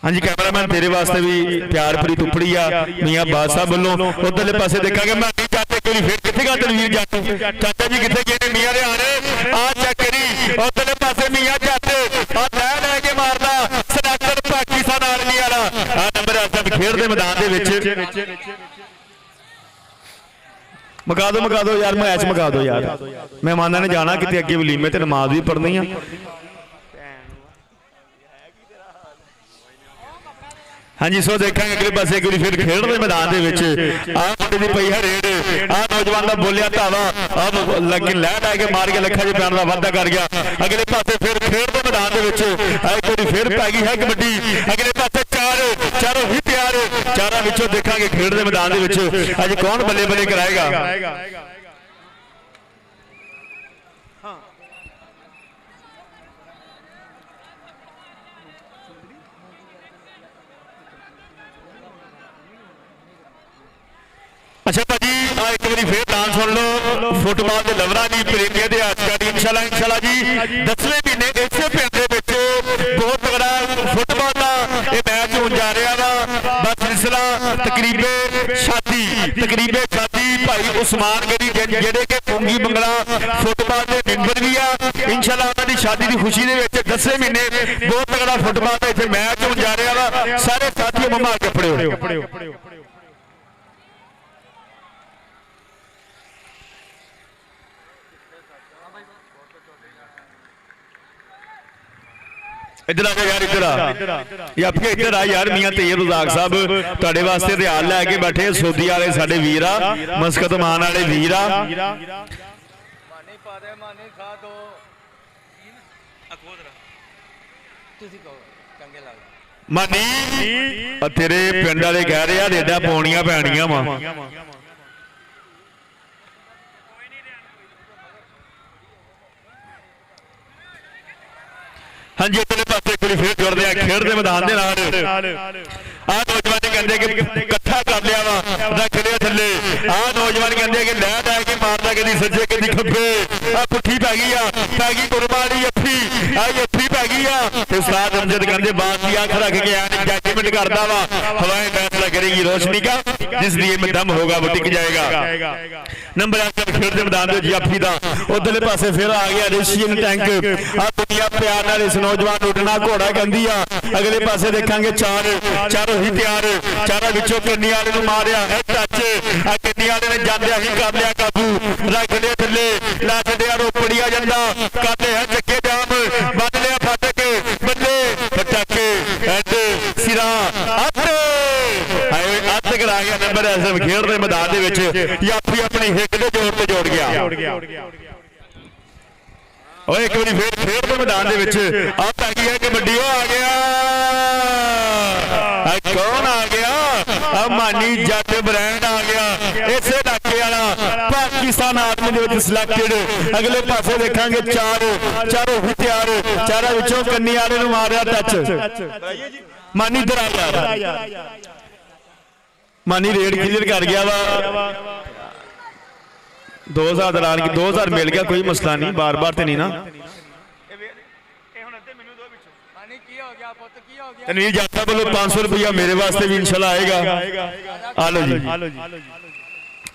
ਹਾਂਜੀ ਕੈਮਰਾਮੈਨ ਤੇਰੇ ਵਾਸਤੇ ਵੀ ਪਿਆਰ ਭਰੀ ਤੁਪੜੀ ਆ ਮੀਆਂ ਬਾਦ ਸਾਹਿਬ ਵੱਲੋਂ। ਉਧਰਲੇ ਪਾਸੇ ਦੇਖਾਂਗੇ ਮੈਂ ਨਹੀਂ ਚਾਹਤੇ ਕੋਈ ਫਿਰ ਕਿੱਥੇ ਗਾ ਤਨਵੀਰ ਜੱਟ, ਚਾਚਾ ਜੀ ਕਿੱਥੇ ਗਏ ਨੇ ਮੀਆਂ ਦੇ ਹਾਰੇ ਆ ਚੱਕਰੀ। ਉਧਰਲੇ ਪਾਸੇ ਮੀਆਂ ਜੱਟ ਆ ਲੈ ਕੇ ਮਾਰਦਾ ਸਨੈਕਰ ਪਾਕਿਸਤਾਨ ਆਰਮੀ ਵਾਲਾ। ਆ ਨੰਬਰ ਆਸਮ ਖੇਡ ਦੇ ਮੈਦਾਨ ਦੇ ਵਿੱਚ ਮਗਾ ਦੋ ਯਾਰ, ਮੈਚ ਮਗਾ ਦੋ ਯਾਰ। ਮਹਿਮਾਨਾਂ ਨੇ ਜਾਣਾ ਕਿਤੇ ਅੱਗੇ ਵਲੀਮੇ ਤੇ ਨਮਾਜ਼ ਵੀ ਪੜ੍ਹਨੀ ਆ। ਹਾਂਜੀ ਸੋ ਦੇਖਾਂਗੇ ਅਗਲੇ ਪਾਸੇ ਇੱਕ ਵਾਰੀ ਫਿਰ ਖੇਡ ਦੇ ਮੈਦਾਨ ਦੇ ਵਿੱਚ ਆਹ ਮੁੰਡੇ ਦੀ ਪਈ ਹੈ ਰੇਡ, ਆਹ ਨੌਜਵਾਨ ਦਾ ਬੋਲਿਆ ਧਾਵਾ ਆਹ ਲੱਗੀ ਲੈ ਕੇ ਮਾਰ ਕੇ ਲੱਖਾਂ ਚ ਪੈਣ ਦਾ ਵਾਅਦਾ ਕਰ ਗਿਆ। ਅਗਲੇ ਪਾਸੇ ਫਿਰ ਖੇਡ ਦੇ ਮੈਦਾਨ ਦੇ ਵਿੱਚ ਇੱਕ ਵਾਰੀ ਫਿਰ ਪੈ ਗਈ ਹੈ ਕਬੱਡੀ। ਅਗਲੇ ਪਾਸੇ ਚਾਰੋਂ ਹੀ ਤਿਆਰ, ਚਾਰਾਂ ਵਿੱਚੋਂ ਦੇਖਾਂਗੇ ਖੇਡ ਦੇ ਮੈਦਾਨ ਦੇ ਵਿੱਚ ਅੱਜ ਕੌਣ ਬੱਲੇ ਬੱਲੇ ਕਰਾਏਗਾ। ਅੱਛਾ ਭਾਜੀ ਆ ਇੱਕ ਵਾਰੀ ਫੇਰ ਨਾਂ ਸੁਣ ਲਓ ਫੁੱਟਬਾਲ ਦੇ ਲਵਰਾਂ ਦੀ, ਪ੍ਰੇਮੀਆਂ ਦੇ ਆਸ਼ਕਾਂ ਦੀ। ਇਨਸ਼ਾਅੱਲਾ ਜੀ 10ਵੇਂ ਮਹੀਨੇ ਇਸੇ ਪਿੰਡ ਦੇ ਵਿੱਚ ਬਹੁਤ ਤਗੜਾ ਫੁੱਟਬਾਲ ਦਾ ਇਹ ਮੈਚ ਹੋਣ ਜਾ ਰਿਹਾ ਵਾ। ਬਸ ਸਿਲਸਿਲਾ ਤਕਰੀਬੇ ਸ਼ਾਦੀ ਭਾਈ ਉਸਮਾਨ ਗੜੀ ਜਿਹੜੇ ਕਿ ਪੁੰਗੀ ਬੰਗਲਾ ਫੁੱਟਬਾਲ ਦੇ ਮੈਂਬਰ ਵੀ ਆ। ਇਨਸ਼ਾਅੱਲਾ ਉਹਨਾਂ ਦੀ ਸ਼ਾਦੀ ਦੀ ਖੁਸ਼ੀ ਦੇ ਵਿੱਚ 10ਵੇਂ ਮਹੀਨੇ ਬਹੁਤ ਤਗੜਾ ਫੁੱਟਬਾਲ ਦਾ ਇੱਥੇ ਮੈਚ ਹੋਣ ਜਾ ਰਿਹਾ ਵਾ। ਸਾਰੇ ਸਾਥੀਓ ਮਮਾ ਕੇ ਫੜਿਓ। ਇੱਧਰ ਆ ਯਾਰ, ਇੱਧਰ ਆ ਯਾਪਕੇ, ਇੱਧਰ ਆ ਯਾਰ। ਮੀਆਂ ਤੈਯਬ ਰਜ਼ਾਕ ਸਾਹਿਬ ਤੁਹਾਡੇ ਵਾਸਤੇ ਰਿਆਲ ਲੈ ਕੇ ਬੈਠੇ। ਸੌਦੀ ਵਾਲੇ ਸਾਡੇ ਵੀਰ ਆ, ਮਸਕਤ ਮਾਨ ਵਾਲੇ ਵੀਰ ਆ। ਮਾਨੀ ਪਾ ਦੇ, ਮਾਨੀ ਖਾ ਦੋ ਅਖੋਦਰਾ ਤੁਸੀਂ ਕਹੋ ਚੰਗੇ ਲੱਗਦਾ। ਮਾਨੀ ਤੇਰੇ ਪਿੰਡ ਵਾਲੇ ਕਹਿ ਰਹੇ ਆ ਰੇਡਾਂ ਪਾਉਣੀਆਂ ਪੈਣੀਆਂ ਵਾ। ਹਾਂਜੀ ਇਧਰਲੇ ਪਾਸੇ ਇੱਕ ਵਾਰੀ ਫੇਰ ਜੁੜਦੇ ਆ ਖੇਡ ਦੇ ਮੈਦਾਨ ਦੇ ਨਾਲ। ਆਹ ਨੌਜਵਾਨ ਕਹਿੰਦੇ ਕਿ ਇਕੱਠਾ ਕਰ ਲਿਆ ਵਾ, ਰੱਖ ਲਿਆ ਥੱਲੇ। ਆਹ ਨੌਜਵਾਨ ਕਹਿੰਦੇ ਕਿ ਲੈ ਕੇ ਮਾਰਦਾ ਕਦੀ ਸੱਜੇ ਕਦੀ ਖੱਬੇ। ਆ ਪੁੱਠੀ ਪੈ ਗਈ ਕੁਰਬਾਨੀ ਅੱਠੀ, ਆ ਅੱਠੀ ਪੈ ਗਈ ਆ। ਤੇ ਉਸਤਾਦ ਅਮਜਦ ਕਹਿੰਦੇ ਬਾਤ ਦੀ ਅੱਖ ਰੱਖ ਕੇ ਆ ਜੱਜਮੈਂਟ ਕਰਦਾ ਵਾ। ਹਵਾएं फैसला करेगी रोशनी का, जिस लिए में दम होगा वो टिक जाएगा। नंबर आकर खेल दे मैदान दे जाफी दा उधरले पासे फिर आ गया रशियन टैंक। आ दुनिया प्यार नाल इस नौजवान उड़ना घोड़ा कहंदी आ। अगले पासे देखांगे चारों ही तैयार, चारा विचों कन्नी वाले नूं मारिया है टच। आ कन्नी वाले ने जांदिया ही कर लिया काबू, रख लिया थल्ले, ला छड्डिया रोपड़िया जंदा करदे है चक्के जाम, बन लिया फाटक बल्ले पटाके एंड सिरा ਅੱਤ ਕਰਾ ਗਿਆ। ਨੰਬਰ ਐਸਐਮ ਖੇਡ ਦੇ ਮੈਦਾਨ ਦੇ ਵਿੱਚ ਜਾਫੀ ਆਪਣੀ ਹਿੱਕ ਦੇ ਜ਼ੋਰ ਤੇ ਜੋੜ ਗਿਆ। ਓਏ ਇੱਕ ਵਾਰੀ ਫੇਰ ਖੇਡ ਦੇ ਮੈਦਾਨ ਦੇ ਵਿੱਚ ਆ ਪੈ ਗਈ ਹੈ ਕਬੱਡੀ। ਉਹ ਆ ਗਿਆ, ਕੌਣ ਆ ਗਿਆ? ਆ ਮਾਨੀ ਜੱਟ ਬ੍ਰਾਂਡ ਆ ਗਿਆ, ਇਸੇ ਇਲਾਕੇ ਵਾਲਾ, ਪਾਕਿਸਤਾਨ ਆਰਮੀ ਦੇ ਵਿੱਚ ਸਿਲੈਕਟਡ। ਅਗਲੇ ਪਾਸੇ ਦੇਖਾਂਗੇ ਚਾਰੋਂ ਹੀ ਤਿਆਰ, ਚਾਰਾਂ ਵਿੱਚੋਂ ਕੰਨੀ ਵਾਲੇ ਨੂੰ ਮਾਰਿਆ ਟੱਚ। ਮਾਨੀ ਇੱਧਰ ਆ ਯਾਰ, ਮਾਨੀ ਰੇਡ ਕਲੀਅਰ ਕਰ ਗਿਆ ਵਾ। 2000 ਦੌਰਾਨ 2000 ਮਿਲ ਗਿਆ, ਕੋਈ ਮਸਲਾ ਨਹੀਂ, ਬਾਰ-ਬਾਰ ਤੇ ਨਹੀਂ ਨਾ। ਮਾਨੀ ਕੀ ਹੋ ਗਿਆ ਪੁੱਤ, ਕੀ ਹੋ ਗਿਆ? ਤਨਵੀਰ ਜਾਤਾ ਵੱਲੋਂ 500 ਰੁਪਇਆ ਮੇਰੇ ਵਾਸਤੇ ਵੀ ਇਨਸ਼ਾਅੱਲਾ ਆਏਗਾ। ਆ ਲਓ ਜੀ।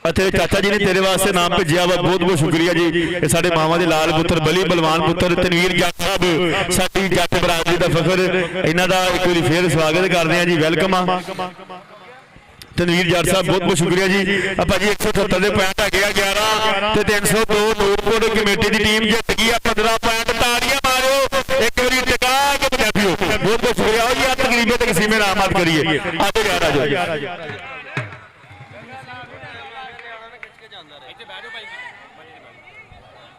ਅਤੇ ਚਾਚਾ ਜੀ ਨੇ ਤੇਰੇ ਵਾਸਤੇ ਨਾਮ ਭੇਜਿਆ ਵਾ, ਬਹੁਤ ਬਹੁਤ ਸ਼ੁਕਰੀਆ ਜੀ। ਇਹ ਸਾਡੇ ਮਾਵਾਂ ਦੇ ਲਾਲ ਪੁੱਤਰ, ਬਲੀ ਬਲਵਾਨ ਪੁੱਤਰ ਤਨਵੀਰ ਜੱਟ ਸਾਹਿਬ, ਸਾਡੀ ਜੱਟ ਬਰਾਦਰੀ ਦਾ ਫਖਰ। ਇਹਨਾਂ ਦਾ ਇੱਕ ਵਾਰੀ ਫੇਰ ਸਵਾਗਤ ਕਰਦੇ ਆ ਜੀ, ਵੈਲਕਮ ਆ ਤਨਵੀਰ ਜੱਟ ਸਾਹਿਬ, ਬਹੁਤ ਬਹੁਤ ਸ਼ੁਕਰੀਆ ਜੀ। ਆਪਾਂ ਜੀ 178 ਦੇ ਪੁਆਇੰਟ ਹੈਗੇ ਆ 11 ਤੇ 302 ਨੂਰਪੁਰ ਕਮੇਟੀ ਦੀ ਟੀਮ ਜਿੱਤ ਗਈ ਆ 15 ਪੁਆਇੰਟ। ਤਾੜੀਆਂ ਮਾਰੋ ਇੱਕ ਵਾਰੀ। तकसीम इनामात करिए। आजो यार आजो।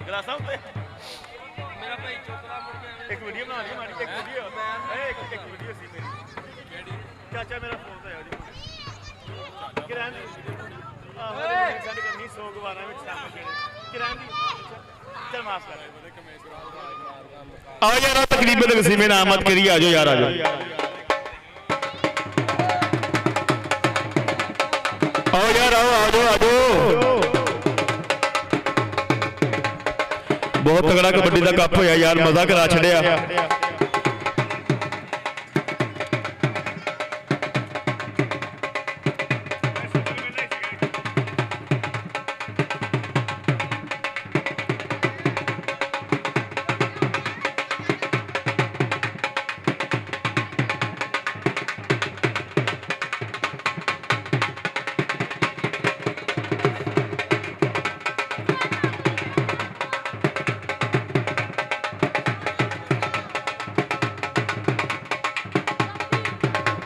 ਗਲਾਸਾਂ ਉੱਤੇ ਮੇਰਾ ਭਾਈ ਚੋਕਰਾ ਮੁੜ ਕੇ ਇੱਕ ਵੀਡੀਓ ਬਣਾ ਲਈ ਮਾੜੀ ਇੱਕ ਵੀਡੀਓ ਇੱਕ ਵੀਡੀਓ ਸੀ ਮੇਰੀ ਕਿਹੜੀ ਚਾਚਾ ਮੇਰਾ ਫੋਨ ਤੇ ਆਇਆ ਜੀ ਕਿਰਨ ਆਹੋ ਸੈਂਡ ਕਰਨੀ 100 ਗਵਾਰਾਂ ਵਿੱਚ ਸ਼ਾਮਲ ਜਿਹੜੇ ਕਿਰਨ ਦੀ ਚਲ ਮਾਫ ਕਰ आओ यार तकरीब तकसीम इनामात करिए। आजो यार आजो। आओ यार आओ आजो आजो। बहुत तगड़ा कबड्डी का कप होया यार, मजा करा छड़िया।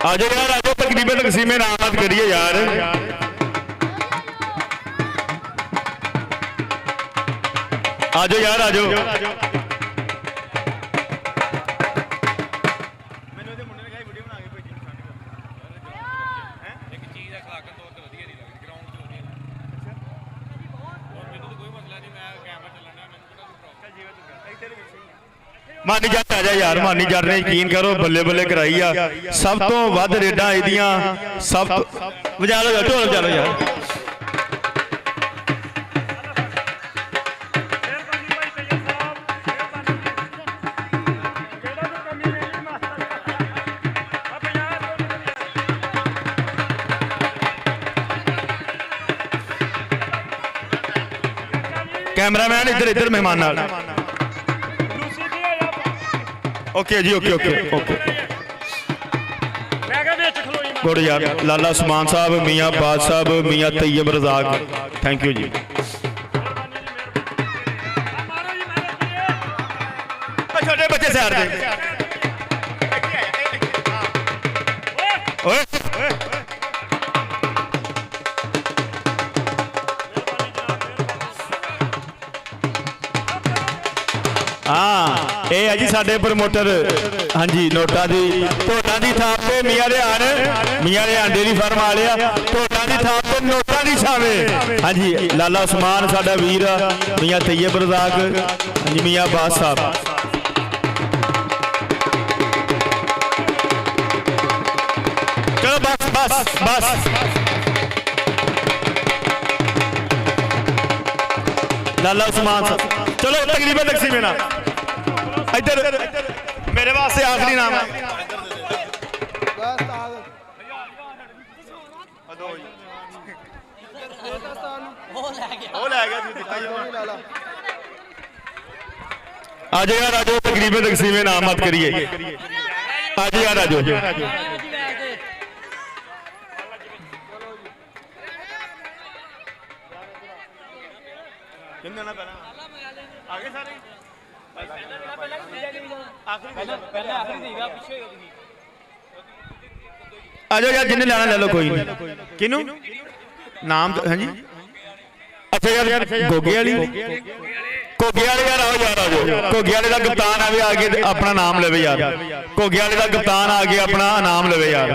आजो यार आजो तकरीबन तकसीम इनामात करिए यार। आजो यार आजो। ਮੈਨੂੰ ਉਹਦੇ ਮੁੰਡੇ ਨੇ ਕਹੀ ਵੀਡੀਓ ਬਣਾ ਕੇ ਭੇਜੀ ਨੂੰ ਸਾਡੇ ਕੋਲ ਹੈ ਇੱਕ ਚੀਜ਼ ਦਾ ਖਲਾਕਨ ਤੌਰ ਤੇ ਵਧੀਆ ਨਹੀਂ ਲੱਗਦੀ ਗਰਾਊਂਡ 'ਚ ਵਧੀਆ ਅੱਛਾ ਔਰ ਮੈਨੂੰ ਤਾਂ ਕੋਈ ਮਸਲਾ ਨਹੀਂ ਮੈਂ ਕੈਮਰਾ ਚੱਲਣਾ ਮੈਨੂੰ ਕਿਹੜਾ ਕੋਈ ਪ੍ਰੋਬਲਮ ਚੱਲ ਜਿਵੇਂ ਤੂੰ ਕਹਿੰਦਾ ਇੱਥੇ ਦੇ ਵਿੱਚ ਮਾਨੀ ਜੱਟ ਆ ਜਾ ਯਾਰ, ਮਾਨੀ ਜੱਟ ਨੇ ਯਕੀਨ ਕਰੋ ਬੱਲੇ ਬੱਲੇ ਕਰਾਈ ਆ। ਸਭ ਤੋਂ ਵੱਧ ਰੇਡਾਂ ਇਹਦੀਆਂ ਸਭ ਤੋਂ ਵਜਾ ਲਓ ਯਾਰ, ਢੋਲ ਵਜਾ ਲਓ ਯਾਰ। कैमरामैन इधर इधर मेहमान नाल। ओके जी ओके ओके ओके गुड यार। लाला उस्मान साहब, मियाँ बाद साहब, मियाँ तैयब रज़ाक, थैंक यू जी। छोटे बच्चे से हार गए। हाँ ये है जी साडे प्रमोटर। हाँ जी नोटा दी ढोटा दी थाप पे मियाँ रिहान डेयरी फार्म वाले ढोटा दी थाप पे नोटा दी छावे। हाँ जी लाला उस्मान साडा वीर, मियाँ तैयब रज़ाक, हाँ जी मियाँ बाद साहब। चलो बस बस बस लाला उस्मान साहब। चलो तकरीबन तकसीम ना इधर मेरे वास्ते आखिरी नाम है। आज यार आज तकरीबन तकसीम नाम मत करिए। आज यार आज आगे सारे आजो यार जिन्हें लेना ले लो कोई नहीं। किनू नाम हाँ जी अच्छा यार गोगे वाली घोगे वाले यार आओ यार आओ। घोगे वाले का कप्तान आवे आगे अपना नाम लेवे यार। घोगे वाले का कप्तान आगे अपना नाम लेवे यार।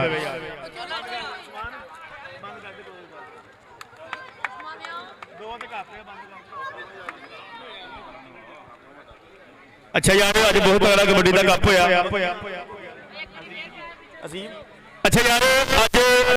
अच्छा यार अज बहुत तगड़ा कबड्डी का कप होया। अच्छा यार